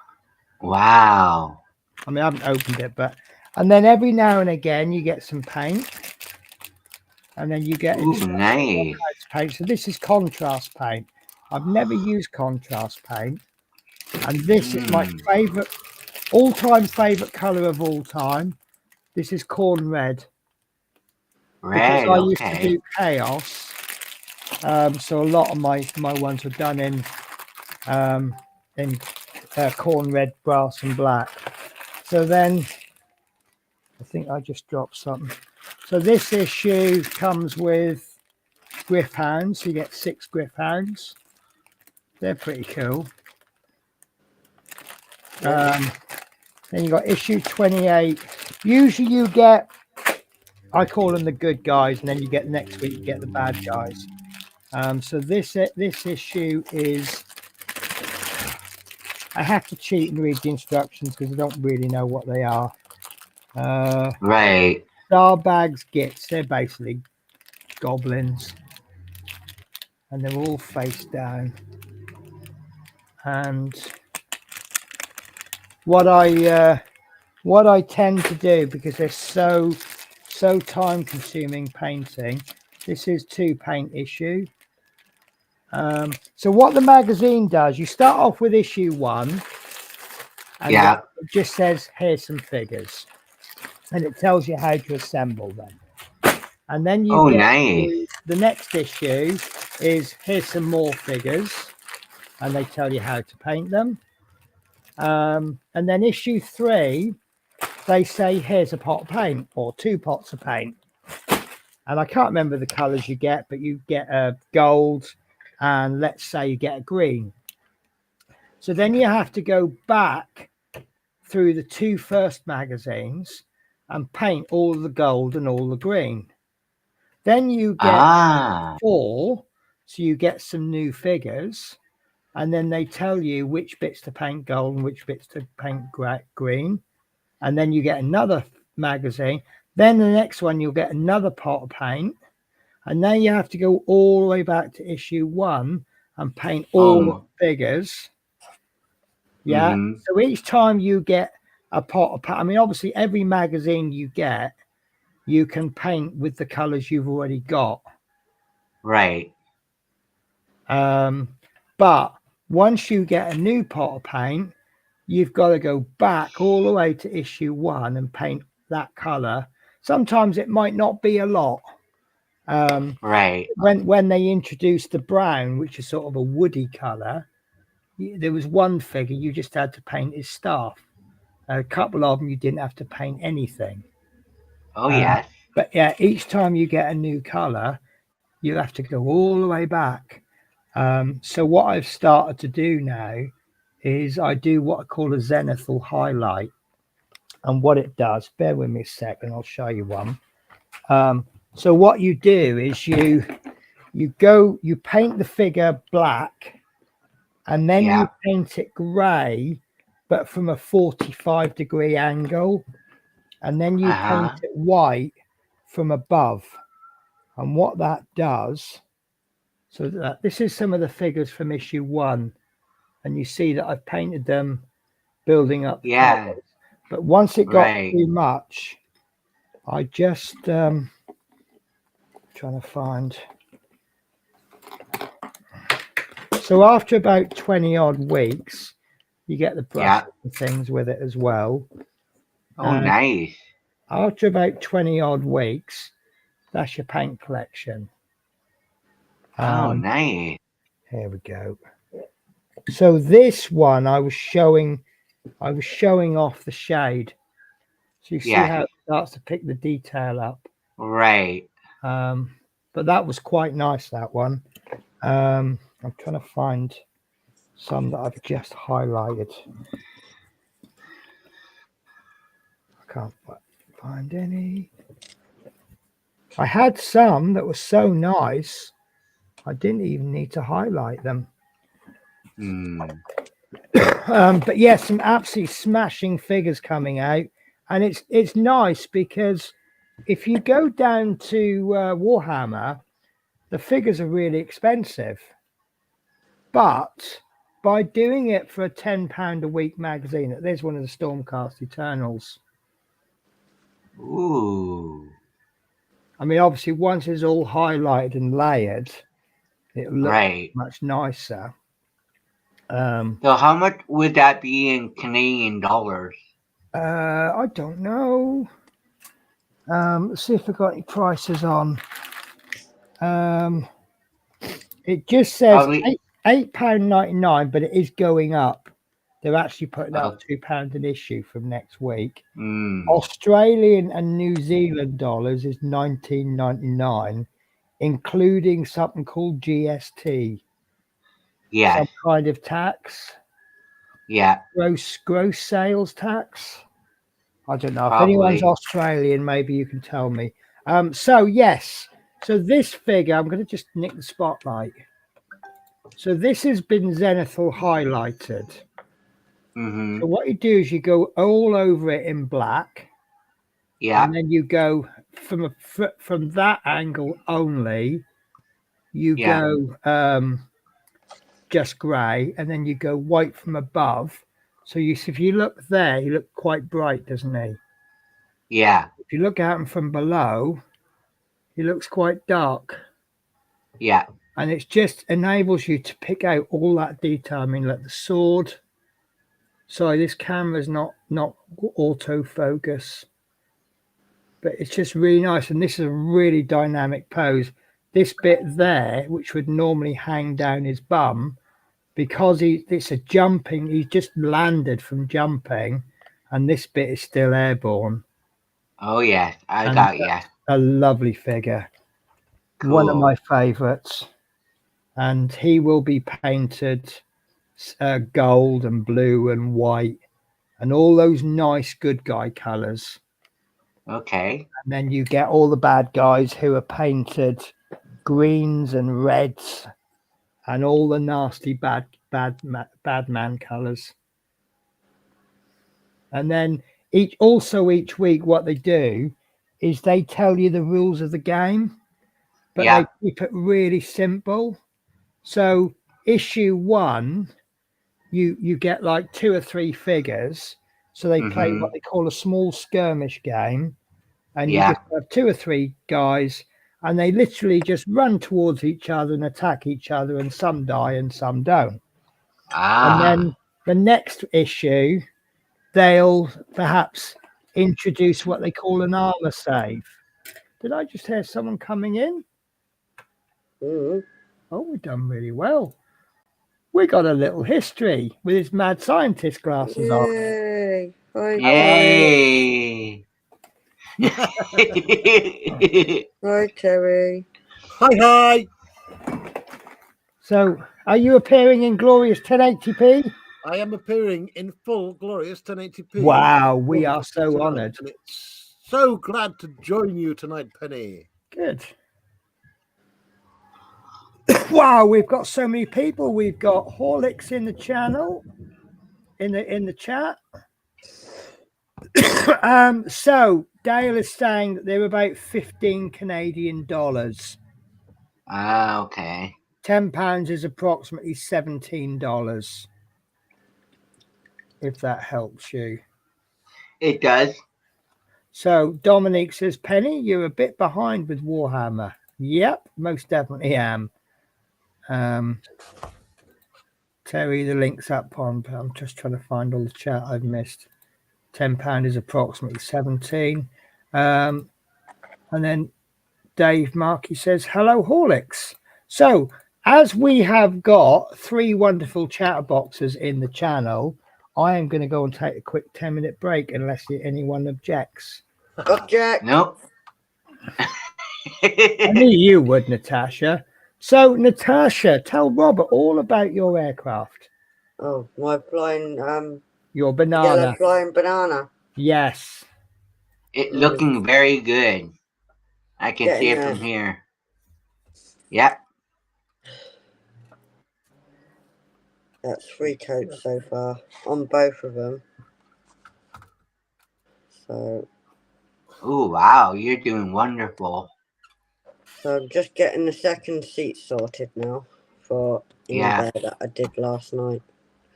Wow. I mean, I haven't opened it, but and then every now and again you get some paint. And then you get nice paint. So this is contrast paint. I've never used contrast paint. And this is my favorite, all-time favorite color of all time. This is corn red. Red, because I used to do chaos. So a lot of my ones were done in corn red, brass and black. So then I think I just dropped something. So this issue comes with grip hounds. So you get 6 grip hounds. They're pretty cool. Then you got issue 28. Usually you get, I call them the good guys, and then you get next week you get the bad guys. So this issue is I have to cheat and read the instructions because I don't really know what they are. Right. Star bags, gits, they're basically goblins, and they're all face down. And what I tend to do, because they're so time consuming painting, this is 2 paint issue. So what the magazine does, you start off with issue 1, and Yeah. it just says here's some figures, and it tells you how to assemble them. And then you get nice. the next issue is here's some more figures, and they tell you how to paint them. And then issue 3, they say here's a pot of paint or 2 pots of paint. And I can't remember the colors you get, but you get a gold, and let's say you get a green. So then you have to go back through the 2 first magazines and paint all the gold and all the green. Then you get 4, so you get some new figures, and then they tell you which bits to paint gold and which bits to paint green. And then you get another magazine. Then the next one, you'll get another pot of paint. And then you have to go all the way back to issue 1 and paint all the figures. Yeah. So each time you get a pot of paint, I mean, obviously every magazine you get, you can paint with the colors you've already got. Right. But once you get a new pot of paint, you've got to go back all the way to issue 1 and paint that color. Sometimes it might not be a lot. Right. When they introduced the brown, which is sort of a woody color, there was one figure you just had to paint his staff. A couple of them you didn't have to paint anything. Oh yes. But yeah, each time you get a new color, you have to go all the way back. So what I've started to do now is I do what I call a zenithal highlight. And what it does, bear with me a second, I'll show you one. So what you do is you paint the figure black, and then you paint it gray, but from a 45-degree angle, and then you paint it white from above. And what that does, so that this is some of the figures from issue 1, and you see that I've painted them building up the colors. But once it got too much, I just trying to find. So after about 20 odd weeks, you get the brush and things with it as well. Oh, nice. After about 20 odd weeks, that's your paint collection. Oh, nice. Here we go. So this one I was showing off the shade. So you see how it starts to pick the detail up. Right. But that was quite nice, that one. I'm trying to find some that I've just highlighted. I can't find any. I had some that were so nice, I didn't even need to highlight them. But yeah, some absolutely smashing figures coming out, and it's nice because if you go down to Warhammer, the figures are really expensive, but by doing it for a £10 a week magazine, there's one of the Stormcast Eternals. Ooh. I mean, obviously, once it's all highlighted and layered, it'll look much nicer. So how much would that be in Canadian dollars? I don't know. Let's see if I've got any prices on. It just says £8.99, but it is going up. They're actually putting up £2 an issue from next week. Australian and New Zealand dollars is $19.99, including something called GST. Yeah. Some kind of tax. Yeah. Gross sales tax. I don't know. Probably. If anyone's Australian, maybe you can tell me. So yes. So this figure, I'm going to just nick the spotlight. So this has been zenithal highlighted. Mm-hmm. So what you do is you go all over it in black, Yeah. and then you go from that angle only. You Yeah. go just grey, and then you go white from above. So if you look there, he look quite bright, doesn't he? Yeah. If you look at him from below, he looks quite dark. Yeah. And it just enables you to pick out all that detail. I mean, like the sword. Sorry, this camera's not autofocus, but it's just really nice. And this is a really dynamic pose. This bit there, which would normally hang down his bum, because it's a jumping, he just landed from jumping, and this bit is still airborne. Oh yes, I And got ya. that's a lovely figure. One of Cool. my favorites. And he will be painted gold and blue and white and all those nice good guy colors. Okay. And then you get all the bad guys who are painted greens and reds and all the nasty bad man colors. And then each week what they do is they tell you the rules of the game, but Yeah. they keep it really simple. So issue 1, you get like 2 or 3 figures. So they play Mm-hmm. what they call a small skirmish game, and you Yeah. just have 2 or 3 guys, and they literally just run towards each other and attack each other, and some die and some don't. And Ah. then the next issue, they'll perhaps introduce what they call an armor save. Did I just hear someone coming in? Mm. Oh, we've done really well. We got a little history with his mad scientist glasses on. Yay! Hi, Yay. Hi, Terry. Hi. So, are you appearing in glorious 1080p? I am appearing in full glorious 1080p. Wow, we are Wonderful so tonight, honoured. and it's so glad to join you tonight, Penny. Good. Wow, we've got so many people. We've got Horlicks in the channel, in the chat. So Dale is saying that they're about 15 Canadian dollars. Ah, okay. £10 is approximately $17. If that helps you. It does. So Dominique says, Penny, you're a bit behind with Warhammer. Yep, most definitely am. Terry, the link's up on. I'm just trying to find all the chat I've missed. £10 is approximately 17. And then Dave Markey says, hello, Horlicks. So as we have got 3 wonderful chatter boxes in the channel, I am going to go and take a quick 10-minute break unless anyone objects. Object. Nope. I knew you would, Natasha. So, Natasha, tell Robert all about your aircraft. Oh, my flying Your banana. yellow flying banana. Yes. It looking very good. I can see it from here. Yep. That's 3 coats so far on both of them. So. Oh wow, you're doing wonderful. So I'm just getting the second seat sorted now for in bed that I did last night.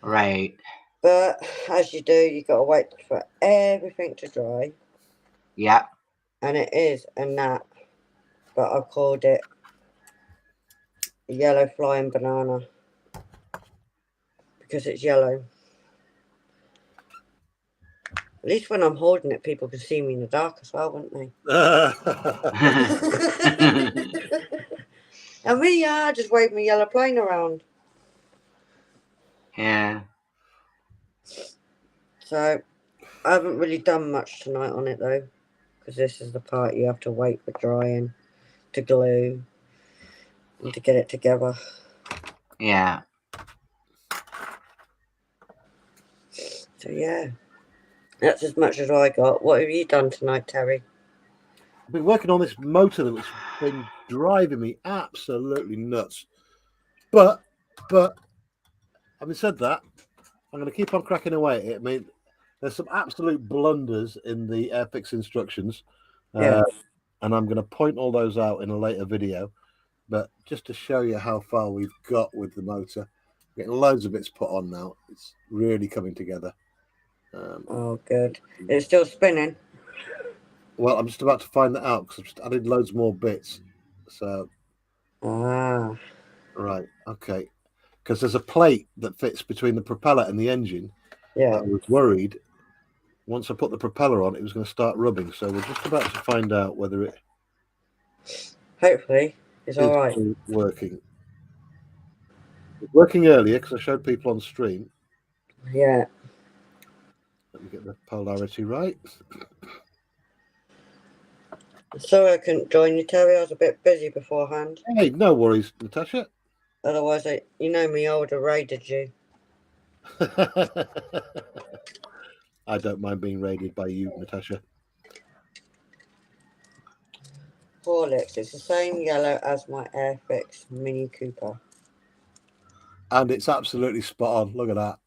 Right. But as you do, you got to wait for everything to dry. Yeah. And it is a nap, but I called it a yellow flying banana because it's yellow. At least when I'm holding it, people can see me in the dark as well, wouldn't they? And me, I just wave my yellow plane around. Yeah. So I haven't really done much tonight on it though, because this is the part you have to wait for drying, to glue, and to get it together. Yeah. So yeah, that's as much as I got. What have you done tonight, Terry? I've been working on this motor that's been driving me absolutely nuts. But having said that, I'm going to keep on cracking away at it. I mean, there's some absolute blunders in the Airfix instructions. Yeah. And I'm going to point all those out in a later video. But just to show you how far we've got with the motor, getting loads of bits put on now. It's really coming together. Oh, good. It's still spinning. Well, I'm just about to find that out because I've just added loads more bits. So, Ah. right, okay. Because there's a plate that fits between the propeller and the engine. Yeah. I was worried once I put the propeller on, it was going to start rubbing. So we're just about to find out whether it Hopefully, it's all right. is working. It was working earlier because I showed people on stream. Yeah. Let me get the polarity right. Sorry I couldn't join you, Terry. I was a bit busy beforehand. Hey, no worries, Natasha. Otherwise, you know me, I would have raided you. I don't mind being raided by you, Natasha. Horlicks, it's the same yellow as my Airfix Mini Cooper. And it's absolutely spot on. Look at that.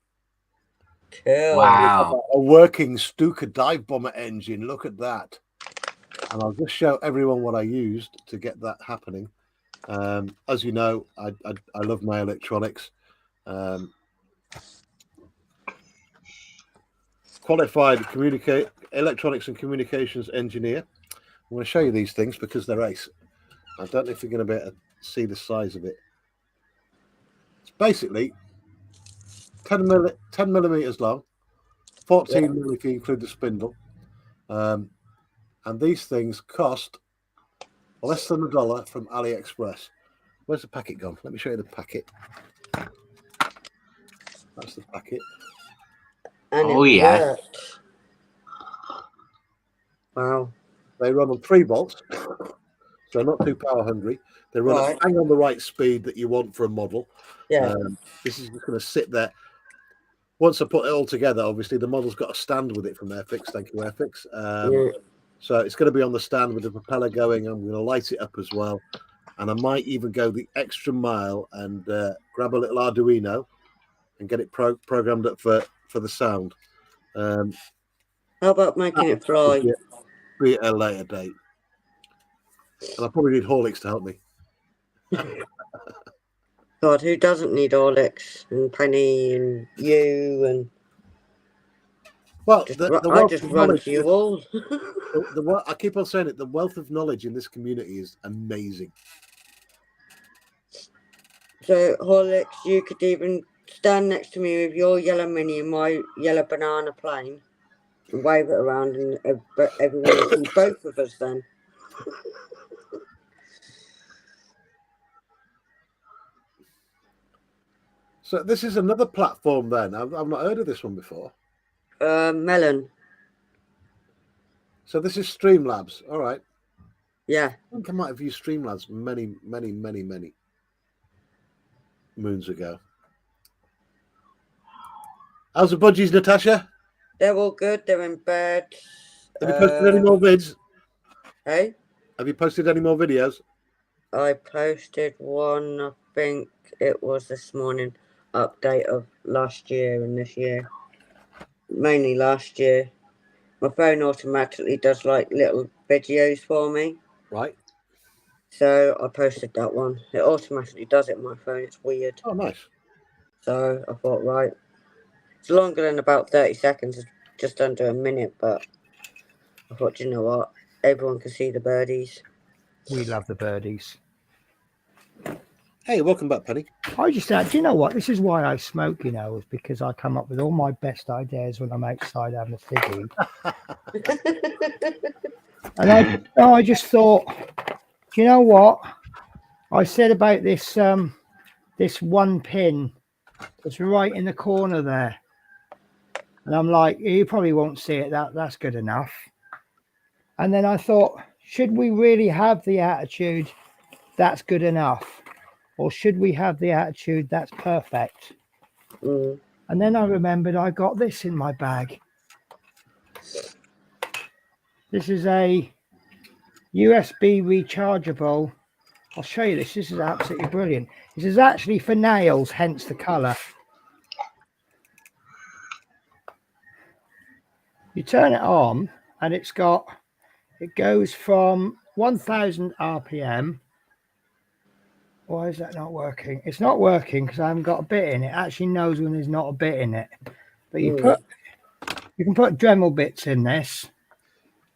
Cool. Wow. A working Stuka dive bomber engine. Look at that. And I'll just show everyone what I used to get that happening. As you know, I love my electronics. Qualified electronics and communications engineer. I'm going to show you these things because they're ace. I don't know if you're going to be able to see the size of it. It's basically 10 millimeters long, 14 mil if you include the spindle. And these things cost less than $1 from AliExpress. Where's the packet gone? Let me show you the packet. That's the packet. And Oh, it yes. worked. Wow. They run on 3 volts, so not too power hungry. They run Right. at bang on the right speed that you want for a model. Yeah. This is just going to sit there. Once I put it all together, obviously the model's got a stand with it from Airfix. Thank you, Airfix. So it's going to be on the stand with the propeller going. I'm going to light it up as well. And I might even go the extra mile and grab a little Arduino and get it programmed up for the sound. How about making it fly? Be at a later date. And I probably need Horlicks to help me. God, who doesn't need Horlicks and Penny and you and... Well, I just run to you all. I keep on saying it. The wealth of knowledge in this community is amazing. So, Horlicks, you could even stand next to me with your yellow Mini and my yellow banana plane and wave it around, and everyone will see both of us then. So this is another platform then. I've not heard of this one before. Melon. So this is Streamlabs. All right. Yeah. I think I might have used Streamlabs many moons ago. How's the budgies, Natasha? They're all good. They're in bed. Have you posted any more vids? Hey? Have you posted any more videos? I posted one, I think it was this morning, update of last year and this year. Mainly last year. My phone automatically does like little videos for me. Right. So I posted that one. It automatically does it on my phone. It's weird. Oh, nice. So I thought, right. It's longer than about 30 seconds. It's just under a minute, but I thought, you know what? Everyone can see the birdies. We love the birdies. Hey, welcome back, Penny. I just do you know what? This is why I smoke, you know, is because I come up with all my best ideas when I'm outside having a ciggy. And I just thought, do you know what? I said about this this one pin that's right in the corner there. And I'm like, you probably won't see it. That's good enough. And then I thought, should we really have the attitude that's good enough? Or should we have the attitude that's perfect? Mm. And then I remembered I got this in my bag. This is a USB rechargeable. I'll show you this. This is absolutely brilliant. This is actually for nails, hence the colour. You turn it on, and it goes from 1000 RPM. Why is that not working? It's not working because I haven't got a bit in it. It actually knows when there's not a bit in it. But you can put Dremel bits in this,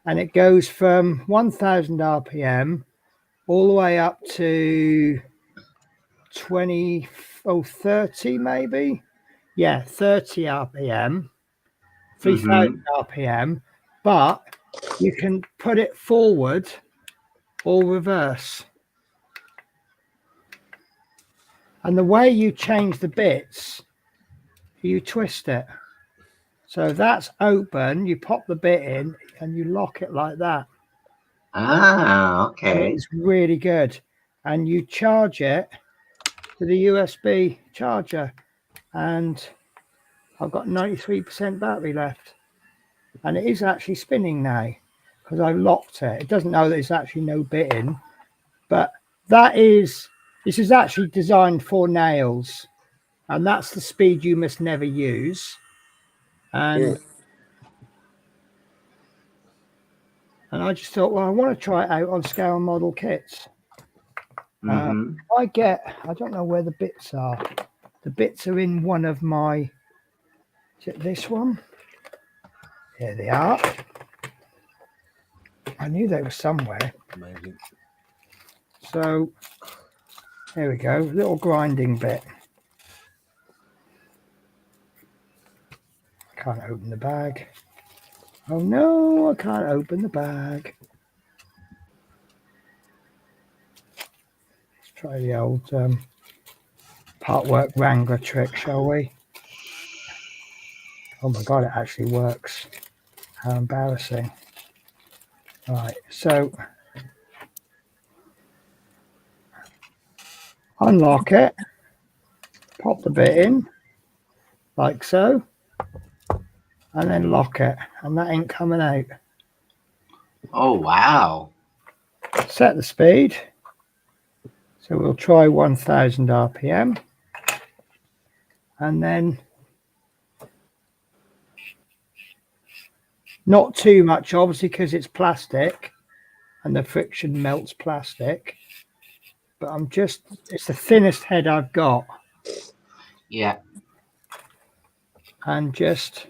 and it goes from 1000 RPM all the way up to 30 maybe. Yeah, 30 RPM, 3000 RPM. But you can put it forward or reverse. And the way you change the bits, you twist it. So that's open, you pop the bit in and you lock it like that. Ah, okay. It's really good. And you charge it with a USB charger. And I've got 93% battery left. And it is actually spinning now because I locked it. It doesn't know that it's actually no bit in. But this is actually designed for nails. And that's the speed you must never use. And I just thought, well, I want to try it out on scale model kits. I don't know where the bits are. The bits are in one of my, is it this one? Here they are. I knew they were somewhere. Amazing. So, here we go, little grinding bit. Can't open the bag. Oh no, I can't open the bag. Let's try the old part work wrangler trick, shall we? Oh my God, it actually works. How embarrassing. Right, so unlock it, pop the bit in, like so, and then lock it, and that ain't coming out. Oh, wow. Set the speed. So we'll try 1000 RPM. And then not too much, obviously, because it's plastic and the friction melts plastic. But it's the thinnest head I've got. Yeah. And just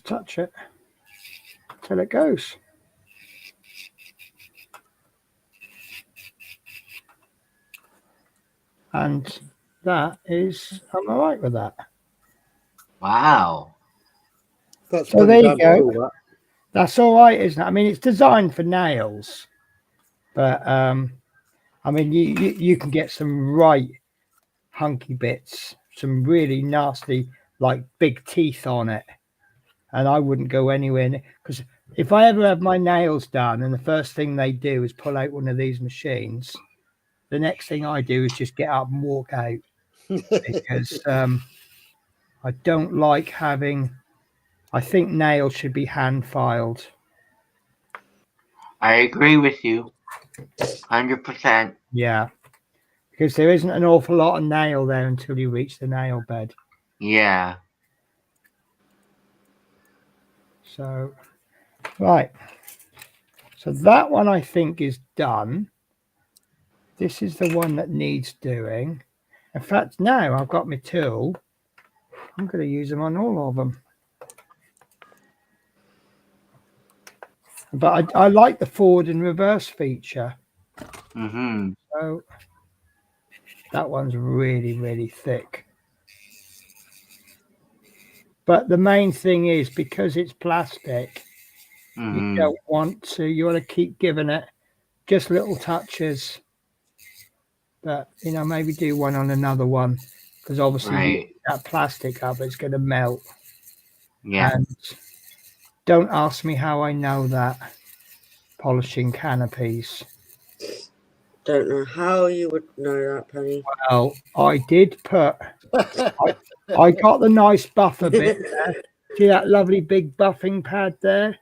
touch it till it goes. And I'm all right with that. Wow. That's So there you go. Cool, That's all right, isn't it? I mean, it's designed for nails, but I mean, you can get some right hunky bits, some really nasty, like big teeth on it, and I wouldn't go anywhere because if I ever have my nails done and the first thing they do is pull out one of these machines, the next thing I do is just get up and walk out because I don't like having. I think nails should be hand filed. I agree with you. 100%. Yeah, because there isn't an awful lot of nail there until you reach the nail bed. Yeah. So, right. So that one I think is done. This is the one that needs doing. In fact, now I've got my tool. I'm going to use them on all of them. But I like the forward and reverse feature. So that one's really, really thick. But the main thing is because it's plastic, you don't want to, you want to keep giving it just little touches. But, maybe do one on another one because obviously that plastic up, it's going to melt. Yeah. And don't ask me how I know that. Polishing canopies. Don't know how you would know that, Penny. Well, I did put. I got the nice buffer bit there. See that lovely big buffing pad there?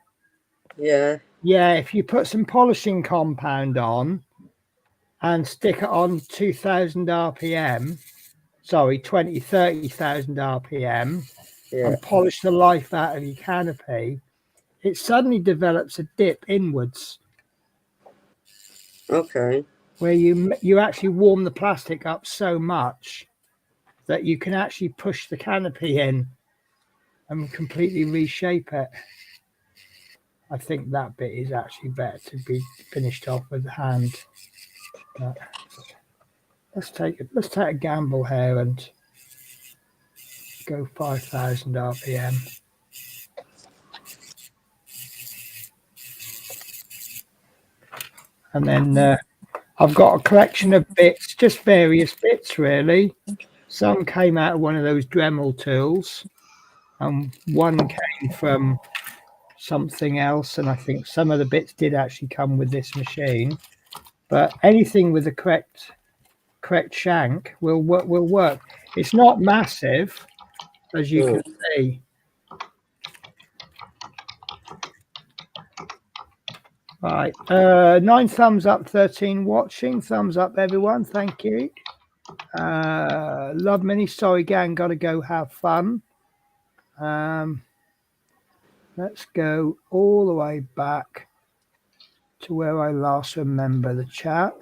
Yeah. Yeah, if you put some polishing compound on and stick it on 2000 RPM, sorry, 20, 30,000 RPM Yeah. and polish the life out of your canopy, it suddenly develops a dip inwards Okay. where you actually warm the plastic up so much that you can actually push the canopy in and completely reshape it. I think that bit is actually better to be finished off with hand. But let's take a gamble here and go 5,000 RPM. And then I've got a collection of bits, just various bits really. Some came out of one of those Dremel tools, and one came from something else. And I think some of the bits did actually come with this machine. But anything with the correct shank will work. It's not massive, as you can see. Right, 9 thumbs up, 13 watching. Thumbs up, everyone. Thank you. Love Mini. Sorry, gang. Got to go have fun. Let's go all the way back to where I last remember the chat.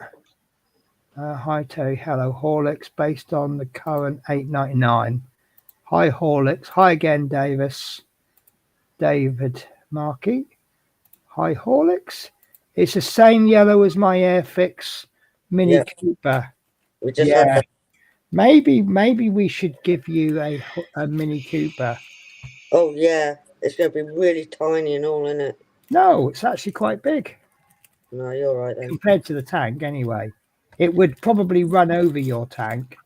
Hi, Terry. Hello, Horlicks. Based on the current 8.99. Hi, Horlicks. Hi again, David Markey. Hi, Horlicks. It's the same yellow as my Airfix Mini Cooper. We just had that. Maybe we should give you a Mini Cooper. Oh yeah, it's going to be really tiny and all, isn't it? No, it's actually quite big. No, you're right then. Compared to the tank, anyway. It would probably run over your tank.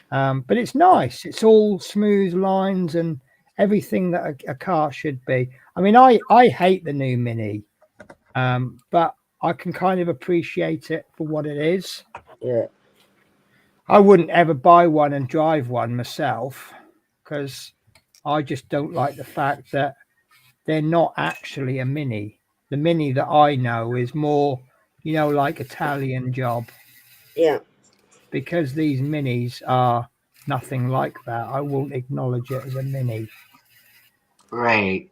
But it's nice. It's all smooth lines and everything that a car should be. I mean, I hate the new Mini, but I can kind of appreciate it for what it is. Yeah. I wouldn't ever buy one and drive one myself because I just don't like the fact that they're not actually a Mini. The Mini that I know is more, like Italian job. Yeah. Because these Minis are nothing like that, I won't acknowledge it as a Mini. Right.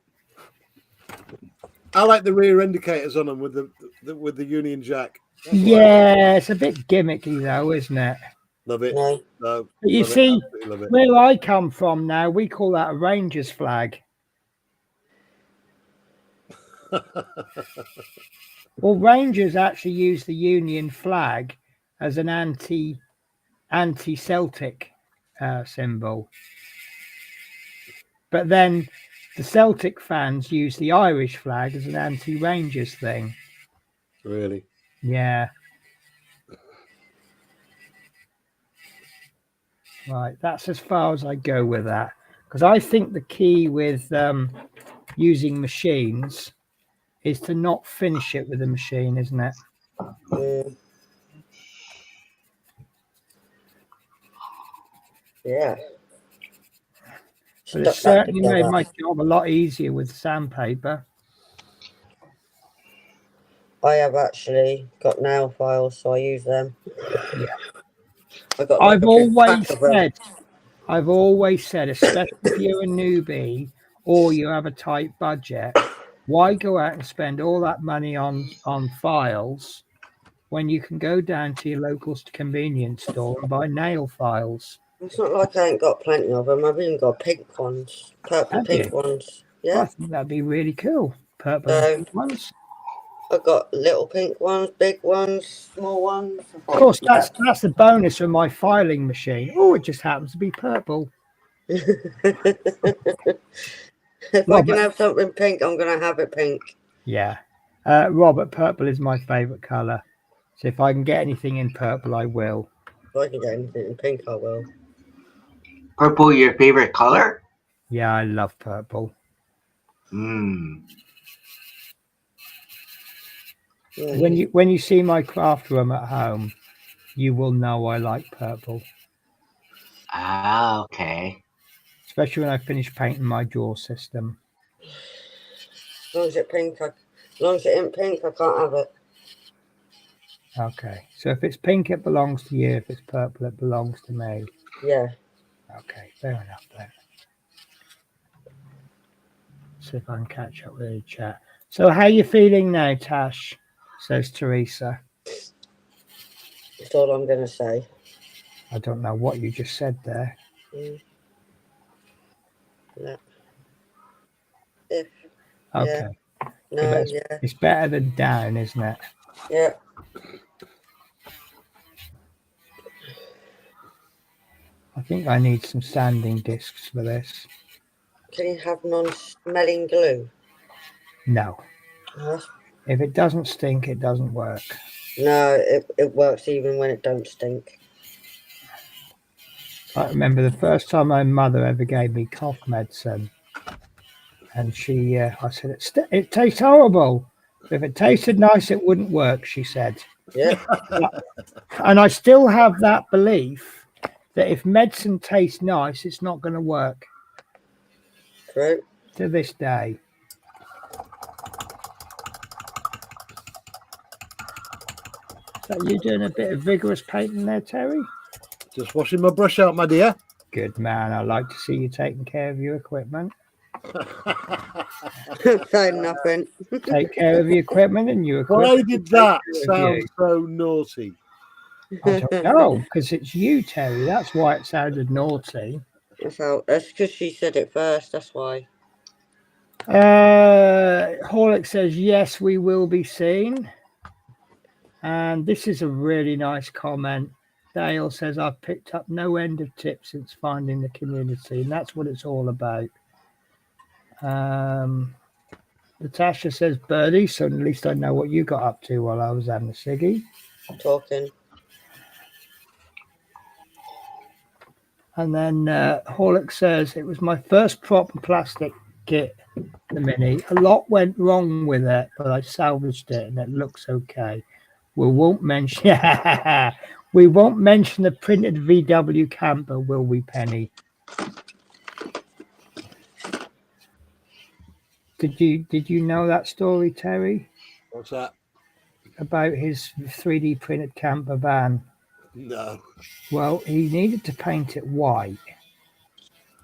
I like the rear indicators on them with the Union Jack. Yeah, it's a bit gimmicky though, isn't it? Love it. No. No, But you love see, it. Love it. where I come from now, we call that a Rangers flag. Well, Rangers actually use the Union flag as an anti-Celtic symbol. But then the Celtic fans use the Irish flag as an anti-Rangers thing. Really? Yeah. Right, that's as far as I go with that. Because I think the key with using machines is to not finish it with a machine, isn't it? Yeah. But it certainly made my job a lot easier with sandpaper. I have actually got nail files, so I use them. Yeah. I've always said, especially if you're a newbie or you have a tight budget, why go out and spend all that money on files when you can go down to your local convenience store and buy nail files? It's not like I ain't got plenty of them. I've even got pink ones, purple pink ones. Yeah. Well, I think that'd be really cool. Purple and pink ones. I've got little pink ones, big ones, small ones. Of course, that's the bonus of my filing machine. Oh, it just happens to be purple. If I can have something pink, I'm going to have it pink. Yeah. Robert, purple is my favourite colour. So if I can get anything in purple, I will. If I can get anything in pink, I will. Purple, your favorite color? Yeah, I love purple. When you see my craft room at home, you will know I like purple. Ah, okay. Especially when I finish painting my drawer system. As long as it's pink, as long as it ain't pink, I can't have it. Okay, so if it's pink, it belongs to you. If it's purple, it belongs to me. Yeah. Okay, fair enough then. See if I can catch up with the chat. So, how you feeling now, Tash? Says Teresa. That's all I'm going to say. I don't know what you just said there. No. If. Okay. No, But yeah. it's better than down, isn't it? Yeah. I think I need some sanding discs for this. Can you have non-smelling glue? No. Huh? If it doesn't stink, it doesn't work. No, it works even when it don't stink. I remember the first time my mother ever gave me cough medicine, and I said, it tastes horrible. If it tasted nice, it wouldn't work, she said. Yeah. And I still have that belief that if medicine tastes nice, it's not going to work. True. To this day. So you're doing a bit of vigorous painting there, Terry? Just washing my brush out, my dear. Good man. I like to see you taking care of your equipment. Say nothing. Take care of your equipment and your equipment. Why did that care of sound you. so naughty? I don't know, because it's you, Terry. That's why it sounded naughty. That's because she said it first. That's why. Horlick says, yes, we will be seen. And this is a really nice comment. Dale says, I've picked up no end of tips since finding the community. And that's what it's all about. Natasha says, Birdie, so at least I know what you got up to while I was having a ciggy. Talking. And then Horlick says, it was my first proper plastic kit, the Mini. A lot went wrong with it, but I salvaged it and it looks okay. We won't mention the printed VW camper, will we, Penny? Did you know that story, Terry? What's that? About his 3D printed camper van? No. Well, he needed to paint it white.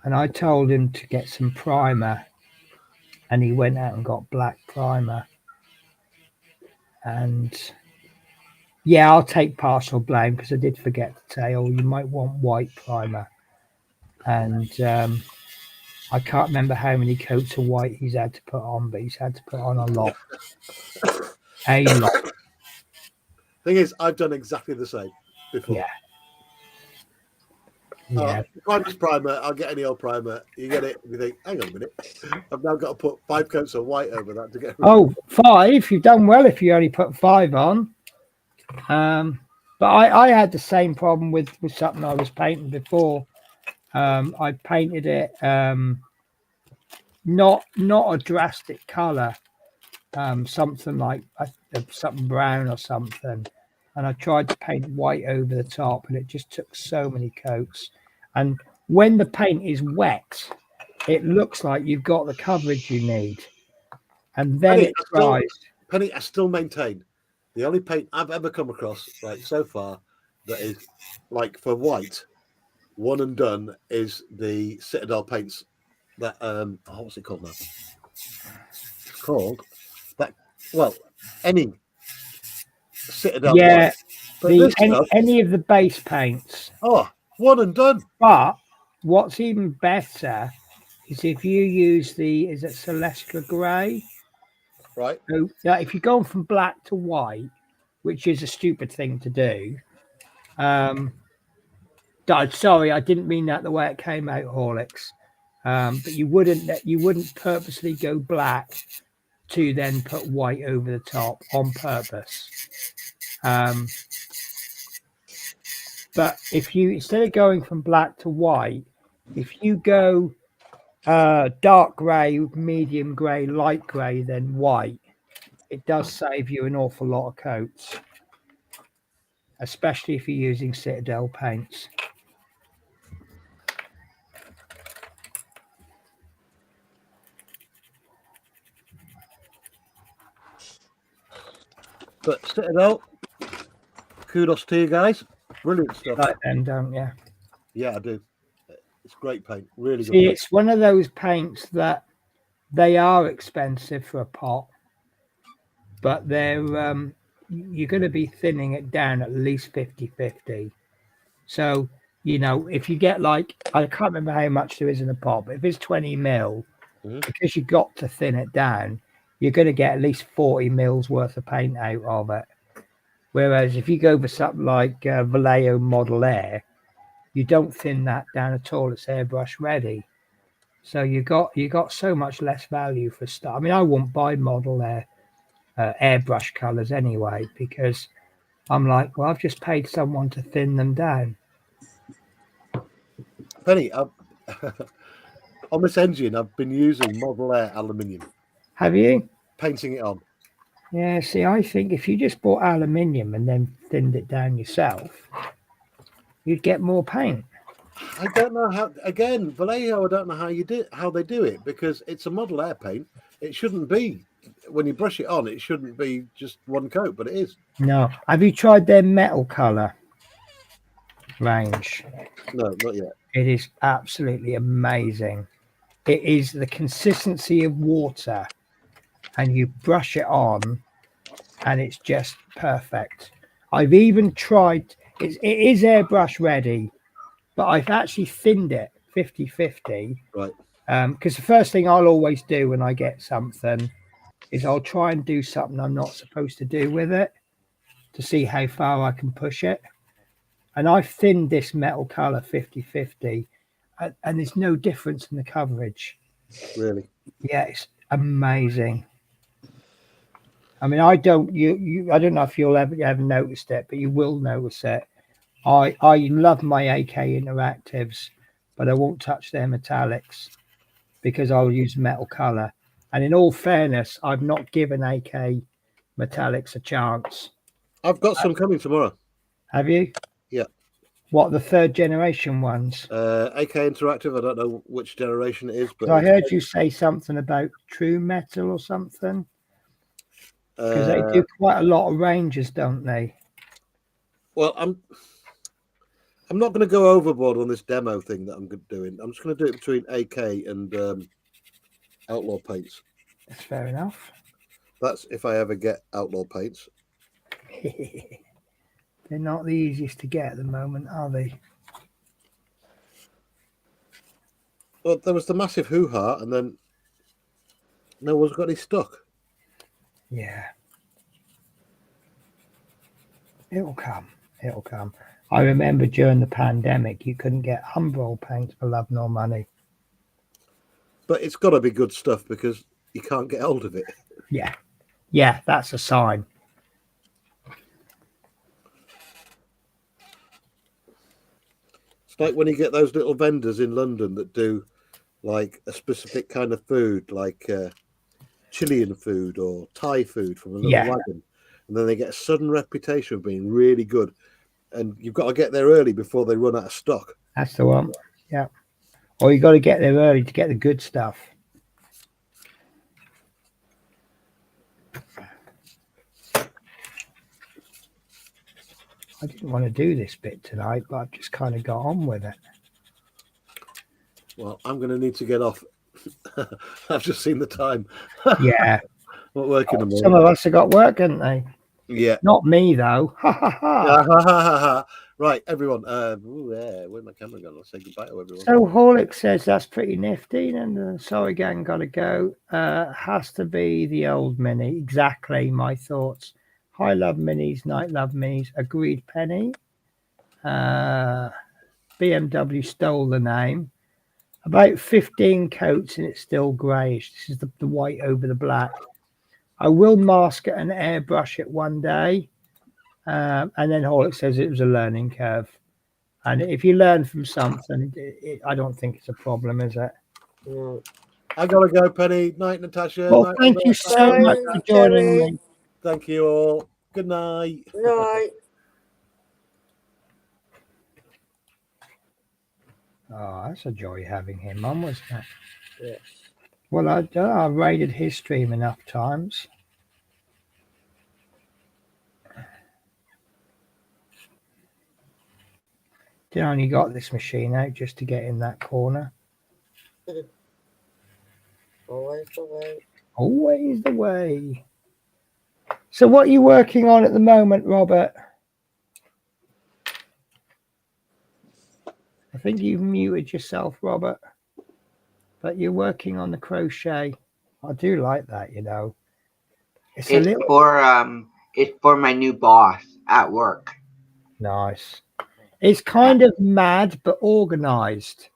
And I told him to get some primer. And he went out and got black primer. And yeah, I'll take partial blame because I did forget to say, oh, you might want white primer. And I can't remember how many coats of white he's had to put on, but he's had to put on a lot. A lot. Thing is, I've done exactly the same before. Yeah. Yeah. Find this primer, I'll get any old primer. You get it, and you think, hang on a minute. I've now got to put 5 coats of white over that to get rid Oh, 5. You've done well if you only put 5 on. But I had the same problem with something I was painting before. I painted it not a drastic color, something like something brown or something, and I tried to paint white over the top, and it just took so many coats. And when the paint is wet, it looks like you've got the coverage you need, and then it dries. Penny, I still maintain the only paint I've ever come across, right, so far, that is like for white, one and done, is the Citadel paints. That what's it called now? It's called that. Well, any Citadel. Yeah, but any of the base paints. Oh, one and done. But what's even better is if you use is it Celestra Grey? Right. So if you're going from black to white, which is a stupid thing to do. Sorry, I didn't mean that the way it came out, Horlicks. But you wouldn't purposely go black to then put white over the top on purpose. But if you, instead of going from black to white, if you go dark grey, medium grey, light grey, then white, it does save you an awful lot of coats, especially if you're using Citadel paints. But Citadel, kudos to you guys. Brilliant stuff. Like them, don't you? Yeah, I do. It's great paint. Really good See, paint. it's one of those paints that they are expensive for a pot, but they're you're going to be thinning it down at least 50-50. So, you know, if you get like, I can't remember how much there is in a pot, but if it's 20 mil, Mhm. because you've got to thin it down, you're going to get at least 40 mils worth of paint out of it. Whereas if you go for something like Vallejo Model Air, you don't thin that down at all. It's airbrush ready. So you got so much less value for stuff. I mean, I won't buy Model Air airbrush colors anyway, because I'm like, well, I've just paid someone to thin them down. Penny, on this engine, I've been using Model Air aluminium, Have you? painting it on. Yeah, see, I think if you just bought aluminium and then thinned it down yourself, you'd get more paint. I don't know how. Again, Vallejo, I don't know how they do it, because it's a Model Air paint. It shouldn't be, when you brush it on, it shouldn't be just one coat, but it is. No. Have you tried their metal color range? No, not yet. It is absolutely amazing. It is the consistency of water, and you brush it on, and it's just perfect. I've even tried, it is airbrush ready, but I've actually thinned it 50-50. Right. Because the first thing I'll always do when I get something is I'll try and do something I'm not supposed to do with it to see how far I can push it. And I've thinned this metal color 50-50, and there's no difference in the coverage. Really. Yeah, it's amazing. I mean, I don't know if you'll ever noticed it, but you will notice it. I love my AK Interactives, but I won't touch their metallics because I'll use metal color. And in all fairness, I've not given AK metallics a chance. I've got some coming tomorrow. Have you? Yeah. What, the third generation ones? AK Interactive. I don't know which generation it is, but I heard you say something about True Metal or something, because they do quite a lot of ranges, don't they? Well, I'm not going to go overboard on this demo thing that I'm doing. I'm just going to do it between AK and Outlaw Paints. That's fair enough. That's if I ever get Outlaw Paints. They're not the easiest to get at the moment, are they? Well, there was the massive hoo-ha, and then no one's got any stock. Yeah. It'll come. It'll come. I remember during the pandemic, you couldn't get Humbrol paints for love nor money. But it's got to be good stuff because you can't get hold of it. Yeah. Yeah, that's a sign. It's like when you get those little vendors in London that do like a specific kind of food, like Chilean food or Thai food from a little wagon. And then they get a sudden reputation of being really good. And you've got to get there early before they run out of stock. That's the one. Yeah. Or you got to get there early to get the good stuff. I didn't want to do this bit tonight, but I've just kind of got on with it. Well, I'm going to need to get off. I've just seen the time. Yeah. Not working a Some of us have got work, haven't they? Yeah. Not me, though. Ha ha ha. Right, everyone. Where's my camera gone? I'll say goodbye to everyone. So Horlick says that's pretty nifty, and the Sorry Gang got to go. Has to be the old Mini. Exactly my thoughts. High love minis, night love minis. Agreed, Penny. BMW stole the name. About 15 coats and it's still greyish. This is the white over the black. I will mask it and airbrush it one day. And then Horlick says it was a learning curve. And if you learn from something, I don't think it's a problem, is it? No. I gotta go, Penny. Night, Natasha. Well, Night, thank you so much for joining me. Thank you all. Good night. Night. Oh, that's a joy having him on, wasn't it? Yes. Well, I've raided his stream enough times. You only got this machine out just to get in that corner. Always the way. Always the way. So what are you working on at the moment, Robert? I think you've muted yourself, Robert. But you're working on the crochet. I do like that, you know. It's a little it's for my new boss at work. nice. It's kind of mad but organized.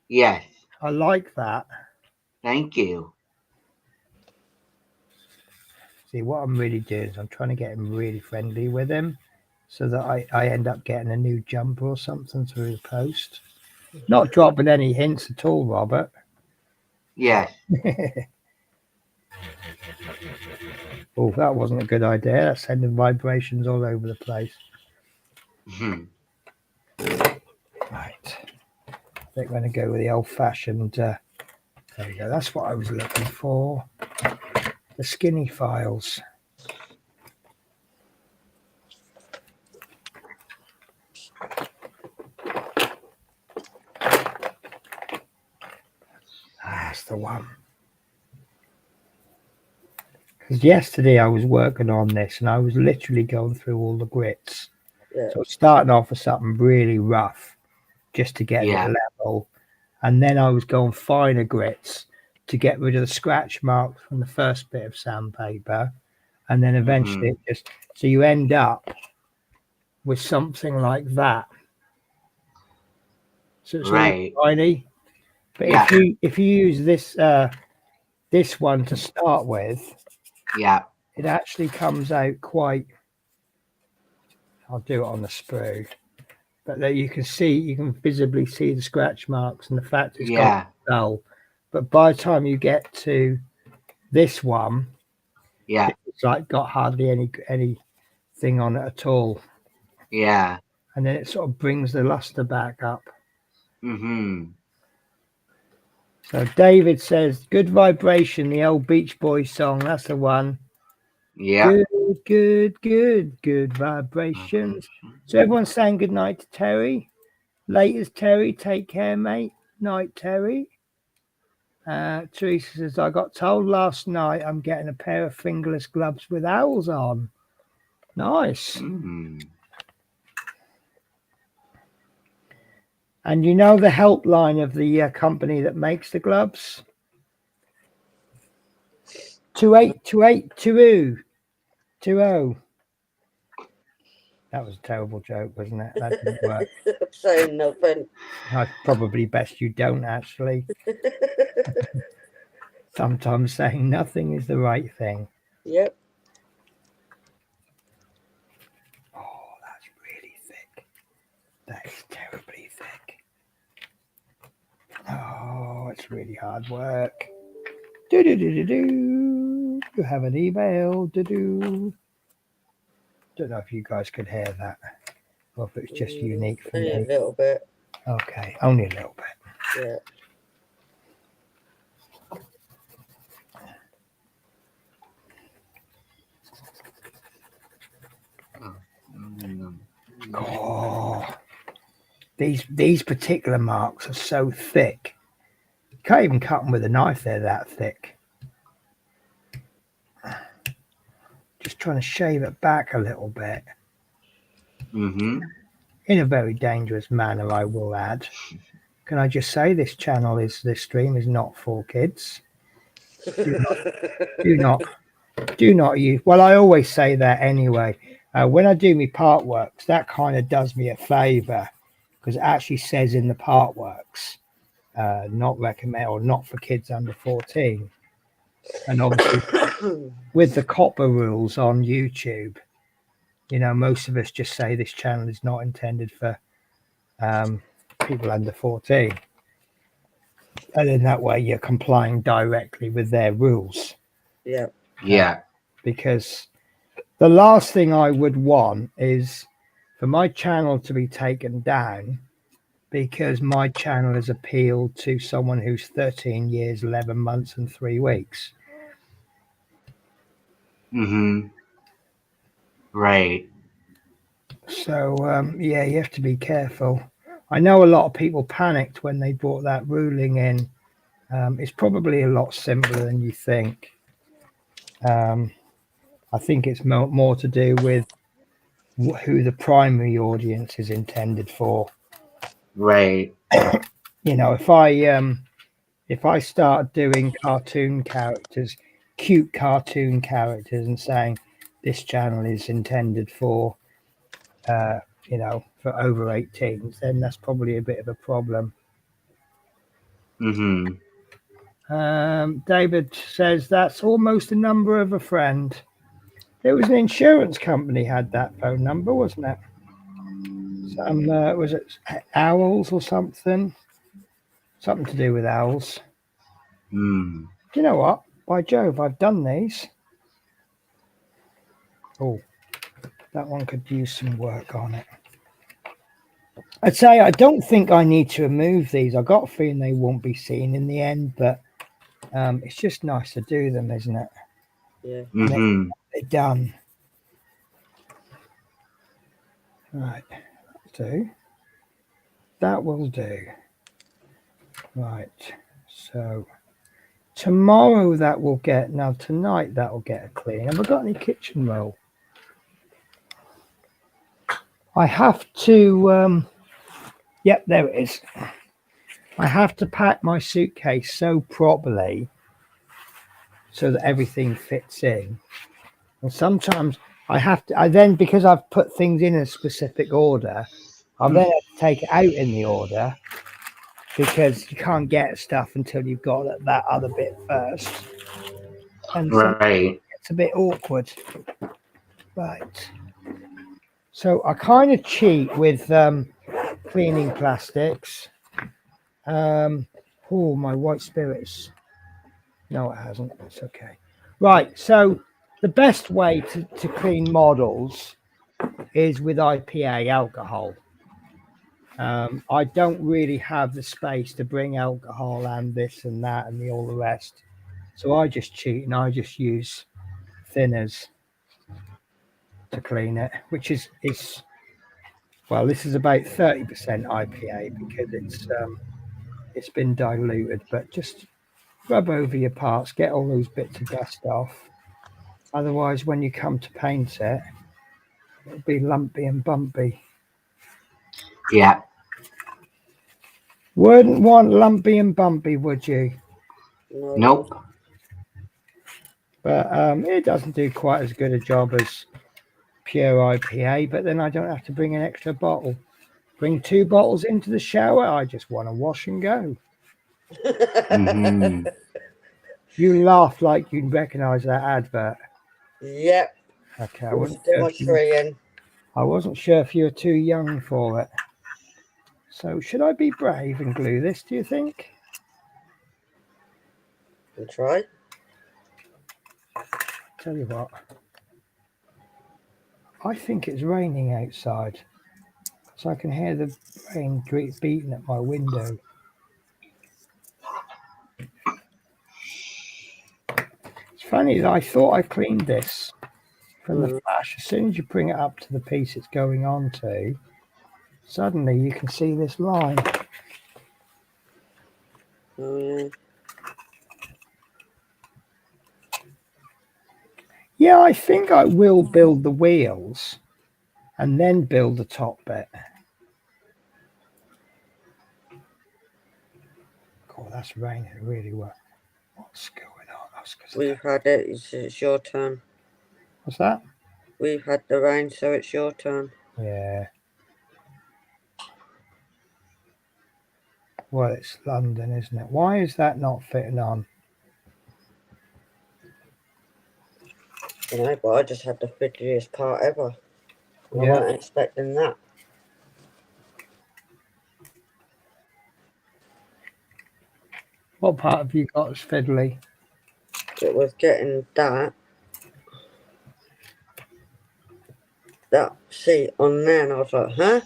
Yes. I like that. Thank you. See, what I'm really doing is I'm trying to get him really friendly with him so that I end up getting a new jumper or something through the post. Not dropping any hints at all, Robert. Yes. Oh, that wasn't a good idea. That's sending vibrations all over the place. Mhm. Right. I think we're going to go with the old-fashioned. There you go. That's what I was looking for. The skinny files. That's the one. Because yesterday I was working on this and I was literally going through all the grits. Yeah. So starting off with something really rough just to get Yeah. it level. And then I was going finer grits to get rid of the scratch marks from the first bit of sandpaper. And then eventually it just, so you end up with something like that. So it's Right. all tiny. But Yeah. if you use this one to start with, Yeah. it actually comes out quite. I'll do it on the sprue, but there you can visibly see the scratch marks and the fact it's got dull. But by the time you get to this one, Yeah. it's like got hardly anything on it at all. Yeah. And then it sort of brings the luster back up. Mhm. So David says, "Good vibration," the old Beach Boys song. That's the one. Yeah. Good vibrations. So everyone's saying good night to Terry. Laters, Terry. Take care, mate. Night, Terry. Teresa says, I got told last night I'm getting a pair of fingerless gloves with owls on. Nice. Mm. And you know the helpline of the company that makes the gloves? 282820. That was a terrible joke, wasn't it? That didn't work. I'm saying nothing. Probably best you don't, actually. Sometimes saying nothing is the right thing. Yep. Oh, that's really thick. That is terribly thick. Oh, it's really hard work. Do. You have an email. Do. Don't know if you guys could hear that, or if it's just unique for Only me. a little bit. Okay, only a little bit. Yeah. Oh, these particular marks are so thick. You can't even cut them with a knife. They're that thick. Just trying to shave it back a little bit. Mhm. In a very dangerous manner, I will add. Can I just say this stream is not for kids. Do not use. Well, I always say that anyway. When I do my part works, that kind of does me a favor because it actually says in the part works, not recommend or not for kids under 14. And obviously, with the copper rules on YouTube, you know, most of us just say this channel is not intended for people under 14. And in that way, you're complying directly with their rules. Yeah. Yeah. Because the last thing I would want is for my channel to be taken down because my channel has appealed to someone who's 13 years, 11 months, and 3 weeks. Mhm. Right. So, yeah, you have to be careful. I know a lot of people panicked when they brought that ruling in. It's probably a lot simpler than you think. I think it's more to do with who the primary audience is intended for. Right. You know, if I start doing cartoon characters, cute cartoon characters, and saying this channel is intended for, you know, for over 18s, then that's probably a bit of a problem. Mm-hmm. David says that's almost the number of a friend. There was an insurance company had that phone number, wasn't it? Was it owls or something? Something to do with owls. Mm. Do you know what? By Jove, I've done these. Oh, that one could use some work on it. I'd say I don't think I need to remove these. I got a feeling they won't be seen in the end, but it's just nice to do them, isn't it? Yeah. Mm-hmm. They're done. Right, do. That will do. Right, so tomorrow that will get, now tonight that will get a clean. Have I got any kitchen roll? I have to, yep, there it is. I have to pack my suitcase so properly so that everything fits in. And sometimes I then, because I've put things in a specific order, I'll then have to take it out in the order because you can't get stuff until you've got that other bit first. And Right. it's a bit awkward. Right. So I kind of cheat with cleaning plastics. Oh, my white spirits. No, it hasn't. It's okay. Right. So the best way to clean models is with IPA alcohol. I don't really have the space to bring alcohol and this and that and all the rest. So I just cheat and I just use thinners to clean it, which is well, this is about 30% IPA because it's been diluted, but just rub over your parts, get all those bits of dust off. Otherwise, when you come to paint it, it'll be lumpy and bumpy. Yeah. Wouldn't want lumpy and bumpy, would you? No. Nope. But it doesn't do quite as good a job as pure IPA, but then I don't have to bring an extra bottle. Bring 2 bottles into the shower. I just want to wash and go. Mm-hmm. You laugh like you recognize that advert. Yep. Okay, I was demonstrating. I wasn't sure if you were too young for it. So should I be brave and glue this, do you think? And try. Tell you what. I think it's raining outside. So I can hear the rain beating at my window. It's funny that I thought I cleaned this from the flash. As soon as you bring it up to the piece it's going on to, suddenly you can see this line. Oh, yeah. Yeah, I think I will build the wheels and then build the top bit. Oh, that's raining really well. What's going on? We've had it. It's your turn. What's that? We've had the rain, so it's your turn. Yeah. Well, it's London, isn't it? Why is that not fitting on? You know, but I just had the fiddliest part ever. I Yeah. wasn't expecting that. What part have you got as fiddly? It was getting that seat on there, and I was like, huh?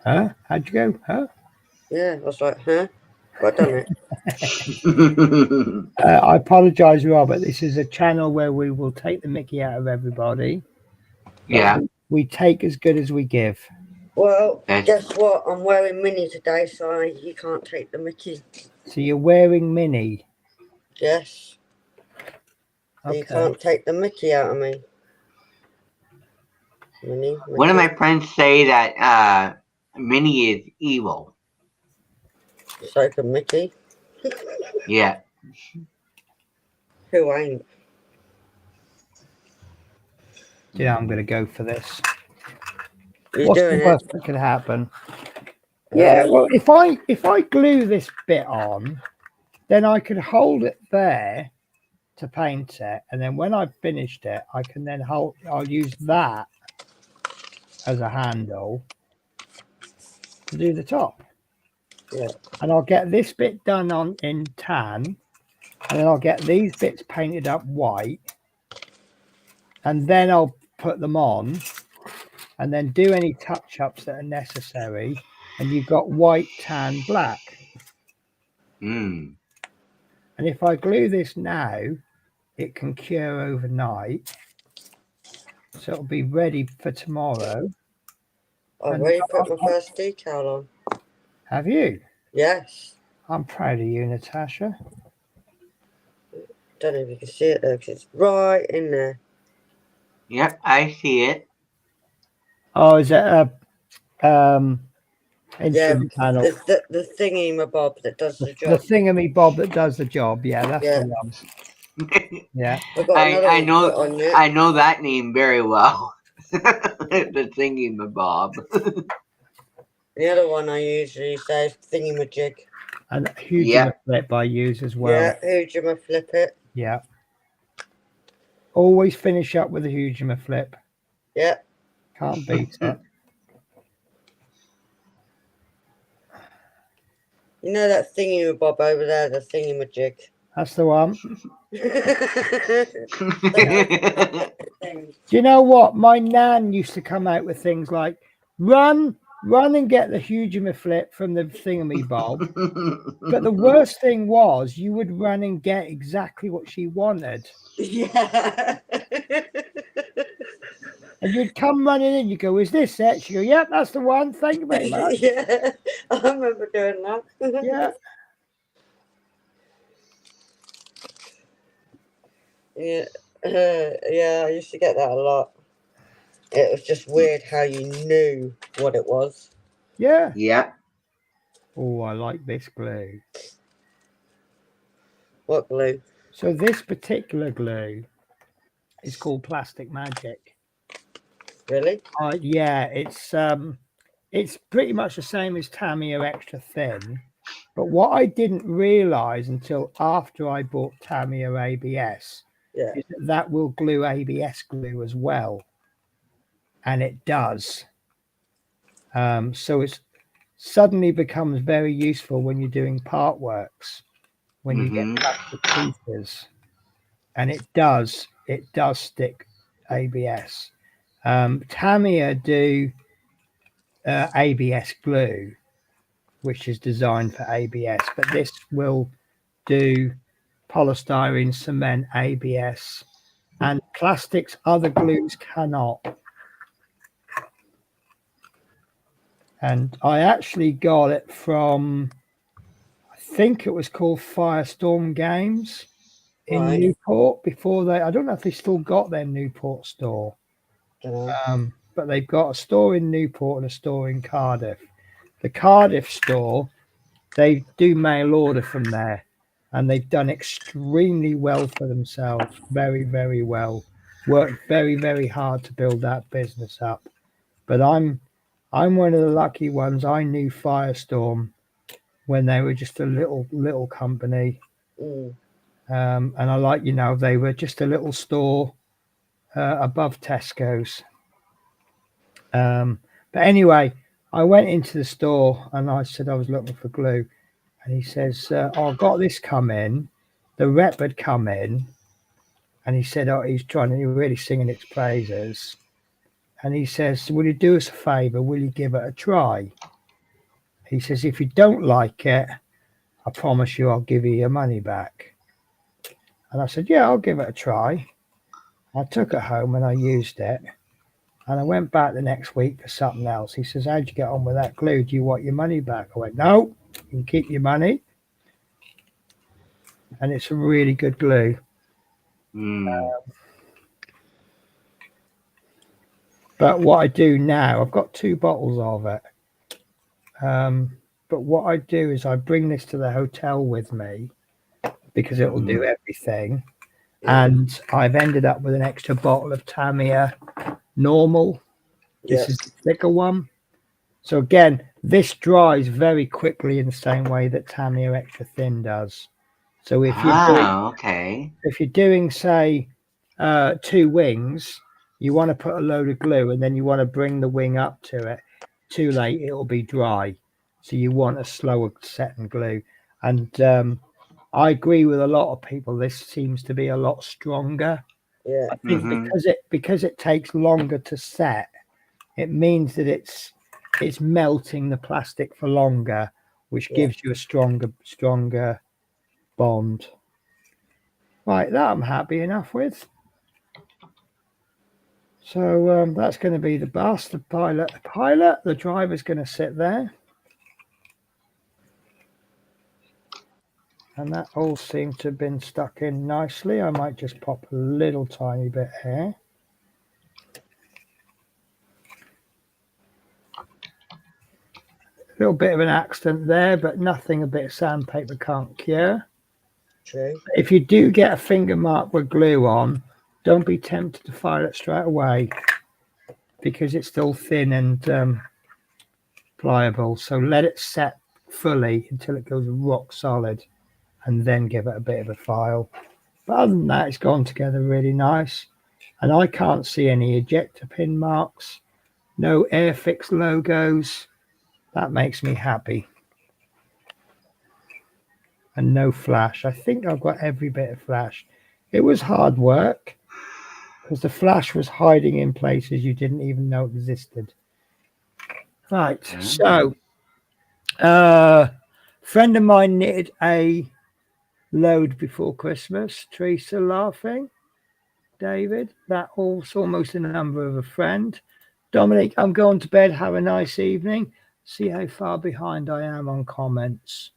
Huh? How'd you go? Huh? Yeah, I was like, huh? But I done it. I apologise, Robert. This is a channel where we will take the mickey out of everybody. Yeah. We take as good as we give. Well, That's- guess what? I'm wearing mini today, so you can't take the mickey. So you're wearing mini. Yes. So you Okay. can't take the mickey out of me. Mini. One of Mickey. my friends say that Minnie is evil. So can Mickey. Yeah. Who ain't? Yeah, I'm going to go for this. You're What's doing the it. worst that could happen? Yeah, well, if I glue this bit on, then I could hold it there to paint it, and then when I've finished it, I can then I'll use that as a handle to do the top. Yeah. And I'll get this bit done on in tan, and then I'll get these bits painted up white, and then I'll put them on, and then do any touch-ups that are necessary, and you've got white, tan, black. Mm. And if I glue this now, it can cure overnight, so it'll be ready for tomorrow. I've And already put my first decal on. have you? Yes. I'm proud of you, Natasha. Don't know if you can see it though, 'cause it's right in there. Yep, I see it. Oh, is it a Yeah, instrument panel? the thingy my bob that does the The job. thingamy bob that does the job. Yeah, that's Yeah. the one. Yeah. I've got another I one know put on yet. I know that name very well. The thingy bob. The other one I usually say is thingy-majig. And a huge Yeah. flip I use as well. Yeah, who'd you flip it? Yeah. Always finish up with a huge flip. Yeah. Can't beat it. You know that thingy bob over there, the thingy-majig? That's the one. Thing. Do you know what? My nan used to come out with things like run and get the huge flip from the thingamy bob. But the worst thing was you would run and get exactly what she wanted. Yeah. And you'd come running in, you go, is this it? She'd go, yep, that's the one. Thank you very much. Yeah, I remember doing that. Yeah. Yeah. Yeah, I used to get that a lot. It was just weird how you knew what it was. Yeah. Yeah. Oh, I like this glue. What glue? So this particular glue is called Plastic Magic. Really? Yeah, it's pretty much the same as Tamiya Extra Thin. But what I didn't realize until after I bought Tamiya ABS Yeah. is that will glue ABS glue as well. And it does. So it suddenly becomes very useful when you're doing part works, when you get plastic pieces. And it does stick ABS. Tamiya do ABS glue, which is designed for ABS, but this will do polystyrene, cement, ABS, and plastics. Other glues cannot. And I actually got it from, I think it was called Firestorm Games in Right. Newport before I don't know if they still got their Newport store. Dunno. But they've got a store in Newport and a store in Cardiff. The Cardiff store, they do mail order from there, and they've done extremely well for themselves. Very, very well. Worked very, very hard to build that business up. But I'm one of the lucky ones. I knew Firestorm when they were just a little company, Mm. and I like they were just a little store above Tesco's. But anyway, I went into the store and I said I was looking for glue, and he says, "Oh, I got this come in." The rep had come in, and he said, "Oh, he's really singing its praises." And he says, "Will you do us a favor? Will you give it a try?" He says, "If you don't like it, I promise you I'll give you your money back." And I said, "Yeah, I'll give it a try." I took it home and I used it. And I went back the next week for something else. He says, how'd you get on with that glue? Do you want your money back? I went, no, you can keep your money. And it's a really good glue. Mm. But what I do now, I've got 2 bottles of it. But what I do is I bring this to the hotel with me because it will do everything. Yeah. And I've ended up with an extra bottle of Tamiya normal. This Yes. is the thicker one. So again, this dries very quickly in the same way that Tamiya extra thin does. So if you're doing say 2 wings, you want to put a load of glue and then you want to bring the wing up to it. Too late, it'll be dry. So you want a slower setting glue. And I agree with a lot of people. This seems to be a lot stronger. Yeah. I think because it takes longer to set, it means that it's melting the plastic for longer, which gives you a stronger bond. Right, that I'm happy enough with. So that's going to be the bus, the pilot. The driver's going to sit there. And that all seems to have been stuck in nicely. I might just pop a little tiny bit here. A little bit of an accident there, but nothing a bit of sandpaper can't cure. True. If you do get a finger mark with glue on, don't be tempted to file it straight away because it's still thin and pliable. So let it set fully until it goes rock solid and then give it a bit of a file. But other than that, it's gone together really nice. And I can't see any ejector pin marks, no Airfix logos. That makes me happy. And no flash. I think I've got every bit of flash. It was hard work because the flash was hiding in places you didn't even know existed. Right, so friend of mine knitted a load before Christmas. Teresa laughing. David, that all's almost a number of a friend. Dominic, I'm going to bed. Have a nice evening. See how far behind I am on comments.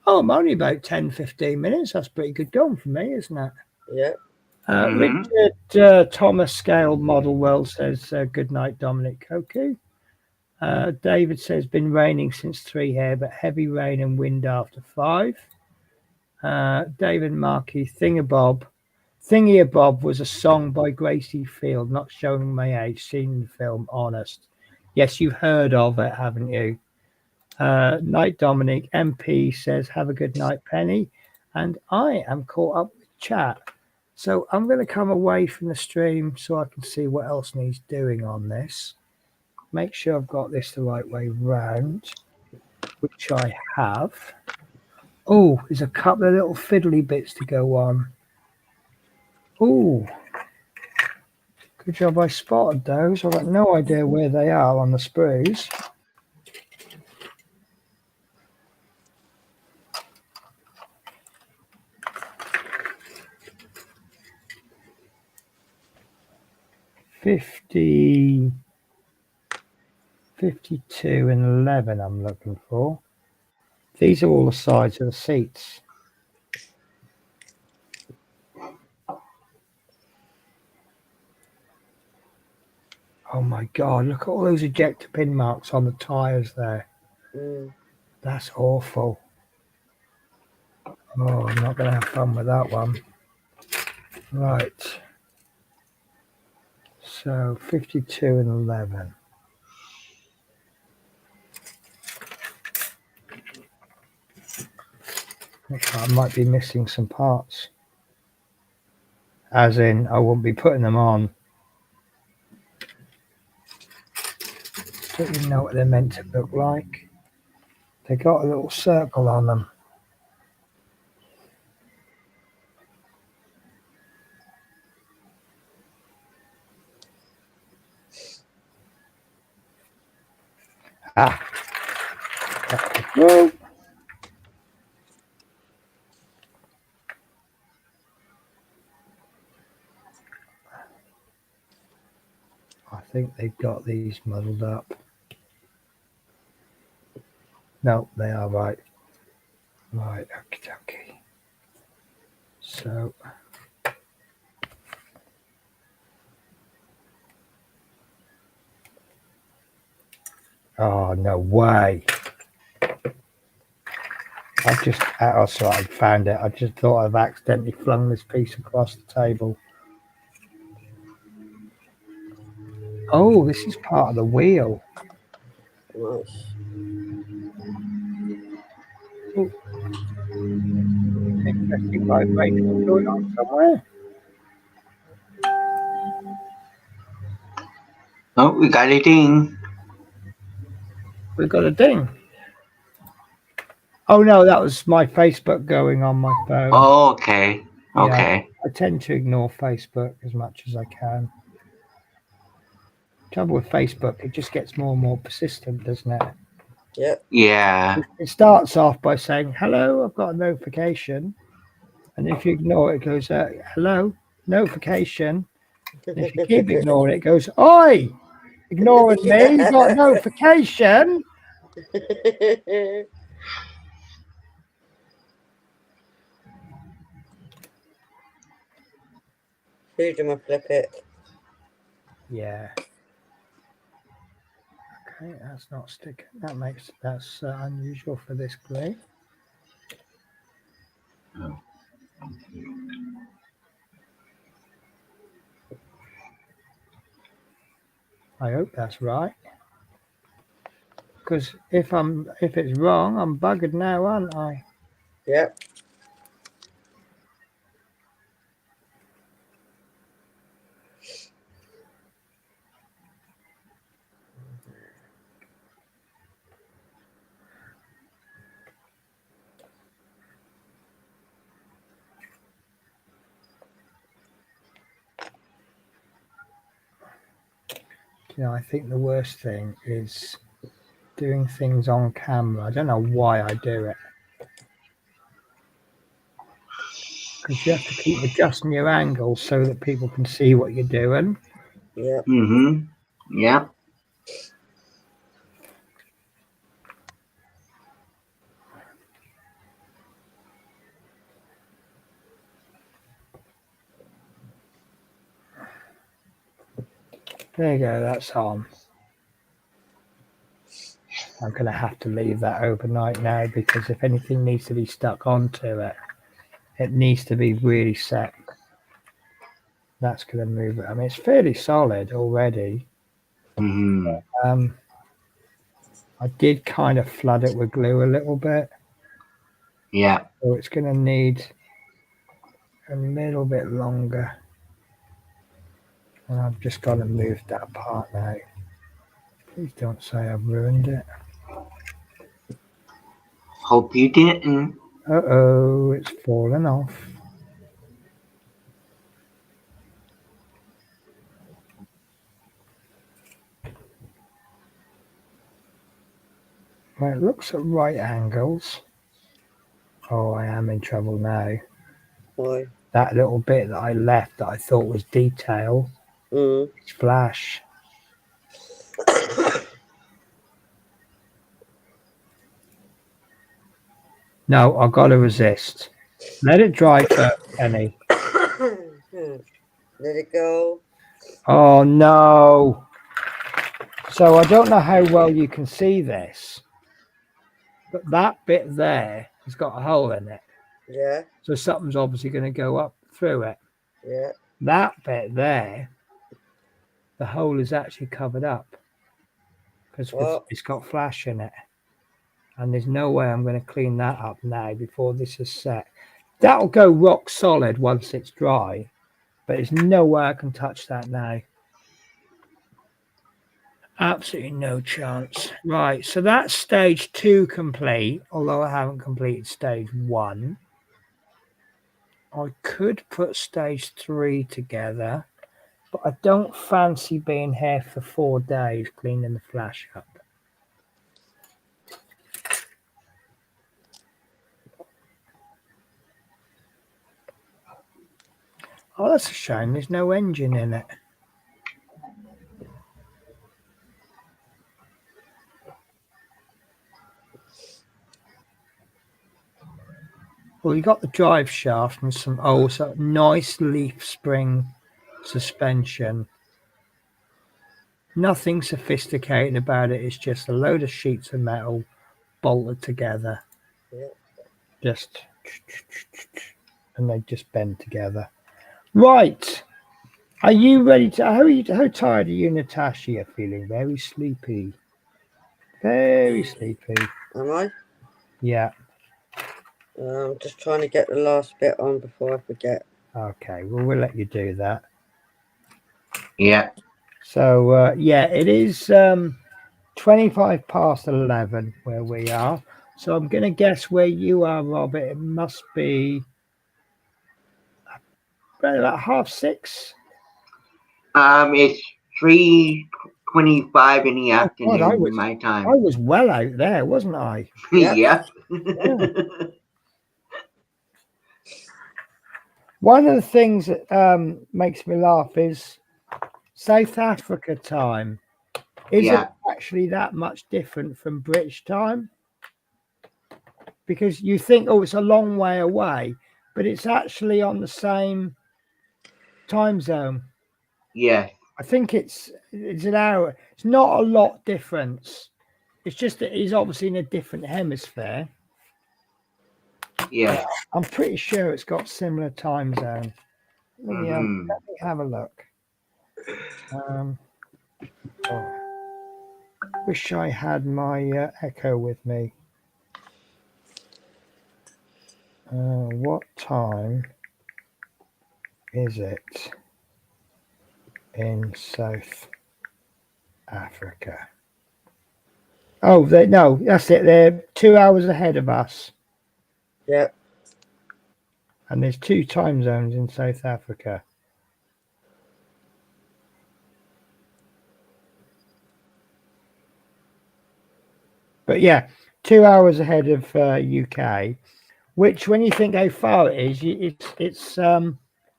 Oh, I'm only about 10-15 minutes. That's pretty good going for me, isn't it? Yeah. Richard Thomas Scale Model World says, good night, Dominic Koku. David says, been raining since 3 here, but heavy rain and wind after 5. David Markey, Thingy-a-Bob was a song by Gracie Field, not showing my age, seen in the film Honest. Yes, you've heard of it, haven't you? Night Dominic, MP says, have a good night, Penny. And I am caught up with chat. So I'm going to come away from the stream so I can see what else needs doing on this. Make sure I've got this the right way round, which I have. Oh, there's a couple of little fiddly bits to go on. Oh, good job I spotted those. I've got no idea where they are on the sprues. $50, 52 and 11 I'm looking for. These are all the sides of the seats. Oh my God, look at all those ejector pin marks on the tyres there. That's awful. Oh, I'm not going to have fun with that one. Right. So 52 and 11. I might be missing some parts. As in, I won't be putting them on. Don't even know what they're meant to look like. They got a little circle on them. Ah. Whoa. think they've got these muddled up. No, they are right. Right, okay. So oh no way. Sorry, I found it. I just thought I've accidentally flung this piece across the table. Oh, this is part of the wheel. Nice. Interesting vibration going on somewhere. Oh, we got a ding. We've got a ding. Oh no, that was my Facebook going on my phone. Oh, okay. Yeah. Okay. I tend to ignore Facebook as much as I can. Trouble with Facebook, it just gets more and more persistent, doesn't it? Yep. Yeah. It starts off by saying, hello, I've got a notification. And if you ignore it, it goes, hello, notification. And if you keep ignoring it, it goes, oi, ignoring me, you got a notification. Who's gonna flip it? Yeah. Okay, that's not sticking. That's unusual for this glue. I hope that's right. Because if it's wrong, I'm buggered now, aren't I? Yep. You know, I think the worst thing is doing things on camera. I don't know why I do it. Because you have to keep adjusting your angles so that people can see what you're doing. Yep. Mm-hmm. Yeah. There you go, that's on. I'm going to have to leave that overnight now because if anything needs to be stuck onto it, it needs to be really set. That's going to move it. I mean, it's fairly solid already. Mm-hmm. I did kind of flood it with glue a little bit. Yeah. So it's going to need a little bit longer. And I've just got to move that part now. Please don't say I've ruined it. Hope you didn't. Uh-oh, it's fallen off. Well, it looks at right angles. Oh, I am in trouble now. Why? That little bit that I left that I thought was detail, it's flash. No, I've got to resist. Let it dry first, Penny. Let it go. Oh, no. So I don't know how well you can see this, but that bit there has got a hole in it. Yeah. So something's obviously going to go up through it. Yeah. That bit there, the hole is actually covered up because it's got flash in it. And there's no way I'm going to clean that up now before this is set. That'll go rock solid once it's dry, but there's no way I can touch that now. Absolutely no chance. Right, so that's stage 2 complete, although I haven't completed stage 1. I could put stage 3 together, but I don't fancy being here for 4 days cleaning the flash up. Oh, that's a shame. There's no engine in it. Well, you got the drive shaft and some nice leaf spring suspension. Nothing sophisticated about it. It's just a load of sheets of metal bolted together. Yeah. Just and they just bend together. Right. Are you ready to? How tired are you, Natasha? You're feeling very sleepy. Very sleepy. Am I? Yeah. I'm just trying to get the last bit on before I forget. Okay. Well, we'll let you do that. Yeah. So yeah, it is 25 past 11 where we are. So I'm going to guess where you are, Robert. It must be around about 6:30. It's 3:25 in the Oh God, afternoon, my I time. was well out there, wasn't I? Yep. One of the things that makes me laugh is South Africa time. Is it actually that much different from British time? Because you think, oh, it's a long way away, but it's actually on the same time zone. Yeah. I think it's an hour. It's not a lot difference. It's just that he's obviously in a different hemisphere. Yeah. I'm pretty sure it's got similar time zone. Let me have a look. Wish I had my Echo with me. What time is it in South Africa? Oh, no, that's it. They're 2 hours ahead of us. Yep. And there's 2 time zones in South Africa. But yeah, 2 hours ahead of UK, which when you think how far it is, it's not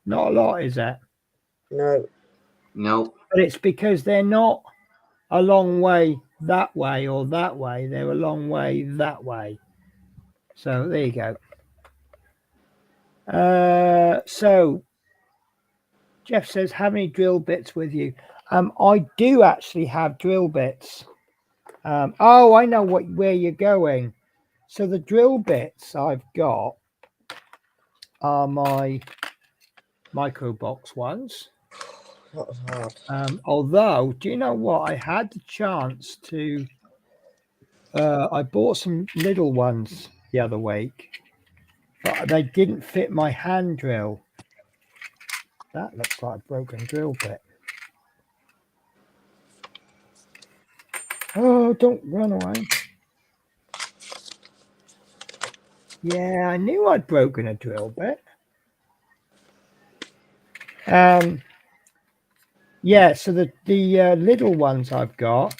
a lot, is it? No. Nope. But it's because they're not a long way that way or that way. They're a long way that way. So there you go. So Jeff says, how many drill bits with you? I do actually have drill bits. Oh, I know where you're going. So the drill bits I've got are my micro box ones. That was hard. Although, do you know what? I had the chance to. I bought some little ones the other week, but they didn't fit my hand drill. That looks like a broken drill bit. Oh, don't run away. Yeah, I knew I'd broken a drill bit. Yeah, so the little ones I've got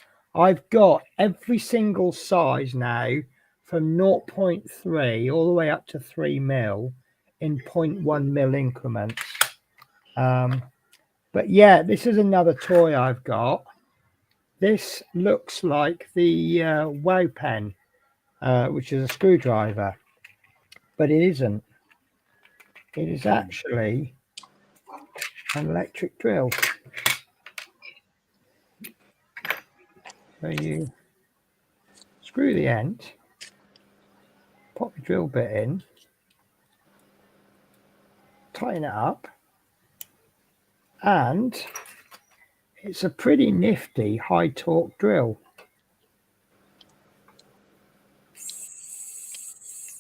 every single size now from 0.3 all the way up to 3 mil in 0.1 mil increments. But yeah, this is another toy I've got. This looks like the Wow Pen, which is a screwdriver, but it isn't. It is actually an electric drill. So you screw the end, pop your drill bit in, tighten it up, and it's a pretty nifty high torque drill,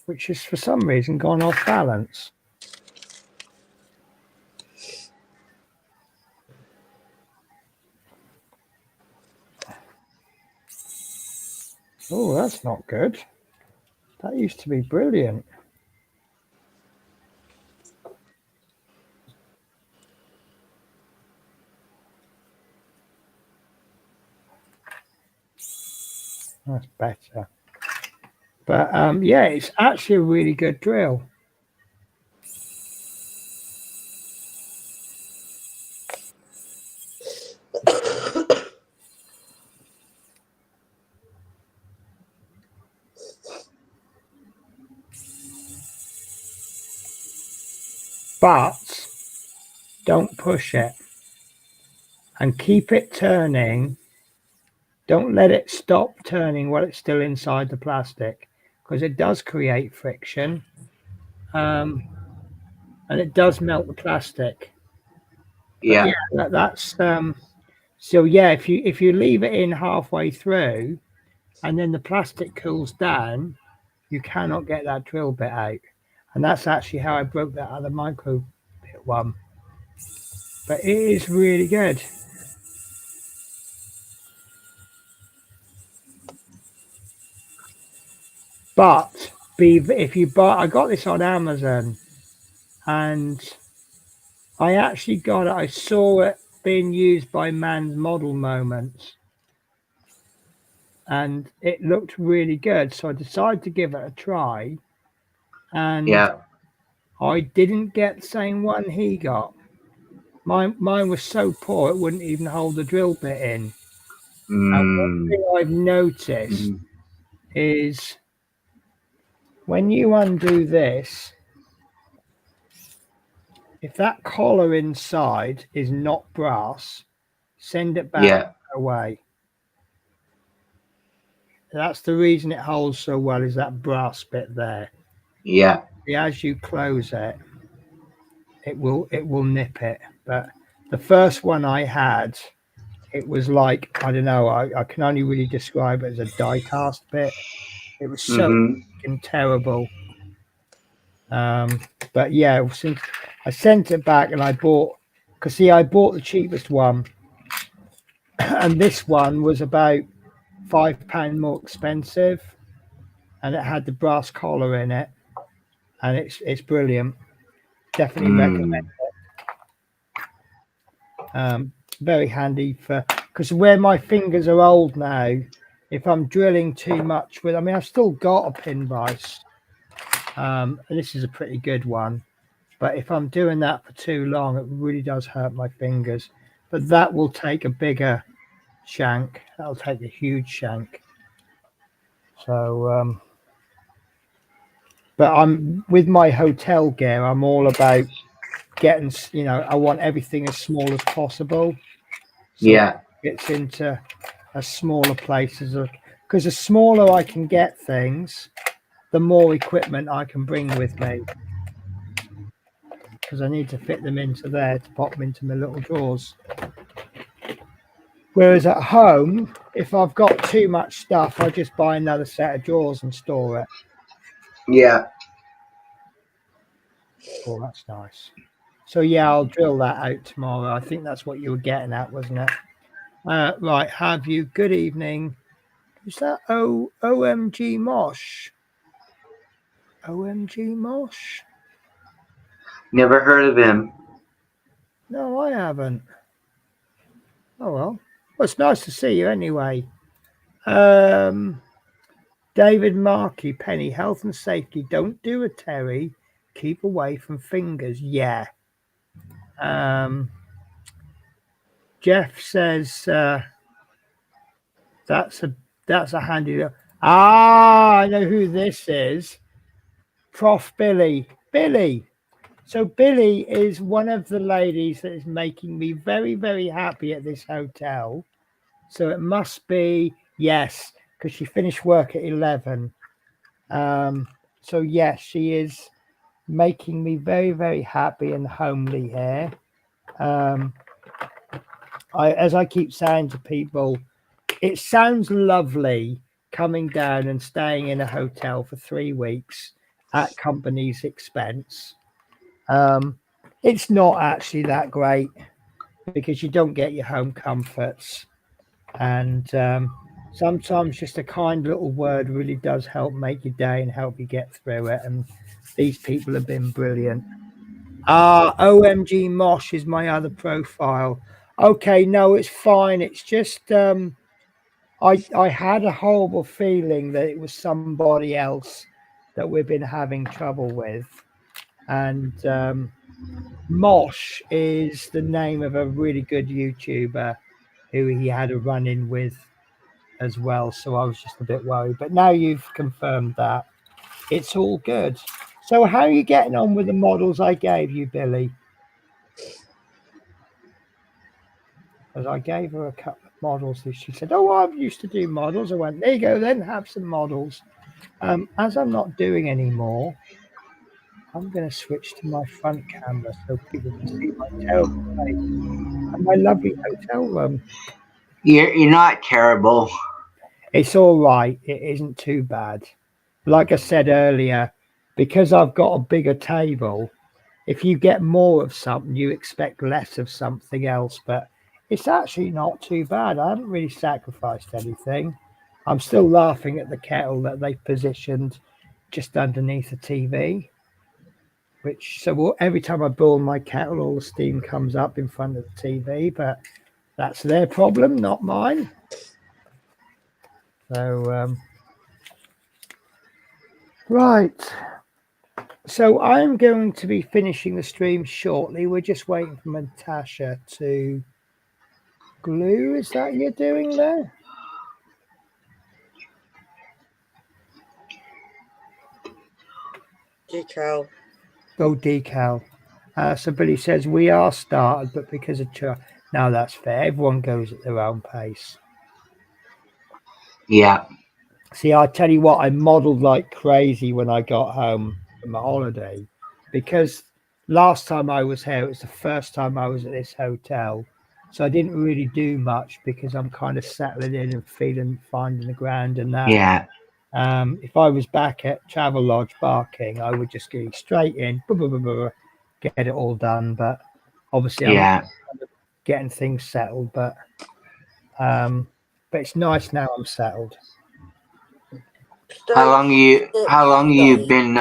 which has for some reason gone off balance. Oh, that's not good. That used to be brilliant. That's better. But yeah, it's actually a really good drill. but don't push it and keep it turning. Don't let it stop turning while it's still inside the plastic, because it does create friction, and it does melt the plastic. But Yeah. that's so yeah. If you leave it in halfway through, and then the plastic cools down, you cannot get that drill bit out. And that's actually how I broke that other micro bit one. But it is really good. But if you buy, I got this on Amazon, and I actually got it. I saw it being used by Man's Model Moments, and it looked really good. So I decided to give it a try, and Yeah. I didn't get the same one he got. Mine was so poor it wouldn't even hold the drill bit in. And one Mm. thing I've noticed Mhm. is when you undo this, if that collar inside is not brass, send it back Yeah. away. That's the reason it holds so well, is that brass bit there. Yeah. As you close it, it will nip it. But the first one I had, it was like, I don't know, I can only really describe it as a die cast bit. It was so Mhm. fucking terrible. But yeah, since I sent it back and I bought, because see, I bought the cheapest one, and this one was about £5 more expensive, and it had the brass collar in it, and it's brilliant. Definitely recommend. Mm. Very handy for, because where my fingers are old now, if I'm drilling too much with, I mean, I've still got a pin vise, and this is a pretty good one. But if I'm doing that for too long, it really does hurt my fingers. But that will take a bigger shank. That'll take a huge shank. So, but I'm with my hotel gear. I'm all about getting, I want everything as small as possible. So Yeah. it's into a smaller places, because the smaller I can get things, the more equipment I can bring with me. Because I need to fit them into there to pop them into my little drawers. Whereas at home, if I've got too much stuff, I just buy another set of drawers and store it. Yeah. Oh, that's nice. So yeah, I'll drill that out tomorrow. I think that's what you were getting at, wasn't it? Right, have you? Good evening. Is that OMG Mosh? OMG Mosh? Never heard of him. No, I haven't. Oh well. Well, it's nice to see you anyway. David Markey, Penny, health and safety. Don't do a Terry. Keep away from fingers. Yeah. Jeff says that's a handy. I know who this is. Prof. Billy. Billy. So Billy is one of the ladies that is making me very, very happy at this hotel. So it must be, yes, because she finished work at 11. So yes, she is making me very, very happy and homely here. As I keep saying to people, it sounds lovely coming down and staying in a hotel for 3 weeks at company's expense. It's not actually that great because you don't get your home comforts, and sometimes just a kind little word really does help make your day and help you get through it. And these people have been brilliant. OMG Mosh is my other profile. Okay, no, it's fine. It's just I had a horrible feeling that it was somebody else that we've been having trouble with, and Mosh is the name of a really good YouTuber who he had a run-in with as well. So I was just a bit worried. But now you've confirmed that, it's all good. So how are you getting on with the models I gave you, Billy? Because I gave her a couple of models and she said, oh, I used to do models. I went, there you go, then have some models. As I'm not doing anymore, I'm going to switch to my front camera so people can see my terrible face and my lovely hotel room. You're not terrible. It's all right. It isn't too bad. Like I said earlier, because I've got a bigger table, if you get more of something, you expect less of something else. But it's actually not too bad. I haven't really sacrificed anything. I'm still laughing at the kettle that they positioned just underneath the TV. Every time I boil my kettle, all the steam comes up in front of the TV. But that's their problem, not mine. So, right. So I'm going to be finishing the stream shortly. We're just waiting for Natasha to glue. Is that you're doing there? Decal. Oh, decal. So Billy says we are started, but because of now that's fair. Everyone goes at their own pace. Yeah. See, I tell you what, I modelled like crazy when I got home from my holiday, because last time I was here, it was the first time I was at this hotel. So I didn't really do much because I'm kind of settling in and finding the ground and that. Yeah. If I was back at Travel Lodge Barking, I would just go straight in, get it all done. But obviously, I'm Yeah. kind of getting things settled. But it's nice now I'm settled. How long you Sorry. been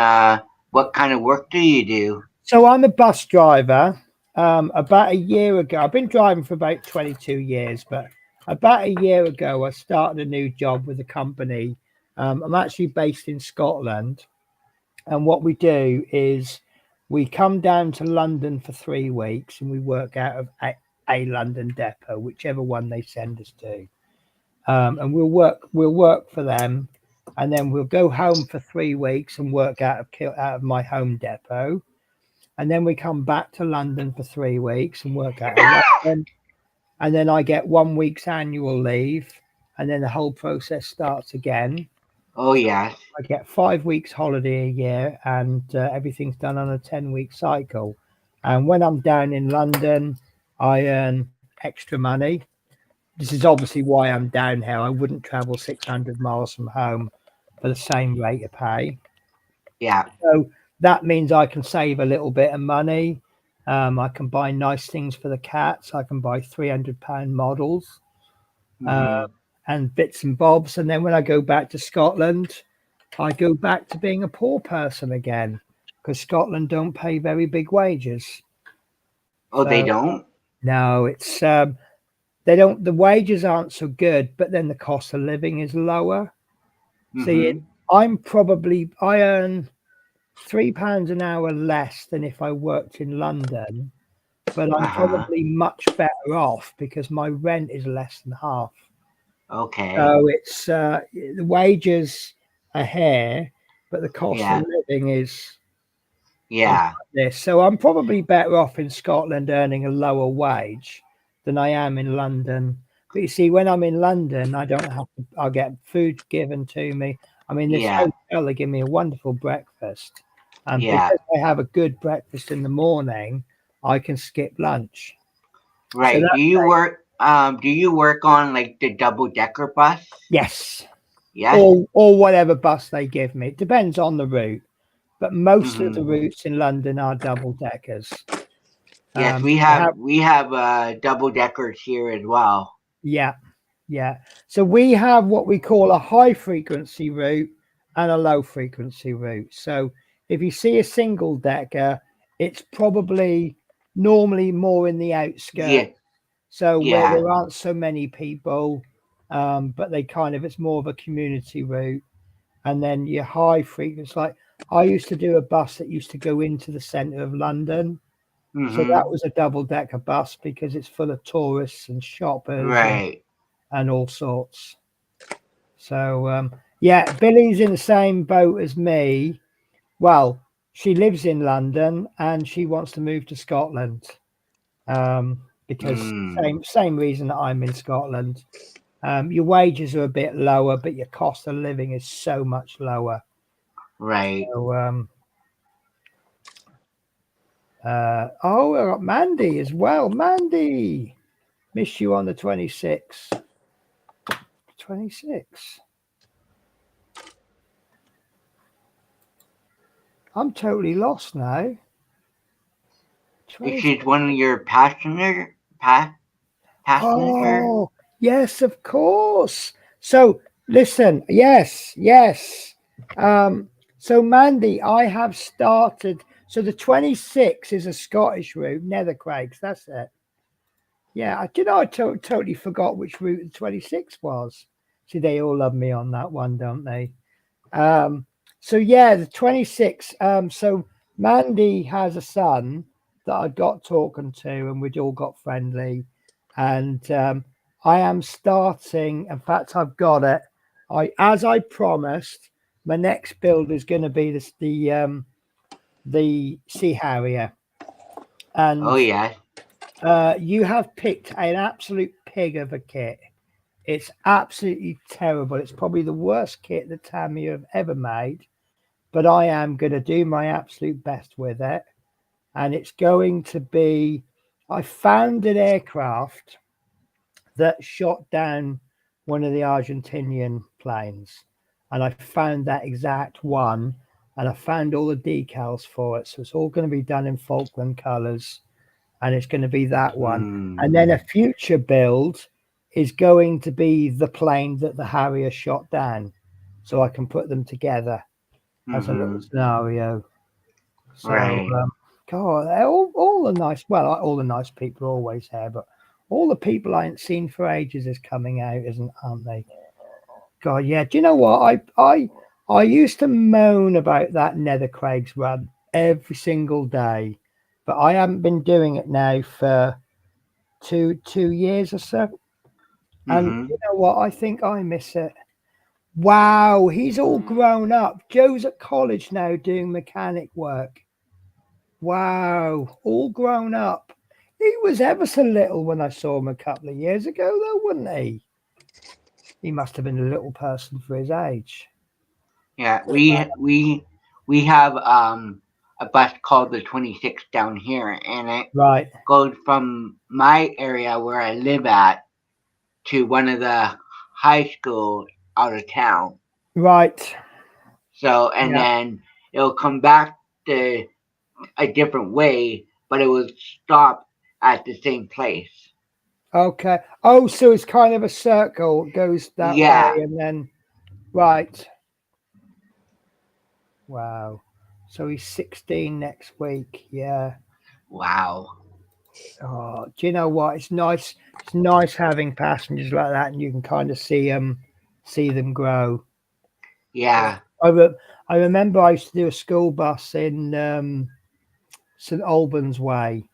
what kind of work do you do? So I'm a bus driver. About a year ago, I've been driving for about 22 years, but about a year ago, I started a new job with a company. I'm actually based in Scotland. And what we do is we come down to London for 3 weeks and we work out of a London depot, whichever one they send us to. And we'll work for them. And then we'll go home for 3 weeks and work out of my home depot. And then we come back to London for 3 weeks and work out of London. And then I get 1 week's annual leave. And then the whole process starts again. Oh yeah. I get 5 weeks holiday a year, and everything's done on a 10-week cycle. And when I'm down in London, I earn extra money. This is obviously why I'm down here. I wouldn't travel 600 miles from home for the same rate of pay. Yeah. So that means I can save a little bit of money. I can buy nice things for the cats. I can buy £300 models and bits and bobs. And then when I go back to Scotland, I go back to being a poor person again, because Scotland don't pay very big wages. Oh, they don't? No, it's they don't. The wages aren't so good, but then the cost of living is lower. See, I earn £3 an hour less than if I worked in London, but I'm probably much better off because my rent is less than half. Okay. So it's the wages are here, but the cost of living is this. So I'm probably better off in Scotland earning a lower wage than I am in London. But you see, when I'm in London, I don't have to, I'll get food given to me. I mean, this hotel, they give me a wonderful breakfast. And because I have a good breakfast in the morning, I can skip lunch. Right. So do you work on like the double-decker bus? Yes. Yes. Or whatever bus they give me. It depends on the route. But most of the routes in London are double deckers. Yes, we have double deckers here as well. Yeah. So we have what we call a high frequency route and a low frequency route. So if you see a single decker, it's probably normally more in the outskirts. Yeah. So where there aren't so many people, but it's more of a community route. And then your high frequency, like I used to do a bus that used to go into the centre of London. So that was a double-decker bus because it's full of tourists and shoppers and all sorts. So, Billy's in the same boat as me. Well, she lives in London and she wants to move to Scotland. Because same reason that I'm in Scotland. Your wages are a bit lower, but your cost of living is so much lower. Right. So, oh, we got Mandy as well. Mandy, miss you on the 26th. 26. I'm totally lost now. Is she one of your passengers? Passenger? Oh, yes, of course. So listen, yes. So Mandy, I have started. So the 26 is a Scottish route, Nether Craigs. That's it. Yeah, I totally forgot which route the 26 was. See, they all love me on that one, don't they? So yeah, the 26. So Mandy has a son that I got talking to, and we'd all got friendly. And I am starting. In fact, I've got it. As I promised, my next build is going to be the Sea Harrier. And Oh yeah. you have picked an absolute pig of a kit. It's absolutely terrible. It's probably the worst kit that Tammy have ever made, but I am going to do my absolute best with it. And it's going to be, I found an aircraft that shot down one of the Argentinian planes. And I found that exact one, and I found all the decals for it. So it's all going to be done in Falkland colors, and it's going to be that one. And then a future build is going to be the plane that the Harrier shot down, so I can put them together as a little scenario. So, Right. God, all the nice, well, all the nice people are always here, but all the people I ain't seen for ages is coming out, aren't they? God, yeah. Do you know what? I used to moan about that Nether Craigs run every single day, but I haven't been doing it now for two years or so. And you know what? I think I miss it. Wow, he's all grown up. Joe's at college now doing mechanic work. Wow, all grown up. He was ever so little when I saw him a couple of years ago, though, wouldn't he? He must have been a little person for his age. Yeah, we have a bus called the 26 down here, and it Right. goes from my area where I live at to one of the high schools out of town. Right. So, and then it'll come back to a different way, but it will stop at the same place. Okay. Oh, so it's kind of a circle. It goes that way and then right. Wow. So he's 16 next week. Yeah. Wow. Oh, do you know what? It's nice. It's nice having passengers like that, and you can kind of see them grow. Yeah. I remember I used to do a school bus in St Albans Way,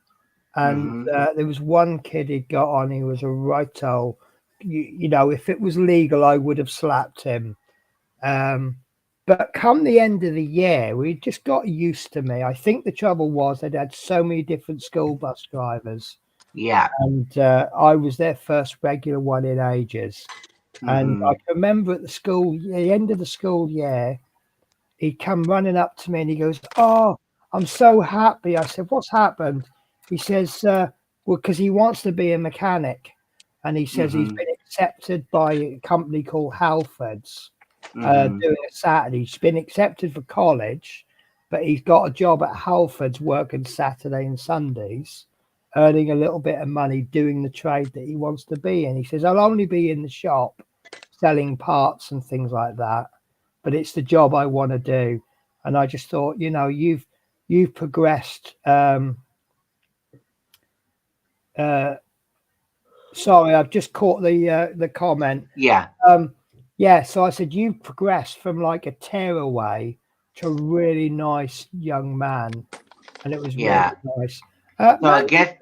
and there was one kid he got on. He was a right old. You know, if it was legal, I would have slapped him. But come the end of the year, we just got used to me. I think the trouble was they'd had so many different school bus drivers. Yeah. And I was their first regular one in ages. And I can remember at the end of the school year, he'd come running up to me and he goes, "Oh, I'm so happy." I said, "What's happened?" He says, "Well, because he wants to be a mechanic." And he says he's been accepted by a company called Halfords. Doing a Saturday. He's been accepted for college, but he's got a job at Halfords working Saturday and Sundays, earning a little bit of money doing the trade that he wants to be in. He says, "I'll only be in the shop selling parts and things like that, but it's the job I want to do." And I just thought, you know, you've progressed. Sorry, I've just caught the comment. Yeah. Yeah, so I said you've progressed from like a tearaway to a really nice young man, and it was really nice. So Mandy, I guess.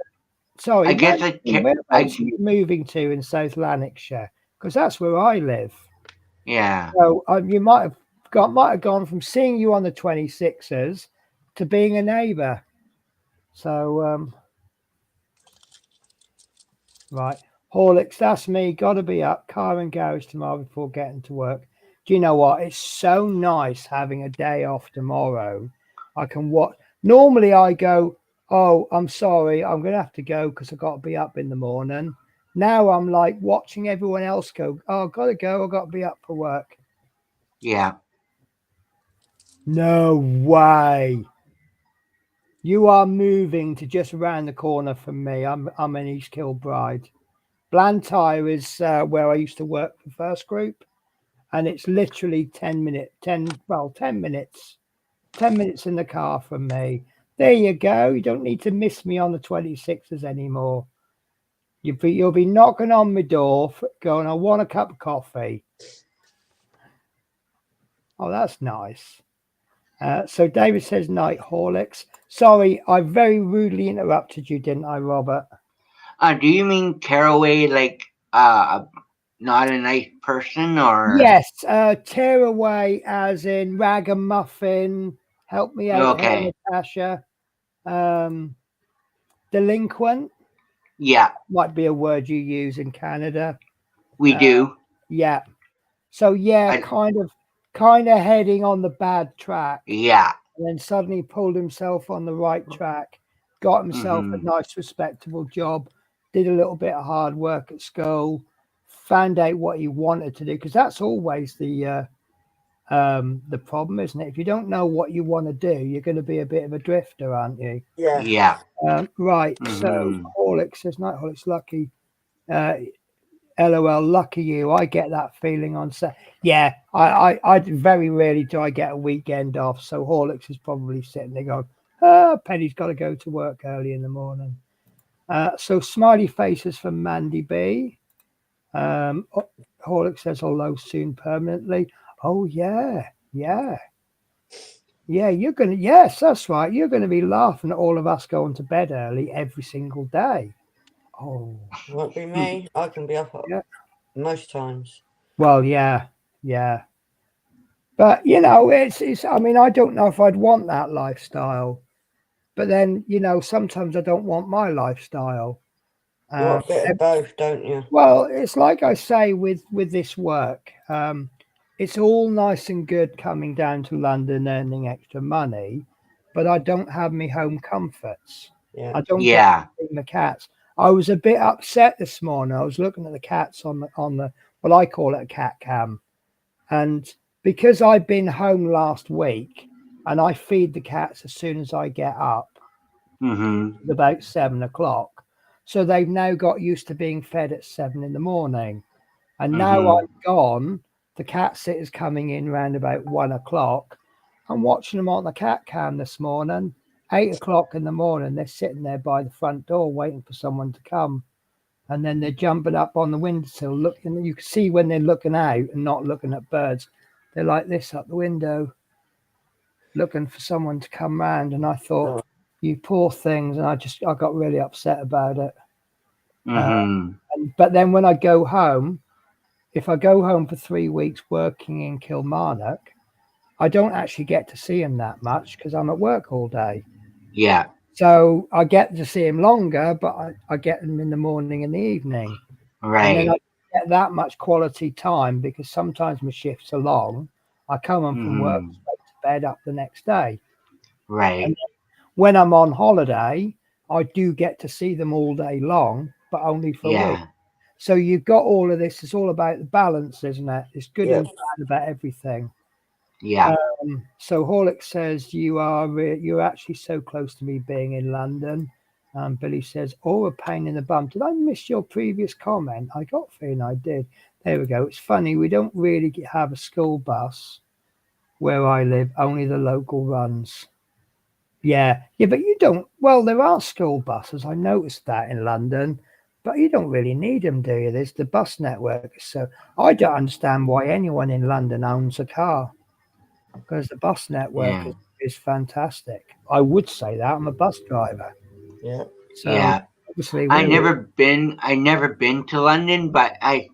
sorry, I guess whereabouts are you moving to in South Lanarkshire? Because that's where I live. Yeah. So you might have gone from seeing you on the 26ers to being a neighbour. So, right. Horlicks, that's me. Got to be up. Car and garage tomorrow before getting to work. Do you know what? It's so nice having a day off tomorrow. I can watch. Normally I go, oh, I'm sorry. I'm going to have to go because I've got to be up in the morning. Now I'm like watching everyone else go, oh, I've got to go. I've got to be up for work. Yeah. No way. You are moving to just around the corner from me. I'm in East Kilbride. Blantyre is where I used to work for First Group, and it's literally 10 minutes in the car from me. There you go. You don't need to miss me on the 26ers anymore. You'll be knocking on my door going, I want a cup of coffee. Oh, that's nice. So David says, night, Horlicks. Sorry, I very rudely interrupted you, didn't I, Robert? Do you mean Caraway, like not a nice person, or? Yes, tear away as in ragamuffin. Help me out Okay. here, Natasha. Delinquent Yeah, might be a word you use in Canada. we do. Yeah. So yeah, kind of heading on the bad track. Yeah. And then suddenly pulled himself on the right track, got himself a nice, respectable job, did a little bit of hard work at school, found out what he wanted to do, because that's always the problem, isn't it? If you don't know what you want to do, you're going to be a bit of a drifter, aren't you? Yeah. Yeah. Right. So Horlicks says, night, Horlicks, lucky. LOL, lucky you. I get that feeling on set. Yeah, I very rarely do I get a weekend off. So Horlicks is probably sitting there going, Penny's got to go to work early in the morning. So smiley faces from Mandy B. Horlicks says hello soon permanently. Oh yeah. You're gonna. Yes, that's right. You're going to be laughing at all of us going to bed early every single day. Oh, Won't be me. I can be up most times. well, yeah. But it's. I mean, I don't know if I'd want that lifestyle. But then, sometimes I don't want my lifestyle. You want a bit of both, don't you? Well, it's like I say with this work. It's all nice and good coming down to London earning extra money, but I don't have my home comforts. Yeah. I don't get to see the cats. I was a bit upset this morning. I was looking at the cats on the well, I call it a cat cam, and because I've been home last week and I feed the cats as soon as I get up, about 7 o'clock. So they've now got used to being fed at 7 in the morning. And now I'm gone, the cat sitter's coming in around about 1 o'clock. I'm watching them on the cat cam this morning. 8 o'clock in the morning, they're sitting there by the front door waiting for someone to come. And then they're jumping up on the windowsill, looking. You can see when they're looking out and not looking at birds, they're like this up the window, looking for someone to come round. And I thought, you poor things. And I got really upset about it. But then when I go home, if I go home for 3 weeks working in Kilmarnock, I don't actually get to see him that much because I'm at work all day. Yeah. So I get to see him longer, but I get him in the morning and the evening. Right. And then I get that much quality time because sometimes my shifts are long. I come home from work, straight to bed, up the next day. Right. And when I'm on holiday, I do get to see them all day long, but only for a week. So you've got all of this. It's all about the balance, isn't it? It's good and bad about everything. Yeah. So Horlicks says you're actually so close to me being in London. Billy says, oh, a pain in the bum. Did I miss your previous comment? I got a feeling I did. There we go. It's funny. We don't really have a school bus where I live. Only the local runs. Yeah, but you don't. Well, there are school buses. I noticed that in London. But you don't really need them, do you? There's the bus network. So I don't understand why anyone in London owns a car. Because the bus network is fantastic. I would say that. I'm a bus driver. Yeah. So obviously I never been to London, but I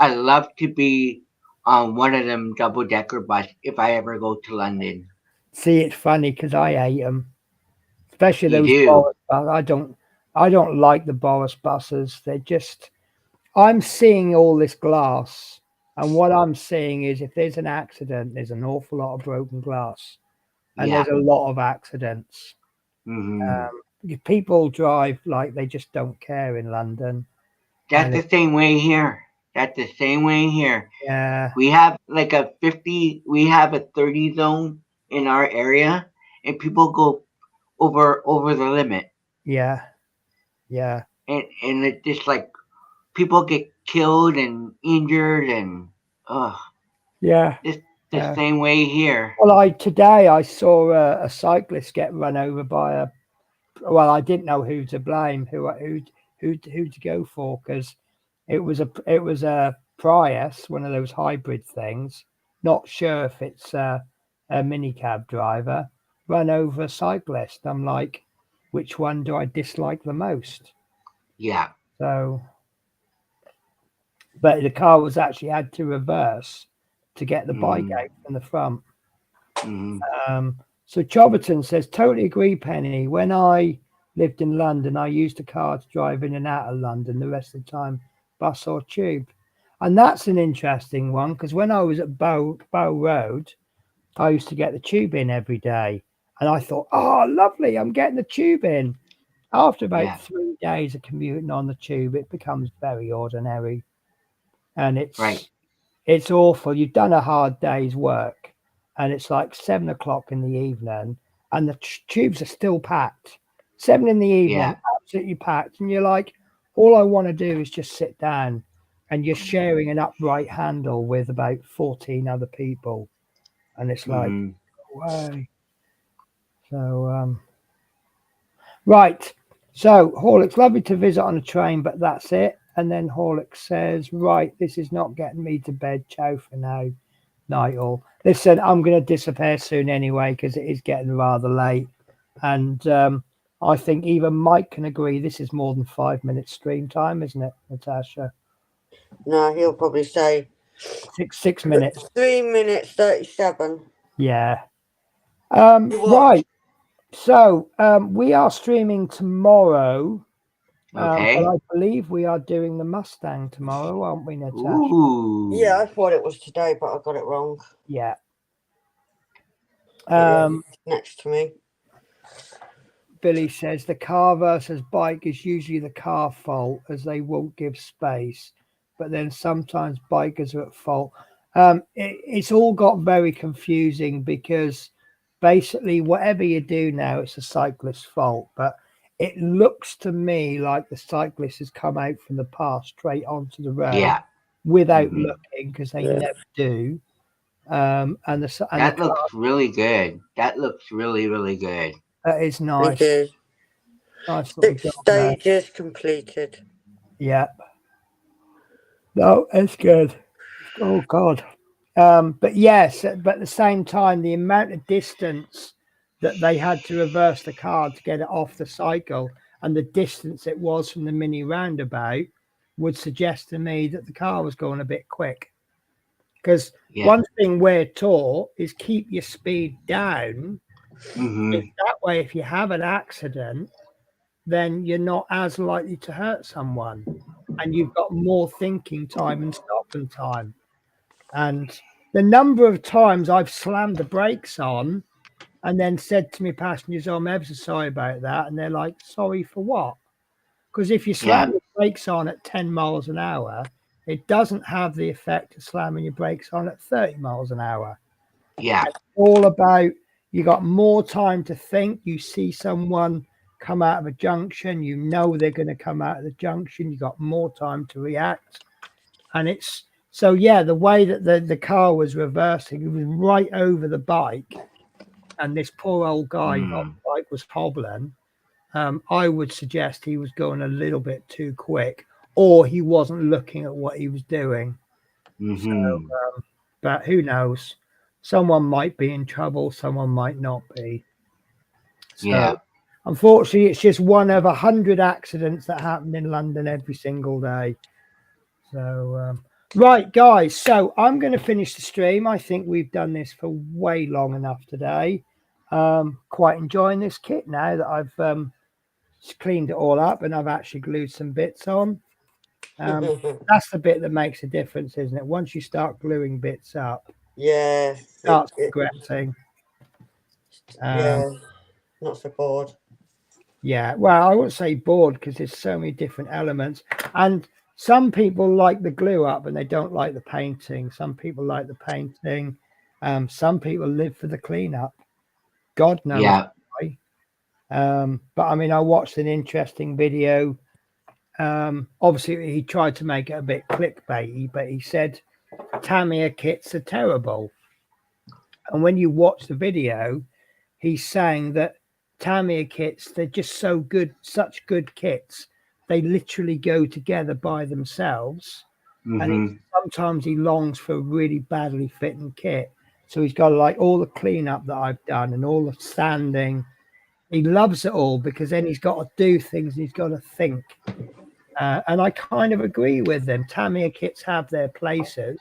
love to be on one of them double-decker bus if I ever go to London. See, it's funny because I hate them, especially You those do. Boris buses. I don't like the Boris buses. They're just. I'm seeing all this glass, and what I'm seeing is if there's an accident, there's an awful lot of broken glass, and Yeah. there's a lot of accidents. Hmm. People drive like they just don't care in London, That's and the same way here. That's the same way here. yeah, We have like a 50, we have a 30 zone in our area, and people go over the limit. yeah, yeah, And it just like people get killed and injured and yeah. it's the Yeah. same way here. Well, today I saw a cyclist get run over by a. Well, I didn't know who to blame, who to go for, because it was a Prius, one of those hybrid things. Not sure if it's a minicab driver run over a cyclist. I'm like, which one do I dislike the most? Yeah. So, but the car was actually had to reverse to get the bike Hmm. out from the front. Hmm. So Choberton says, totally agree, Penny. When I lived in London, I used a car to drive in and out of London. The rest of the time, bus or tube. And that's an interesting one because when I was at Bow Road, I used to get the tube in every day. And I thought, oh, lovely, I'm getting the tube in. After about Yeah. 3 days of commuting on the tube, it becomes very ordinary. And Right. it's awful. You've done a hard day's work, and it's like 7 o'clock in the evening, and the tubes are still packed. 7 in the evening, Yeah. absolutely packed, and you're like, all I want to do is just sit down, and you're sharing an upright handle with about 14 other people, and it's like, Hmm. way. So, right. So, Horlick's lovely to visit on a train, but that's it. And then Horlick says, right, this is not getting me to bed. Ciao for now. Night all. Listen, I'm going to disappear soon anyway because it is getting rather late. And I think even Mike can agree this is more than 5 minutes stream time, isn't it, Natasha? No, he'll probably say 6 minutes. 3 minutes 37. Yeah. You watch. Right. So we are streaming tomorrow. But Okay. I believe we are doing the Mustang tomorrow, aren't we, Natasha? Yeah, Ooh. I thought it was today, but I got it wrong. Yeah. But yeah, it's next to me. Billy says the car versus bike is usually the car fault as they won't give space, but then sometimes bikers are at fault. It's all got very confusing because basically whatever you do now, it's a cyclist's fault. But it looks to me like the cyclist has come out from the path straight onto the road Yeah. without Hmm. looking because they Yeah. never do. And the That car looks really good. That looks really, really good. is It nice, is. nice little 6 job there. stages completed. Yeah. No, it's good. Oh God. But yes, but at the same time, the amount of distance that they had to reverse the car to get it off the cycle and the distance it was from the mini roundabout would suggest to me that the car was going a bit quick. Because Yeah. one thing we're taught is keep your speed down. Hmm. That way, if you have an accident, then you're not as likely to hurt someone and you've got more thinking time and stopping time. And the number of times I've slammed the brakes on and then said to my passengers, oh, I'm ever so sorry about that. And they're like, sorry for what? Because if you Yeah. slam the brakes on at 10 miles an hour, it doesn't have the effect of slamming your brakes on at 30 miles an hour. Yeah. All about you got more time to think. You see someone come out of a junction, you know they're going to come out of the junction, you got more time to react. And it's so yeah, the way that the car was reversing, it was right over the bike, and this poor old guy on Mm. the bike was hobbling. I would suggest he was going a little bit too quick, or he wasn't looking at what he was doing. So, Hmm. but who knows? Someone might be in trouble, someone might not be. So, Yeah. unfortunately, it's just one of 100 accidents that happen in London every single day. So, right, guys. So, I'm going to finish the stream. I think we've done this for way long enough today. quite enjoying this kit now that I've cleaned it all up and I've actually glued some bits on. That's the bit that makes a difference, isn't it? Once you start gluing bits up, Yeah. it starts progressing. Yeah. Not so bored. Yeah, well, I wouldn't say bored because there's so many different elements, and some people like the glue up and they don't like the painting. Some people like the painting. Some people live for the cleanup. God knows Yeah. why. But I mean, I watched an interesting video. Obviously, he tried to make it a bit clickbaity, but he said Tamiya kits are terrible. And when you watch the video, he's saying that Tamiya kits, they're just so good, such good kits. They literally go together by themselves. And sometimes he longs for a really badly fitting kit. So he's got like all the cleanup that I've done and all the sanding. He loves it all because then he's got to do things and he's got to think. And I kind of agree with them. Tamiya kits have their places,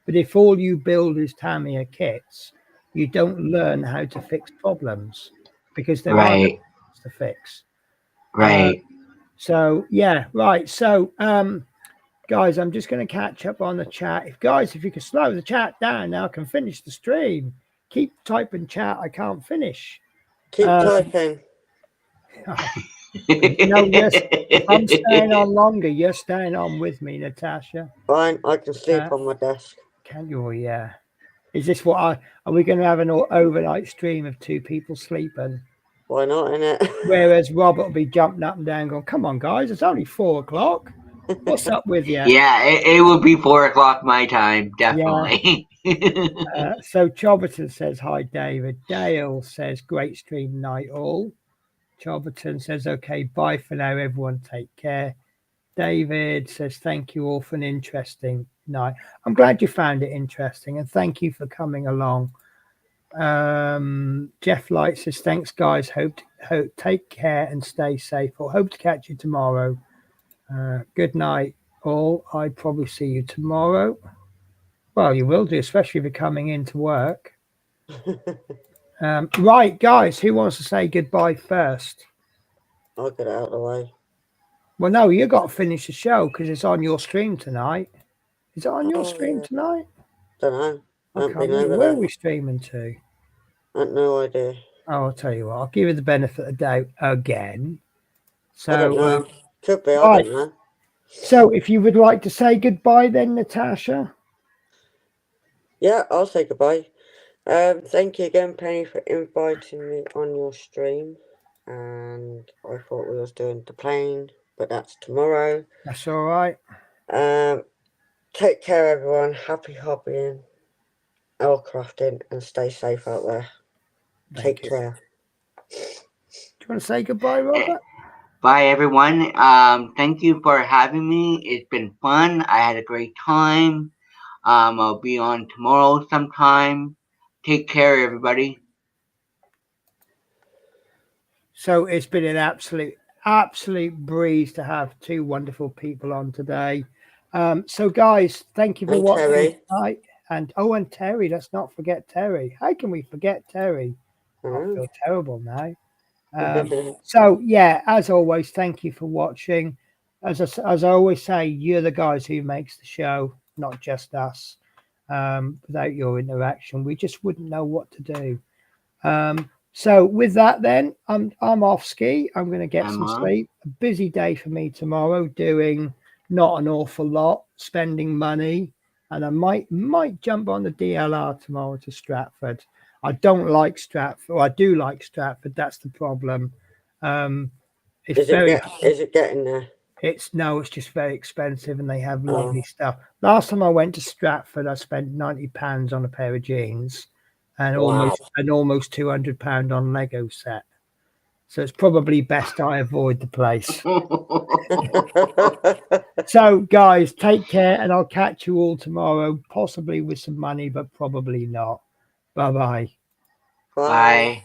but if all you build is Tamiya kits, you don't learn how to fix problems because there are no Right. problems to fix. Right. So yeah, right. So guys, I'm just going to catch up on the chat. If you could slow the chat down, now I can finish the stream. Keep typing chat. I can't finish. Keep typing. No, yes. If I'm staying on longer, you're staying on with me, Natasha. Fine, I can sleep on my desk. Can you? Yeah. Is this what are we going to have an overnight stream of two people sleeping? Why not, innit? Whereas Robert will be jumping up and down going, come on, guys, it's only 4 o'clock. What's up with you? Yeah, it will be 4 o'clock my time, definitely. Yeah. So Choberton says, hi, David. Dale says, great stream night all. Choberton says, okay, bye for now, everyone. Take care. David says, thank you all for an interesting night. I'm glad you found it interesting and thank you for coming along. Jeff Light says, thanks, guys. Hope take care and stay safe. Or hope to catch you tomorrow. Good night, all. I'd probably see you tomorrow. Well, you will do, especially if you're coming into work. Right, guys, who wants to say goodbye first? I'll get it out of the way. Well, no, you got to finish the show because it's on your stream tonight. Is it on your stream tonight? Don't know. I can't remember. Where are we streaming to? I have no idea. Oh, I'll tell you what. I'll give you the benefit of the doubt again. So, I don't know. Could be. right. I don't know. So, if you would like to say goodbye, then, Natasha. Yeah, I'll say goodbye. Thank you again, Penny, for inviting me on your stream. And I thought we was doing the plane, but that's tomorrow. That's all right. Take care, everyone. Happy hobbying, aircrafting, and stay safe out there. Take care. Do you want to say goodbye, Robert? Bye, everyone. Thank you for having me. It's been fun. I had a great time. I'll be on tomorrow sometime. Take care, everybody. So it's been an absolute breeze to have two wonderful people on today. So guys, thank you for watching tonight. And Terry, let's not forget Terry. How can we forget Terry? I feel terrible now. So yeah, as always, thank you for watching. As I always say, you're the guys who makes the show, not just us. Without your interaction, we just wouldn't know what to do. So with that, then I'm off ski. I'm going to get some sleep. A busy day for me tomorrow, doing not an awful lot, spending money, and I might jump on the DLR tomorrow to Stratford. I don't like Stratford. Well, I do like Stratford. That's the problem. Is it getting there? It's just very expensive, and they have lovely stuff. Last time I went to Stratford, I spent £90 on a pair of jeans. And almost £200 on Lego set. So it's probably best I avoid the place. So guys, take care and I'll catch you all tomorrow, possibly with some money, but probably not. Bye-bye. Bye.